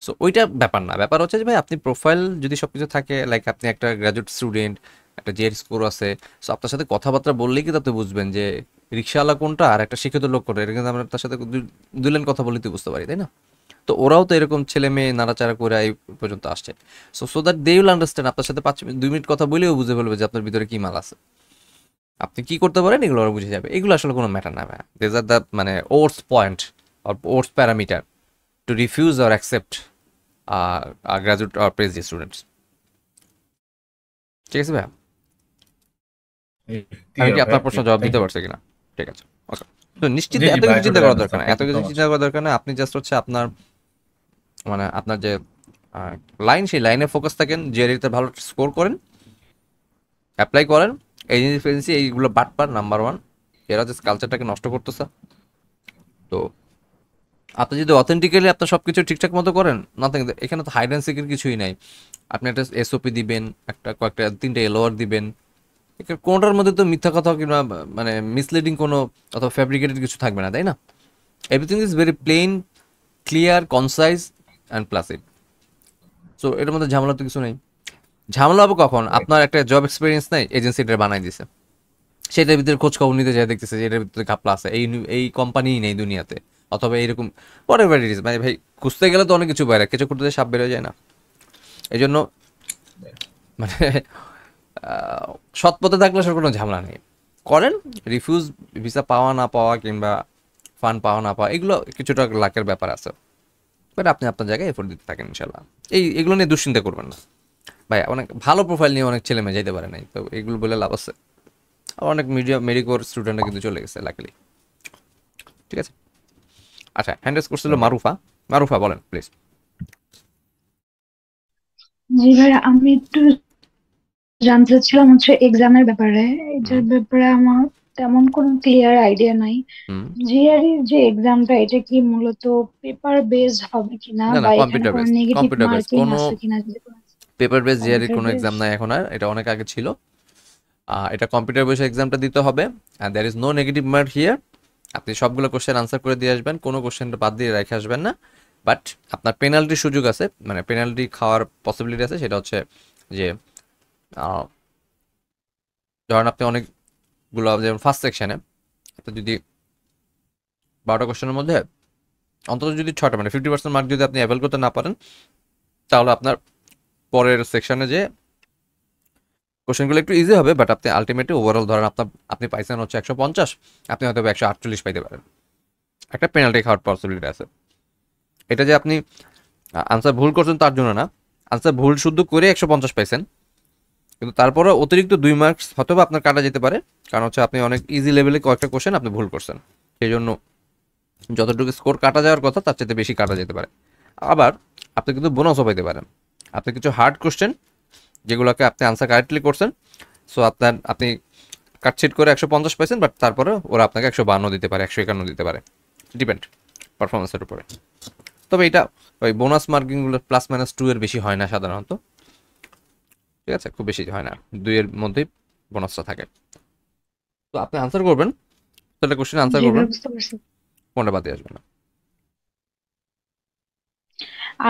সো ওইটা ব্যাপার না, ব্যাপার হচ্ছে যে ভাই আপনি প্রোফাইল যদি সব কিছু থাকে, লাইক আপনি একটা গ্র্যাজুয়েট স্টুডেন্ট, একটা জিআর স্কোর আছে, সো আপনার সাথে কথাবার্তা বললেই কিন্তু আপনি বুঝবেন যে রিক্সাওয়ালা কোনটা আর একটা শিক্ষিত লোক কোনটা। এটা কিন্তু আমরা তার সাথে দুই লাইন কথা বলতে বুঝতে পারি, তাই না? তো ওরাও তো এরকম ছেলে মেয়ে নাড়াচাড়া করে এই পর্যন্ত আসছে। So that they will understand. আপনার সাথে 2 মিনিট কথা বলেও বুঝে ফেলবে যে আপনার ভিতরে কি মাল আছে, আপনি কি করতে পারেন, এগুলো ওরা বুঝে যাবে। এগুলো আসলে কোনো ম্যাটার না ভাই। দিস আর দ্য মানে worst point or worst parameter to refuse or accept graduate or PhD students. ঠিক আছে ভাইয়া? আমি কি আপনার প্রশ্ন জবাব দিতে পারছি কিনা? ঠিক আছে, ওকে। তো নিশ্চিত এত কিছু চিন্তা করার দরকার না, এত কিছু চিন্তা করার দরকার না। আপনি জাস্ট হচ্ছে আপনার মানে আপনার যে লাইন, সেই লাইনে ফোকাস থাকেন, জিআরইতে ভালো স্কোর করেন, অ্যাপ্লাই করেন। এজেন্সি এইগুলো বাটপার নাম্বার 1, এরা যে কালচারটাকে নষ্ট করতেছে। তো আপনি যদি অথেন্টিক্যালি আপনার সব কিছু ঠিকঠাক মতো করেন, নাথিং, এখানে তো হাইড অ্যান্ড সিকের কিছুই নাই। আপনি একটা এসওপি দিবেন, কয়েকটা 3টে এলওআর দিবেন, কোনটার মধ্যে তো মিথ্যা কথা কিংবা মানে মিসলিডিং কোনো অথবা ফ্যাব্রিকেটেড কিছু থাকবে না, তাই না? Everything is very plain, clear, concise and placid. So এটার মধ্যে ঝামেলা তো কিছু নেই। ঝামেলা হবে কখন আপনার একটা জব এক্সপিরিয়েন্স নেই, এজেন্সিটা বানাই দিছে, সেটার ভিতরে খোঁজ খবর নিতে যায়, দেখতেছে যে এটার ভিতরে ঘাপলা আছে, এই কোম্পানিই নেই দুনিয়াতে, অথবা এইরকম হোয়াটএভার ইট ইজ। মানে ভাই খুঁজতে গেলে তো অনেক কিছু বাইরে, কিছু করতে সাপ বেরোয় যায় না। এই জন্য মানে সৎ পথে থাকলে আসলে কোনো ঝামেলা নেই। করেন, রিফিউজ ভিসা পাওয়া না পাওয়া কিংবা ফান্ড পাওয়া না পাওয়া এগুলো কিছুটা লাকের ব্যাপার আছে, বাট আপনি আপনার জায়গায় এফোর্ট দিতে থাকেন ইনশাল্লাহ। এগুলো নিয়ে দুশ্চিন্তা করবেন না ভাই। অনেক ভালো প্রোফাইল নিয়ে অনেক ছেলে মেয়ে যেতে পারে নাই, তো এগুলো বলে লাভ আছে। অনেক মেডিকোর স্টুডেন্টরা কিন্তু চলে গেছে লাকিলি। ঠিক আছে? আচ্ছা, হ্যান্ড রেজ করছিল মারুফা। মারুফা বলেন প্লিজ। জি ভাই, আমি একটু জানতে চাচ্ছিলাম হচ্ছে এক্সামের ব্যাপারে। এটার ব্যাপারে আমার তেমন কোনো ক্লিয়ার আইডিয়া নাই। জিআরই যে এক্সামটা, এটা কি মূলত পেপার বেস হবে কিনা, না না, বা এখানে কম্পিউটার কোনো base, negative computer base. Marking কোনো আছে কিনা, যদি কোনো পেপার বেস জিআরই কম্পিউটার কোনো বেস? এক্সাম নাই এখন আর, এটা অনেক আগে ছিল। এটা কম্পিউটার বেস এক্সামটা দিতে হবে, and there is no negative mark here. আপনি সবগুলো কোশ্চেন আনসার করে দিয়ে আসবেন, কোনো কোশ্চেনটা বাদ দিয়ে রেখে আসবেন না। বাট আপনার পেনাল্টির সুযোগ আছে, মানে পেনাল্টি খাওয়ার পসিবিলিটি আছে। সেটা হচ্ছে যে আহ, ধরেন আপনি অনেকগুলো, যেমন ফার্স্ট সেকশনে আপনি যদি 12টা কোশ্চেনের মধ্যে অন্তত যদি 6টা, মানে 50% মার্ক যদি আপনি অ্যাভেল করতে না পারেন, তাহলে আপনার পরের সেকশনে যে কোশ্চেনগুলো একটু ইজি হবে, বাট আপনি আলটিমেটলি ওভারঅল ধরেন আপনি পাইছেন হচ্ছে 150, আপনি হয়তো 148 পাইতে পারেন। একটা পেনাল্টি খাওয়ার পসিবিলিটি আছে। এটা যে আপনি আনসার ভুল করছেন তার জন্য না, আনসার ভুল শুদ্ধ করে 150 পাইছেন, কিন্তু তারপরে অতিরিক্ত 2 মার্কস হয়তো বা আপনার কাটা যেতে পারে, কারণ হচ্ছে আপনি অনেক ইজি লেভেলে কয়েকটা কোশ্চেন আপনি ভুল করছেন। সেই জন্য যতটুকু স্কোর কাটা যাওয়ার কথা তার চেয়ে বেশি কাটা যেতে পারে। আবার আপনি কিন্তু বোনাসও পাইতে পারেন। আপনি কিছু হার্ড কোশ্চেন যেগুলোকে আপনি আনসার কারেক্টলি করছেন, সো আপনি কাটছিট করে 150 পাইছেন, বাট তারপরে ওরা আপনাকে 152 দিতে পারে, 151 দিতে পারে, ডিপেন্ড পারফরমেন্সের উপরে। তবে এটা ওই বোনাস মার্কিংগুলো +-2 এর বেশি হয় না সাধারণত, ঠিক আছে? খুব বেশি হয় না, 2 এর মধ্যেই বোনাসটা থাকে। তো আপনি আনসার করবেন, তাহলে কোশ্চেন আনসার জি ভাই, করবেন, বুঝতে পারছি। কোনটা বাদ দিয়ে আসবে না।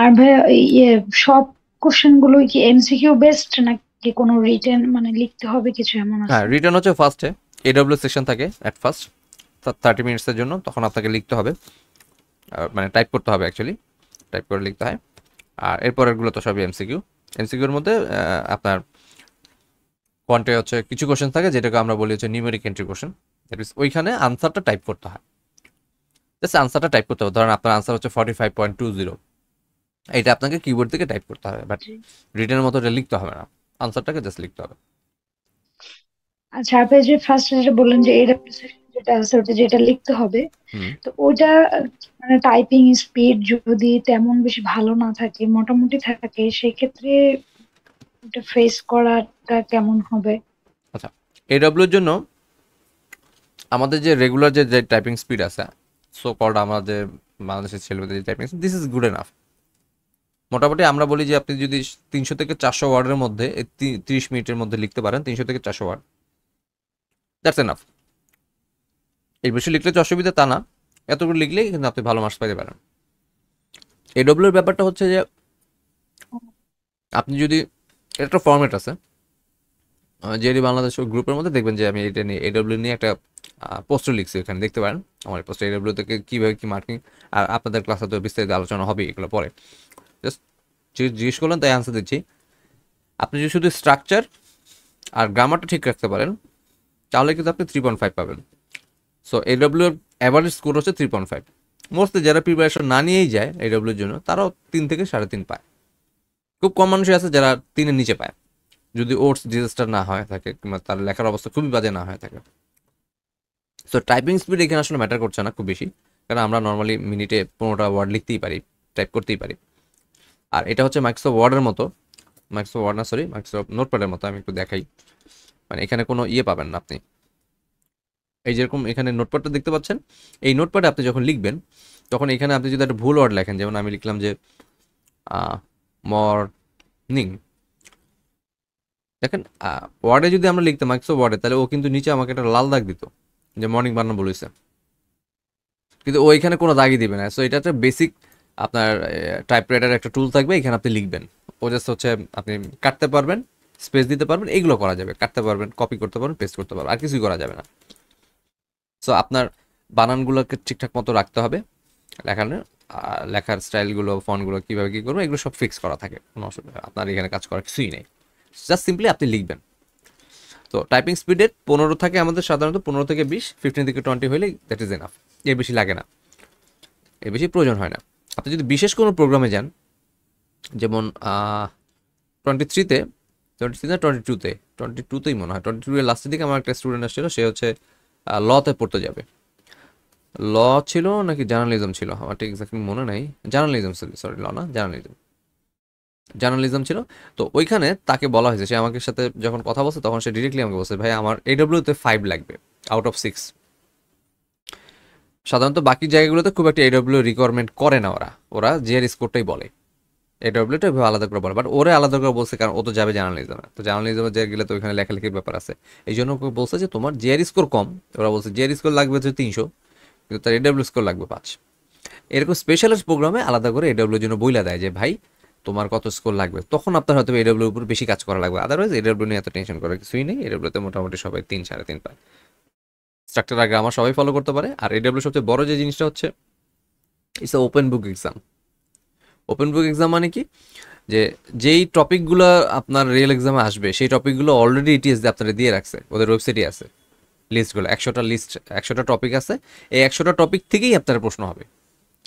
আর ভাই, ইয়ে, সব কোশ্চেন গুলো কি এমসিকিউ বেসড, নাকি কোনো রিটেন মানে লিখতে হবে কিছু, এমন হ্যাঁ, আছে? রিটার্ন হচ্ছে ফার্স্টে এডব্লিউ সেকশন থাকে অ্যাট ফার্স্ট, 30 মিনিটসের জন্য, তখন আপনাকে লিখতে হবে, মানে টাইপ করতে হবে, অ্যাকচুয়ালি টাইপ করে লিখতে হয়। আর এরপরেরগুলো তো সবই এমসিকিউ। এমসিকিউর মধ্যে আপনার কোয়ান্টে হচ্ছে কিছু কোশ্চেন থাকে যেটাকে আমরা বলি হচ্ছে numeric entry question, that is ওইখানে আনসারটা টাইপ করতে হয়। জাস্ট আনসারটা টাইপ করতে হবে। ধরেন আপনার আনসার হচ্ছে 45.20, এটা আপনাকে কিবোর্ড থেকে টাইপ করতে হবে, বাট জি। রিটার্নের মতো এটা লিখতে হবে না, আনসারটাকে জাস্ট লিখতে হবে। আচ্ছা, আপনি যে ফার্স্ট যেটা বললেন যে এডাব্লিউ সেকশন যেটা আছে, ওটা যেটা লিখতে হবে, হুম। তো ওটা মানে টাইপিং স্পিড যদি তেমন বেশি ভালো না থাকে, মোটামুটি থাকে, সেক্ষেত্রে ওটা ফেস করাটা কেমন হবে? আচ্ছা, এডব্লিউর জন্য আমাদের যে রেগুলার যে টাইপিং স্পিড আছে, সো কল্ড আমাদের বাংলাদেশের ছেলেমেয়েদের যে typing, this is good enough. মোটামুটি আমরা বলি যে আপনি যদি 300 থেকে 400 ওয়ার্ডের মধ্যে 30 মিনিটের মধ্যে লিখতে পারেন, 300 থেকে 400 ওয়ার্ড, দ্যাটস এনাফ। এই বেশি লিখলে যে অসুবিধা তা না, এতগুলো লিখলেই কিন্তু আপনি ভালো মার্কস পাইতে পারেন। এডব্লিউ এর ব্যাপারটা হচ্ছে যে আপনি যদি, একটা ফরম্যাট আছে জেডি বাংলাদেশ গ্রুপের মধ্যে, দেখবেন যে আমি এটা নিয়ে এডব্লিউ নিয়ে একটা পোস্টার লিখছি, এখানে দেখতে পারেন আমার পোস্টার। এডব্লিউ থেকে কীভাবে কী মার্কিং, আর আপনাদের ক্লাসে তো বিস্তারিত আলোচনা হবে এগুলো পরে। জাস্ট জিজ্ঞেস করলেন তাই আনসার দিচ্ছি। আপনি যদি শুধু স্ট্রাকচার আর গ্রামারটা ঠিক রাখতে পারেন, তাহলে কিন্তু আপনি 3.5 পাবেন। সো এডব্লিউ এর অ্যাভারেজ স্কোর হচ্ছে 3.5। মোস্টলি যারা প্রিপারেশন না নিয়েই যায় এডব্লিউর জন্য, তারাও 3 থেকে 3.5 পায়। খুব কম মানুষই আছে যারা 3-এর নিচে পায়, যদি ওটস ডিজাস্টার না হয়ে থাকে কিংবা তার লেখার অবস্থা খুবই বাজে না হয়ে থাকে। সো টাইপিং স্পিড এখানে আসলে ম্যাটার করছে না খুব বেশি, কারণ আমরা নর্মালি মিনিটে 15টা ওয়ার্ড লিখতেই পারি, টাইপ করতেই পারি। আর এটা হচ্ছে মাইক্রোসফট ওয়ার্ডের মতো, মাইক্রোসফট ওয়ার্ড না, সরি, মাইক্রোসফট নোটপ্যাডের মতো। আমি একটু দেখাই, মানে এখানে কোনো পাবেন না আপনি। এই যেরকম এখানে নোটপ্যাডটা দেখতে পাচ্ছেন, এই নোটপ্যাডে আপনি যখন লিখবেন, তখন এখানে আপনি যদি একটা ভুল ওয়ার্ড লেখেন, যেমন আমি লিখলাম যে মর্নিং, দেখেন ওয়ার্ডে যদি আমরা লিখতাম মাইক্রোসফট ওয়ার্ডে, তাহলে ও কিন্তু নিচে আমাকে একটা লাল দাগ দিত যে মর্নিং বানানো বলেছে, কিন্তু ও এখানে কোনো দাগই দিবে না। সো এটা একটা বেসিক আপনার টাইপরাইটারের একটা টুল থাকবে, এখানে আপনি লিখবেন, ও জাস্ট হচ্ছে আপনি কাটতে পারবেন, স্পেস দিতে পারবেন, এগুলো করা যাবে, কাটতে পারবেন, কপি করতে পারবেন, পেস্ট করতে পারবেন, আর কিছুই করা যাবে না। সো আপনার বানানগুলোকে ঠিকঠাক মতো রাখতে হবে, লেখার স্টাইলগুলো, ফন্টগুলো কীভাবে কী করবো, এগুলো সব ফিক্স করা থাকে, কোনো অসুবিধা, আপনার এখানে কাজ করার কিছুই নেই, জাস্ট সিম্পলি আপনি লিখবেন। তো টাইপিং স্পিডের 15 থাকে আমাদের সাধারণত, 15 থেকে 20, 15 থেকে 20 হলেই দ্যাট ইজ এনাফ, এর বেশি লাগে না, এর বেশি প্রয়োজন হয় না। আপনি যদি বিশেষ কোনো প্রোগ্রামে যান, যেমন 23-তে, 23 না 22-তে, 22-তেই মনে হয়, 22 এর লাস্টের দিকে আমার একটা স্টুডেন্ট আসছিল, সে হচ্ছে লতে পড়তে যাবে। ল ছিল নাকি জার্নালিজম ছিল আমার ঠিক এক্স্যাক্টলি মনে নাই, জার্নালিজম ছিল, সরি ল না জার্নালিজম ছিল। তো ওইখানে তাকে বলা হয়েছে, সে আমাকে সাথে যখন কথা বলছে তখন সে ডিরেক্টলি আমাকে বলছে ভাই আমার AW-তে 5 লাগবে আউট অফ 6। সাধারণত বাকি জায়গাগুলোতে খুব একটা AW রিকোয়ারমেন্ট করে না, ওরা জিআর স্কোরটাই বলে, AW-টা এভাবে আলাদা করে বলে, বাট ওরে আলাদা করে বলছে কারণ ও তো যাবে জার্নালিজমে, তো জার্নালিজমে যে গেলে তো ওইখানে লেখালেখির ব্যাপার আছে, এই জন্য ওকে বলছে যে তোমার জিআর স্কোর কম, ওরা বলছে জিআর স্কোর লাগবে হচ্ছে 300, কিন্তু তার AW স্কোর লাগবে 5। এরকম স্পেশালিস্ট প্রোগ্রামে আলাদা করে AW জন্য বইলা দেয় যে ভাই তোমার কত স্কোর লাগবে, তখন আপনার হয়তো AW উপর বেশি কাজ করা লাগবে, আদারওয়াইজ AW নিয়ে এত টেনশন করার কিছুই নেই। AW-তে মোটামুটি সবাই 3 3.5 পায়, স্ট্রাকচার আর গ্রামার সবাই ফলো করতে পারে। আর AW সবচেয়ে বড় যে জিনিসটা হচ্ছে it's open book exam. Open book exam মানে কি, যে যেই টপিকগুলো আপনার রিয়েল এক্সামে আসবে সেই টপিকগুলো অলরেডি ইটিএস আপনারা দিয়ে রাখছে, ওদের ওয়েবসাইটে আছে লিস্টগুলো, 100টা টপিক আছে, এই 100টা টপিক থেকেই আপনার প্রশ্ন হবে,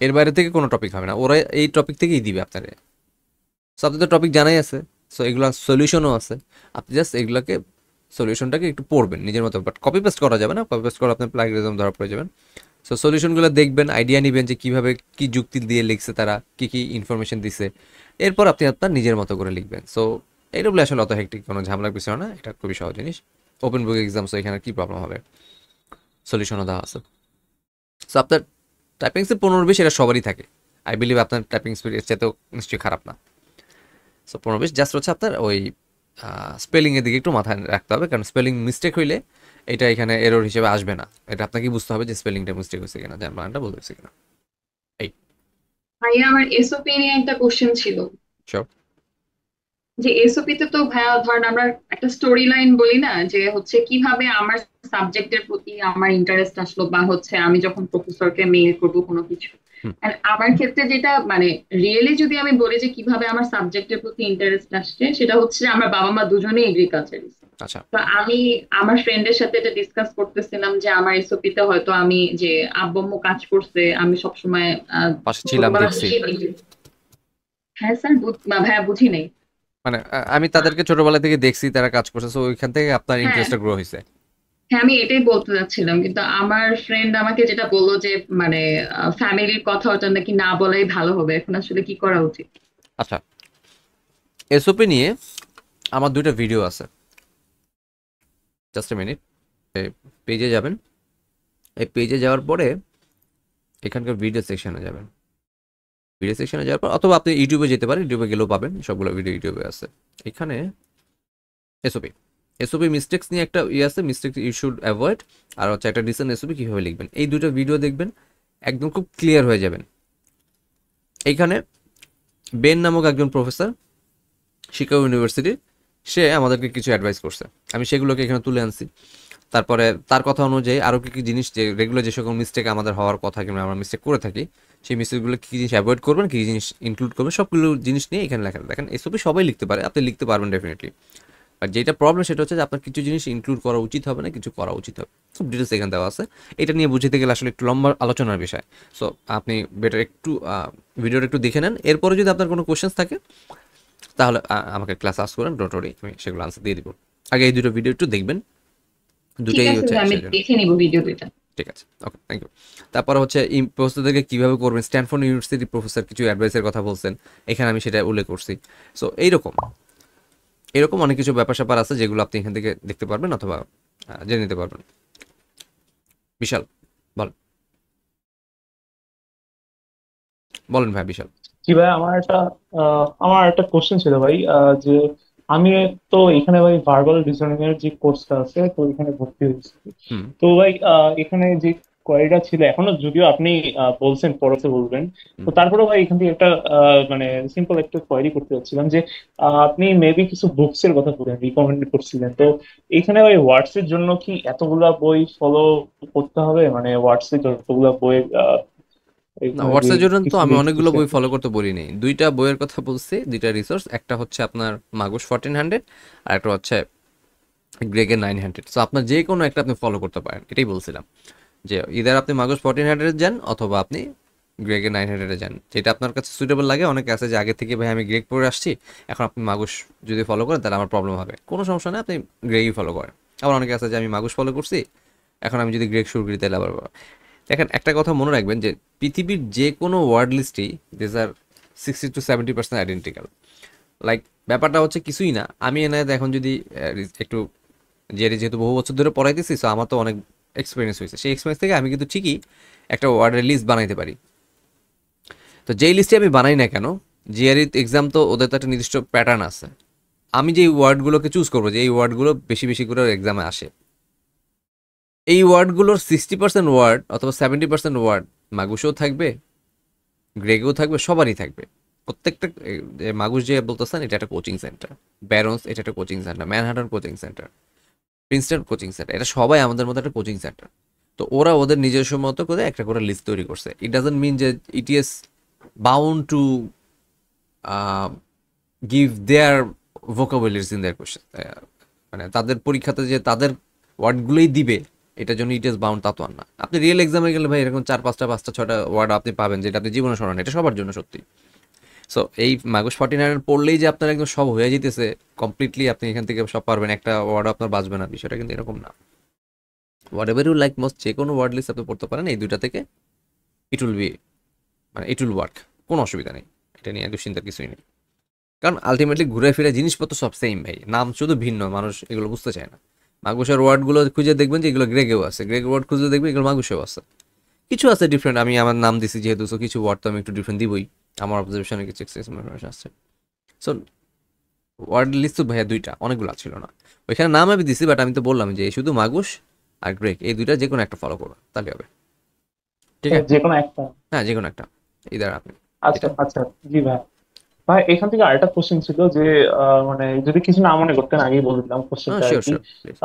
এর বাইরে থেকে কোনো টপিক হবে না, ওরা এই টপিক থেকেই দিবে আপনারা। সো আপনাদের তো টপিক জানাই আছে, সো এগুলো সলিউশনও আছে, আপনি জাস্ট এগুলোকে সলিউশনটাকে একটু পড়বেন নিজের মতো, বাট কপি পেস্ট করা যাবে না, কপি পেস্ট করে আপনার প্লাগরিজম ধরা পড়ে যাবেন। সো সলিউশনগুলো দেখবেন, আইডিয়া নেবেন যে কীভাবে কী যুক্তি দিয়ে লিখছে তারা, কী কী ইনফরমেশন দিছে, এরপর আপনি আপনার নিজের মতো করে লিখবেন। সো এইটা বলে আসলে অত হেক্টিক কোনো ঝামেলার বিষয় না, এটা খুবই সহজ জিনিস। ওপেন বুক এক্সাম, সো এখানে কী প্রবলেম হবে, সলিউশনও দেওয়া আছে। সো আপনার টাইপিং স্পিড 15-20 এটা সবারই থাকে, আই বিলিভ আপনার টাইপিং স্পিড এর চাইতেও নিশ্চয়ই খারাপ না। সো 15-20 জাস্ট হচ্ছে আপনার ওই স্পেলিংয়ের দিকে একটু মাথায় রাখতে হবে, কারণ স্পেলিং মিস্টেক হইলে এটা এখানে এরর হিসেবে আসবে না, এটা আপনাকে বুঝতে হবে যে স্পেলিংটা মিস্টেক হয়েছে কিনা, যার মানটা ভুল হয়েছে কিনা। এই ভাইয়া আমার এসওপি নিয়ে একটা কোশ্চেন ছিল, সব যে এসওপি তে তো ভাইয়া ধরেন আমরা একটা স্টোরি লাইন বলি না, যে হচ্ছে কিভাবে আমার সাবজেক্টের প্রতি আমার ইন্টারেস্ট আসলো, বা হচ্ছে আমি যখন প্রফেসরকে মেইল করবো কোনো কিছু। And আমার ক্ষেত্রে যেটা মানে রিয়েলি যদি আমি বলি যে কিভাবে আমার সাবজেক্টের প্রতি ইন্টারেস্ট আসছে, সেটা হচ্ছে যে আমার বাবা মা দুজনেই এগ্রিকালচারিস্ট। আচ্ছা তো আমি আমার ফ্রেন্ডের সাথে এটা ডিসকাস করতেছিলাম যে আমার এসওপি তে হয়তো আমি যে আব্বু আম্মু কাজ করছে, আমি সবসময় পাশে ছিলাম ছোটবেলা দেখছি, থেকেই। হ্যাঁ স্যার, ভাইয়া বুঝি নাই। মানে আমি তাদেরকে ছোটবেলা থেকে দেখছি তারা কাজ করছে, সো ওইখান থেকে আপনার হ্যাঁ ইন্টারেস্টটা গ্রো হয়েছে। হ্যাঁ, আমি এটাই বলতে যাচ্ছিলাম, কিন্তু আমার ফ্রেন্ড আমাকে যেটা বললো যে মানে ফ্যামিলির কথা ওটা নাকি না বলাই ভালো হবে, এখন আসলে কি করা উচিত? আচ্ছা, এসওপি নিয়ে আমার 2টা ভিডিও আছে, জাস্ট এ মিনিট। পেজে যাবেন, এই পেজে যাওয়ার পরে এখানকার ভিডিও সেকশনে যাবেন, ভিডিও সেকশনে যাওয়ার পর অথবা আপনি ইউটিউবে যেতে পারেন, ইউটিউবে গেলেও পাবেন, সবগুলো ভিডিও ইউটিউবে আছে। এখানে এসওপি মিস্টেক্স নিয়ে একটা আছে, মিস্টেক্স ইউ শুড অ্যাভয়েড, আর হচ্ছে একটা ডিসেন্ট এসওপি কীভাবে লিখবেন, এই 2টা ভিডিও দেখবেন, একদম খুব ক্লিয়ার হয়ে যাবেন। এইখানে বেন নামক একজন প্রফেসর শিকাগো ইউনিভার্সিটির, সে আমাদেরকে কিছু অ্যাডভাইস করছে, আমি সেগুলোকে এখানে তুলে আনছি। তারপরে তার কথা অনুযায়ী আরও কী কী জিনিস, যে রেগুলার যে সকল মিস্টেক আমাদের হওয়ার কথা কিংবা আমরা মিস্টেক করে থাকি, সেই মিস্টেকগুলো কী জিনিস অ্যাভয়েড করবেন, কী জিনিস ইনক্লুড করবেন, সবগুলো জিনিস নিয়ে এখানে লেখা। দেখেন এসওপি সবাই লিখতে পারে, আপনি লিখতে পারবেন ডেফিনেটলি, আর যেটা প্রবলেম সেটা হচ্ছে যে আপনার কিছু জিনিস ইনক্লুড করা উচিত হবে না, কিছু করা উচিত হবে, সব ডিটেলস এখানে দেওয়া আছে। এটা নিয়ে বুঝতে গেলে আসলে একটু লম্বা আলোচনার বিষয়, সো আপনি বেটার একটু ভিডিওটা একটু দেখে নেন, এরপরে যদি আপনার কোনো কোয়েশ্চেন্স থাকে তাহলে আমাকে ক্লাস আস করেন, ডোন্ট ওয়ারি, আমি সেগুলো আনসার দিয়ে দিব। আগে এই 2টো ভিডিও একটু দেখবেন, ঠিক দুটাই আছে হচ্ছে ভাই, আমি সেজন্য। দেখে নিব ভিডিও দুইটা। ঠিক আছে, ওকে, থ্যাংক ইউ। তারপরে হচ্ছে প্রফেসরদেরকে কীভাবে করবেন, স্ট্যানফোর্ড ইউনিভার্সিটির প্রফেসর কিছু অ্যাডভাইসের কথা বলছেন, এখানে আমি সেটা উল্লেখ করছি। সো এরকম অনেক কিছু ব্যাপার স্যাপার আছে যেগুলো আপনি এখান থেকে দেখতে পারবেন অথবা জেনে নিতে পারবেন। বিশাল বলেন ভাই, বিশাল। জি ভাই, আমার একটা কোশ্চেন ছিল ভাই, যে আমি তো এখানে ভাই ভার্বাল রিজনিং এর যে কোর্সটা আছে, তো এখানে ভর্তি হয়েছি। হুম তো ভাই এখানে যে কোয়ারিটা ছিল, এখনো যদিও আপনি বলছেন পরে বলবেন, তো তারপরেও ভাই এখান থেকে একটা মানে সিম্পল একটা কোয়ারি করতে চাচ্ছিলাম যে আপনি মেবি কিছু বুকস এর কথা বলেন, রিকমেন্ড করছিলেন, তো এখানে ভাই ওয়ার্ডস এর জন্য কি এতগুলা বই ফলো করতে হবে, মানে ওয়ার্ডস এর যতগুলা বই না, এখানে যে হোয়াটসঅ্যাপ জন্য তো কিছু আমি লিঙ্ক অনেকগুলো দিচ্ছে? বই ফলো করতে বলি নাই, 2টা বইয়ের কথা বলছি, 2টা রিসোর্স, একটা হচ্ছে আপনার মাগুস 1400 আর একটা হচ্ছে গ্রেগের 900। সো আপনার যে কোনো একটা আপনি ফলো করতে পারেন, এটাই বলছিলাম, যে ইদার আপনি মাগুস 1400 যান অথবা আপনি গ্রেগের 900 যান, যেটা আপনার কাছে সুইটেবল লাগে। অনেকে আছে যে আগে থেকে ভাই আমি গ্রেগ পড়ে আসছি, এখন আপনি মাগুস যদি ফলো করেন তাহলে আমার প্রবলেম হবে, কোনো সমস্যা নেই, আপনি গ্রেগই ফলো করেন। আবার অনেকে আছে যে আমি মাগুস ফলো করছি, এখন আমি যদি গ্রেগ শুরু করি তাহলে আবার দেখেন একটা কথা মনে রাখবেন যে পৃথিবীর যে কোনো ওয়ার্ড লিস্টই দিস আর 60-70% আইডেন্টিক্যাল। লাইক ব্যাপারটা হচ্ছে কিছুই না, আমি এনায়েত এখন যদি একটু যেহেতু বহু বছর ধরে পড়াইতেছি, সো আমার তো অনেক এক্সপিরিয়েন্স হয়েছে, সেই এক্সপিরিয়েন্স থেকে আমি কিন্তু ঠিকই একটা ওয়ার্ডের লিস্ট বানাইতে পারি। তো যেই লিস্টে আমি বানাই না কেন, জিআরই এক্সাম তো ওদের তো একটা নির্দিষ্ট প্যাটার্ন আছে, আমি যে ওয়ার্ডগুলোকে চুজ করবো যে এই ওয়ার্ডগুলো বেশি বেশি করে এক্সামে আসে, এই ওয়ার্ডগুলোর 60% ওয়ার্ড অথবা 70% ওয়ার্ড মাগুসেও থাকবে, গ্রেগেও থাকবে, সবারই থাকবে। প্রত্যেকটা মাগুস যে বলতেছেন এটা একটা কোচিং সেন্টার, ব্যারন্স এটা একটা coaching centre, Manhattan coaching centre, Princeton coaching centre, এটা সবাই আমাদের মধ্যে একটা কোচিং সেন্টার। তো ওরা ওদের নিজস্ব মতো করে একটা করে লিস্ট তৈরি করছে। ইট ডাজন্ট মিন যে ETS bound to give there vocabularies in their question, মানে তাদের পরীক্ষাতে যে তাদের ওয়ার্ডগুলোই দিবে এটার জন্য ইটিএস বাউন্ড তা তো আর না। আপনি রিয়েল এক্সামে গেলে ভাই এরকম 4-5টা ওয়ার্ড আপনি পাবেন যেটা আপনি জীবনে শোনান, এটা সবার জন্য সত্যি। সো এই মাগুস 49 পড়লেই যে আপনার একদম সব হয়ে যেতেছে কমপ্লিটলি, আপনি এখান থেকে সব পারবেন, একটা ওয়ার্ড আপনার বাঁচবে না, বিষয়টা কিন্তু এরকম না। Whatever you like most, যে কোনো ওয়ার্ড লিস্ট আপনি পড়তে পারেন, এই দুইটা থেকে ইট উইল বি, মানে ইট উইল ওয়ার্ক, কোনো অসুবিধা নেই, এটা নিয়ে দুশ্চিন্তার কিছুই নেই। কারণ আলটিমেটলি ঘুরে ফিরে জিনিসপত্র সব সেম ভাই, নাম শুধু ভিন্ন, মানুষ এগুলো বুঝতে চায় না। মাগুসের ওয়ার্ডগুলো খুঁজে দেখবেন যে এগুলো গ্রেগেও আছে, গ্রেগ ওয়ার্ড খুঁজে দেখবেন এগুলো মাগুসেও আছে, কিছু আছে ডিফারেন্ট, আমি আমার নাম দিছি যেহেতু, সো কিছু ওয়ার্ড তো আমি একটু ডিফারেন্ট দিবই, আমার অবজারভেশনে কিছু ইনফরমেশন আসছে। সো ওয়ার্ড লিস্ট তো ভাইয়া দুইটা, অনেকগুলো ছিল না, ওইখানে নাম আমি দিছি, বাট আমি তো বললাম যে শুধু মাগুস আর গ্রেগ এই দুইটা যে কোনো একটা ফলো করো তাহলে হবে, ঠিক আছে? যে কোনো একটা। হ্যাঁ যে কোনো একটা, ইদার আপনি আচ্ছা এটা। আচ্ছা, জি ভাই। ভাই এখান থেকে আরেকটা কোশ্চেন ছিল যে মানে যদি কিছু না মনে করতেন আগেই বলে দিলাম হ্যাঁ কোশ্চেনটা আর শিওর কি। Sure please.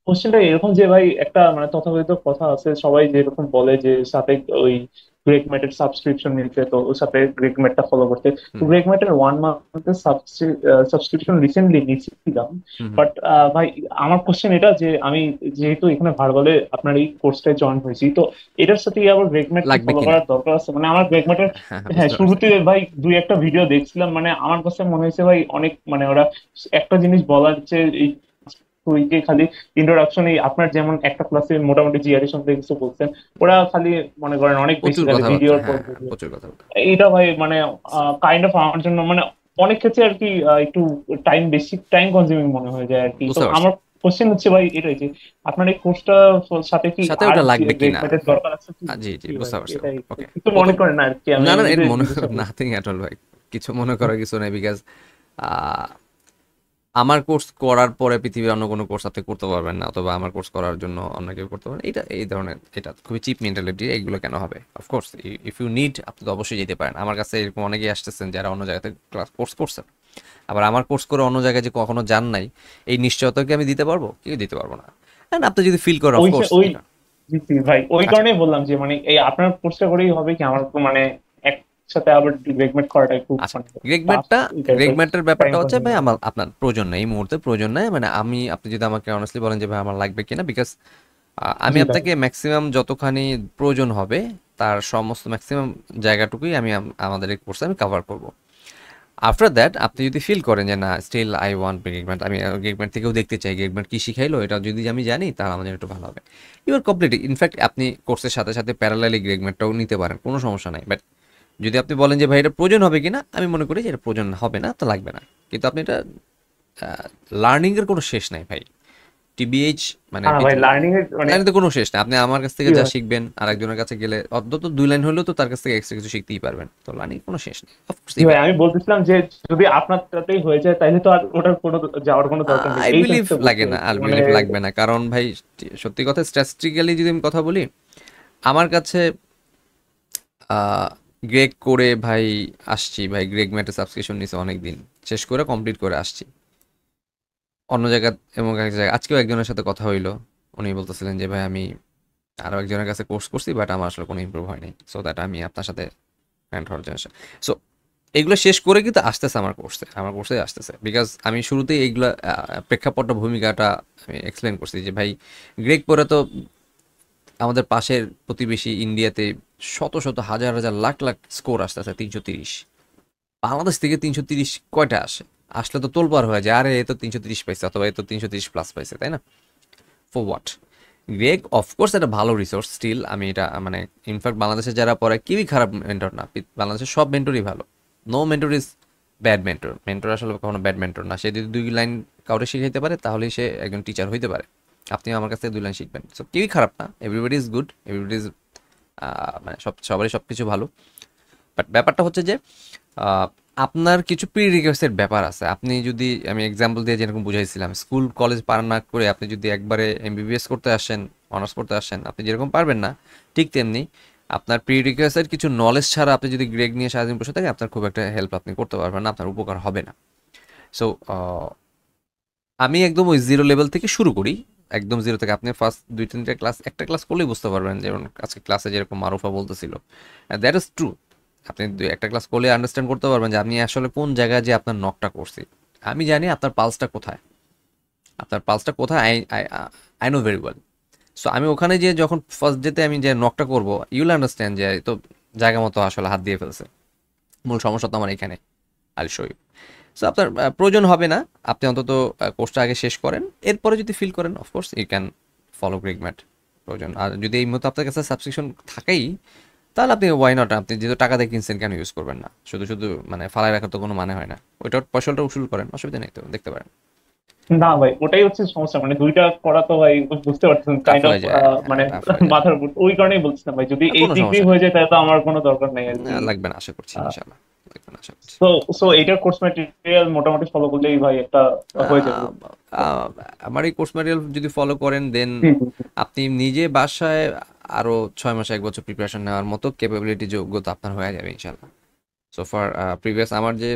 কোশ্চেনটা এরকম যে ভাই একটা মানে তথাকথিত কথা আছে, সবাই যেরকম বলে যে সাথে ওই গ্রেগ ম্যাটের সাবস্ক্রিপশন নিতে, তো ওর সাথে গ্রেগ ম্যাটটা ফলো করতে। তো হুম গ্রেগ ম্যাটের 1 মান্থের সাবস্ক্রিপশন রিসেন্টলি নিয়েছিলাম। হুম হুম। বাট ভাই আমার কোশ্চেন এটা যে আমি যেহেতু এখানে ভার্বালে আপনার এই কোর্সটায় জয়েন হয়েছি, তো এটার সাথে কি আবার গ্রেগ ম্যাট কি লাগবে ফলো কিনা? করার দরকার আছে? মানে আমার গ্রেগ ম্যাটের, হ্যাঁ হ্যাঁ হ্যাঁ বুঝতে পারছি। শুরুতে ভাই দুই একটা ভিডিও দেখছিলাম, মানে আমার কাছে মনে হয়েছে ভাই অনেক মানে ওরা একটা জিনিস বলার যে এই উইকে খালি ইন্ট্রোডাকশন, এই আপনার যেমন একটা ক্লাসে মোটামুটি জিআরই সম্পর্কে কিছু বলছেন, ওরা খালি মনে করেন অনেক বেশি প্রচুর খালি কথাবার্তা, ভিডিওর পর হ্যাঁ ভিডিও। প্রচুর কথাবার্তা। এইটা ভাই মানে কাইন্ড অফ আমার জন্য মানে অনেক ক্ষেত্রে আর কি একটু বেশি টাইম কনজিউমিং মনে হয়ে যায় আর কি। তো বুঝতে পারছি। আমার কোশ্চেন হচ্ছে ভাই এটাই যে আপনার এই কোর্সটা সাথে কি সাথে আর ওটা লাগবে কিনা? গ্রেডমেটের দরকার আছে কি? জি জি কি ভাই বুঝতে পারছি। এটাই ওকে, একটু মনে প্রথম, করেন না আর কি, আমি না না এর নিজে মনে জিজ্ঞাসা করছি। নাথিং অ্যাট অল ভাই, কিছু মনে করার কিছু নেই, বিকজ আমার কোর্স করার পরে পৃথিবীর অন্য কোনো কোর্স আপনি করতে পারবেন না, অথবা আমার কোর্স করার জন্য অন্য কেউ করতে পারবেন, এটা এই ধরনের, এটা খুবই চিপ মেন্টালিটি, এগুলো কেন হবে? অফকোর্স ইফ ইউ নিড আপনি তো অবশ্যই যেতে পারেন। আমার কাছে এরকম অনেকেই আসতেছেন যারা অন্য জায়গাতে ক্লাস কোর্স করছেন, আবার আমার কোর্স করে অন্য জায়গায় যে কখনো যান নাই, এই নিশ্চয়তা কি আমি দিতে পারবো? কেউ দিতে পারবো না। And আপনি যদি ফিল করেন ওই অফকোর্স ওই এটা। জি জি ভাই, ওই আচ্ছা, কারণেই বললাম যে মানে এই আপনার কোর্সটা করেই হবে কি, আমার তো মানে একসাথে আবার রেকমেন্ড করাটা একটু আচ্ছা মানে টাফ রেগমেটটা, রেগমেটের টাইম ব্যাপারটা হচ্ছে ভাই কনজিউমিং। আমার আপনার প্রয়োজন নেই, এই মুহূর্তে প্রয়োজন নেই, মানে আপনি যদি আমাকে অনেস্টলি বলেন যে ভাই আমার লাগবে কিনা, বিকজ আমি জি ভাই। আপনাকে ম্যাক্সিমাম যতখানি প্রয়োজন হবে তার সমস্ত ম্যাক্সিমাম জায়গাটুকুই আমি আমাদের এই কোর্সে আমি কভার করব। আফটার দ্যাট আপনি যদি ফিল করেন যে না স্টিল আই ওয়ান্ট গেগমেন্ট, আমি গেগমেন্ট থেকেও দেখতে চাই গেগমেন্ট কী শিখাইলো, এটা যদি আমি জানি তাহলে আমাদের একটু ভালো হবে। ইউর কমপ্লিট, ইনফ্যাক্ট আপনি কোর্সের সাথে সাথে প্যারালালি গেগমেন্টটাও নিতে পারেন, কোনো সমস্যা নাই। বাট যদি আপনি বলেন যে ভাই এটা প্রয়োজন হবে কিনা, আমি মনে করি যে এটা প্রয়োজন হবে না, তো লাগবে না। কিন্তু আপনি এটা লার্নিংয়ের কোনো শেষ নাই ভাই, টিবিএইচ মানে হ্যাঁ ভাই, লার্নিং এর মানে লার্নিং তো কোনো শেষ নাই। আপনি আমার কাছ থেকে জি যা ভাই। শিখবেন আর একজনের কাছে গেলে অন্তত 2 লাইন হলেও তো তার কাছ থেকে এক্সট্রা কিছু শিখতেই পারবেন, তো লার্নিং কোনো শেষ নেই অফকোর্স। জি ভাই, আমি বলতেছিলাম যে যদি আপনারটাতেই হয়ে যায় তাহলে তো আর ওটার কোনো যাওয়ার কোনো দরকার নেই, আই এই বিলিভ সেন্সে বলতে লাগে না, চাইছি। আর মানে বিলিভ লাগবে না, কারণ ভাই সত্যি কথা স্ট্যাটিস্টিক্যালি যদি আমি কথা বলি, আমার কাছে গ্রেগ করে ভাই আসছি, ভাই গ্রেগ ম্যাটে সাবস্ক্রিপশন নিছে অনেক দিন, শেষ করে কমপ্লিট করে আসছি অন্য জায়গা এবং এক জায়গায়। আজকেও একজনের সাথে কথা হইলো, উনি বলতেছিলেন যে ভাই আমি আরও একজনের কাছে কোর্স করছি, বাট আমার আসলে কোনো ইমপ্রুভ হয়নি, সো দ্যাট আমি আপনার সাথে ফ্রেন্ড হওয়ার জন্য। সো এগুলো শেষ করে কিন্তু আসতেছে আমার কোর্সে আসতেছে, বিকজ আমি শুরুতেই এইগুলো প্রেক্ষাপটটা ভূমিকাটা আমি এক্সপ্লেন করছি যে ভাই গ্রেগ পরে তো আমাদের পাশের প্রতিবেশী ইন্ডিয়াতে শত শত হাজার হাজার লাখ লাখ স্কোর আসতেছে 330, বাংলাদেশ থেকে 330 কয়টা আসলে তো তোলপাড় হয়ে যায়, আরে এ তো 330 পাইছে, অথবা এ তো 330 প্লাস পাইছে, তাই না? For what? গ্রেগ অফকোর্স একটা ভালো রিসোর্স স্টিল, আমি এটা মানে ইনফ্যাক্ট বাংলাদেশে যারা পড়ে কেউই খারাপ মেন্টর না, বাংলাদেশের সব মেন্টরই ভালো। No mentor is bad mentor, mentor আসলে কখনো ব্যাড মেন্টর না। সে যদি 2 লাইন কাউকে শিখাইতে পারে তাহলেই সে একজন টিচার হইতে পারে। আপনি আমার কাছ থেকে 2 লাইন শিখবেন, সো কেউই খারাপ না, everybody is good, everybody is মানে সবারই সব কিছু ভালো। বাট ব্যাপারটা হচ্ছে যে আপনার কিছু প্রিরিকোয়েস্টের ব্যাপার আছে। আপনি যদি, আমি এক্সাম্পল দিয়ে যেরকম বুঝাইছিলাম, স্কুল কলেজ পার না করে আপনি যদি একবারে এমবিবিএস করতে আসেন, অনার্স করতে আসেন, আপনি যেরকম পারবেন না, ঠিক তেমনি আপনার প্রিরিকোয়েস্টের কিছু নলেজ ছাড়া আপনি যদি গ্রেড নিয়ে সারাদিন বসে থাকেন, আপনার খুব একটা হেল্প আপনি করতে পারবেন না, আপনার উপকার হবে না। সো আমি একদম ওই 0 লেভেল থেকে শুরু করি, একদম 0 থেকে। আপনি ফার্স্ট 2-3টা ক্লাস, একটা ক্লাস করলেই বুঝতে পারবেন, যেমন আজকে ক্লাসে যেরকম মারুফা বলতেছিল, দ্যাট ইজ ট্রু। আপনি একটা ক্লাস করলে আন্ডারস্ট্যান্ড করতে পারবেন যে আপনি আসলে কোন জায়গায় যে আপনার নকটা করছি। আমি জানি আপনার পালসটা কোথায়, আপনার পালসটা কোথায়, I know very well. So আমি ওখানে যে যখন ফার্স্ট ডেতে আমি যে নকটা করবো, ইউল আন্ডারস্ট্যান্ড যে তো জায়গা মতো আসলে হাত দিয়ে ফেলছে, মূল সমস্যা তো আমার এখানে। I show you. সো আপনার প্রয়োজন হবে না, আপনি অন্তত কোর্সটা আগে শেষ করেন, এরপরে যদি ফিল করেন অফকোর্স ইউ ক্যান ফলো গ্রেগ ম্যাট প্রয়োজন। আর যদি এই মতো আপনার কাছে সাবস্ক্রিপশন থাকেই, তাহলে আপনি ওয়াই নট, আপনি যেহেতু টাকা দিয়ে কিনছেন কেন ইউজ করবেন না? শুধু শুধু মানে ফালায় রাখার তো কোনো মানে হয় না। ওইটা পয়সাটা উসুল করেন, অসুবিধা নেই, তো দেখতে পারেন। না ভাই, ওটাই হচ্ছে সমস্যা, মানে দুইটা করা তো ভাই বুঝতে পারছেন টাফ কাইন্ড অফ, হয়ে যায়, মানে টাফ হয়ে যায়। মাথার উপর। ওই কারণেই বলছিলাম ভাই, যদি এই কোনো ডিগ্রি সমস্যা নেই, হয়ে যায় তাহলে তো আমার কোনো দরকার নেই আর কি। লাগবে না আশা করছি, ইনশাল্লাহ লাগবে না আশা করছি। তো সো এইটার কোর্স ম্যাটেরিয়াল মোটামুটি ফলো করলেই ভাই একটা হয়ে যাবে। আমার এই কোর্স ম্যাটেরিয়াল যদি ফলো করেন, দেন আপনি নিজে বাসায় আরো 6 মাস 1 বছর প্রিপারেশন নেওয়ার মতো ক্যাপাবিলিটি, যোগ্যতা আপনার হয়ে যাবে ইনশাল্লাহ। সো ফার প্রিভিয়াস আমার যে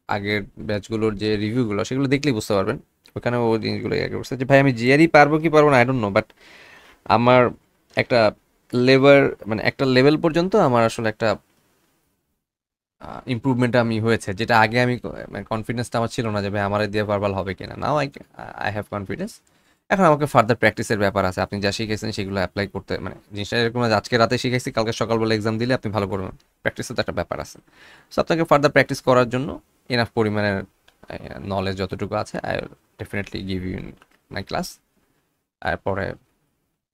আগের ব্যাচগুলোর যে রিভিউগুলো, সেগুলো দেখলেই বুঝতে পারবেন। ওখানে ও জিনিসগুলো আগে বলছে যে ভাই আমি জিআরই পারবো কি পারবো না আই ডোন্ট নো, বাট আমার একটা মানে একটা লেভেল পর্যন্ত আমার আসলে একটা ইমপ্রুভমেন্ট আমি হয়েছে, যেটা আগে আমি মানে কনফিডেন্সটা আমার ছিল না যে ভাই আমার দিয়ে ভার্বাল হবে কিনা। Now I have confidence. এখন আমাকে ফার্দার প্র্যাকটিসের ব্যাপার আছে। আপনি যা শিখেছেন সেগুলো অ্যাপ্লাই করতে, মানে জিনিসটা এরকম না আজকে রাতে শিখেছি কালকে সকালবেলা এক্সাম দিলে আপনি ভালো করবেন, প্র্যাকটিসের তো একটা ব্যাপার আছে। সো আপনাকে ফার্দার প্র্যাকটিস করার জন্য এনাফ পরিমাণের নলেজ যতটুকু আছে, I definitely give you in my class. তারপরে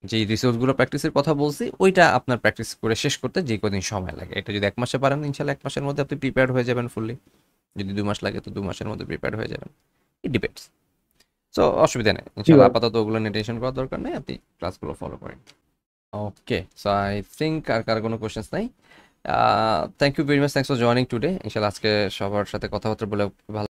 যেই রিসোর্সগুলো প্র্যাকটিসের কথা বলছি, ওইটা আপনার প্র্যাকটিস করে শেষ করতে যে কদিন সময় লাগে, এটা যদি 1 মাসে পারেন ইনশাল্লাহ 1 মাসের মধ্যে আপনি প্রিপেয়ার্ড হয়ে যাবেন ফুললি। যদি 2 মাস লাগে তো 2 মাসের মধ্যে প্রিপেয়ার্ড হয়ে যাবেন, ইট ডিপেন্ডস। সো অসুবিধা নেই ইনশাল্লাহ, আপাতত ওগুলো নিয়ে টেনশন করার দরকার নেই, আপনি ক্লাসগুলো ফলো করেন। ওকে, সো আই থিঙ্ক আর কারো কোনো কোয়েশ্চেন্স নাই। Thank you very much, thanks for joining today. ইনশাল্লাহ আজকে সবার সাথে কথাবার্তা বলে ভালো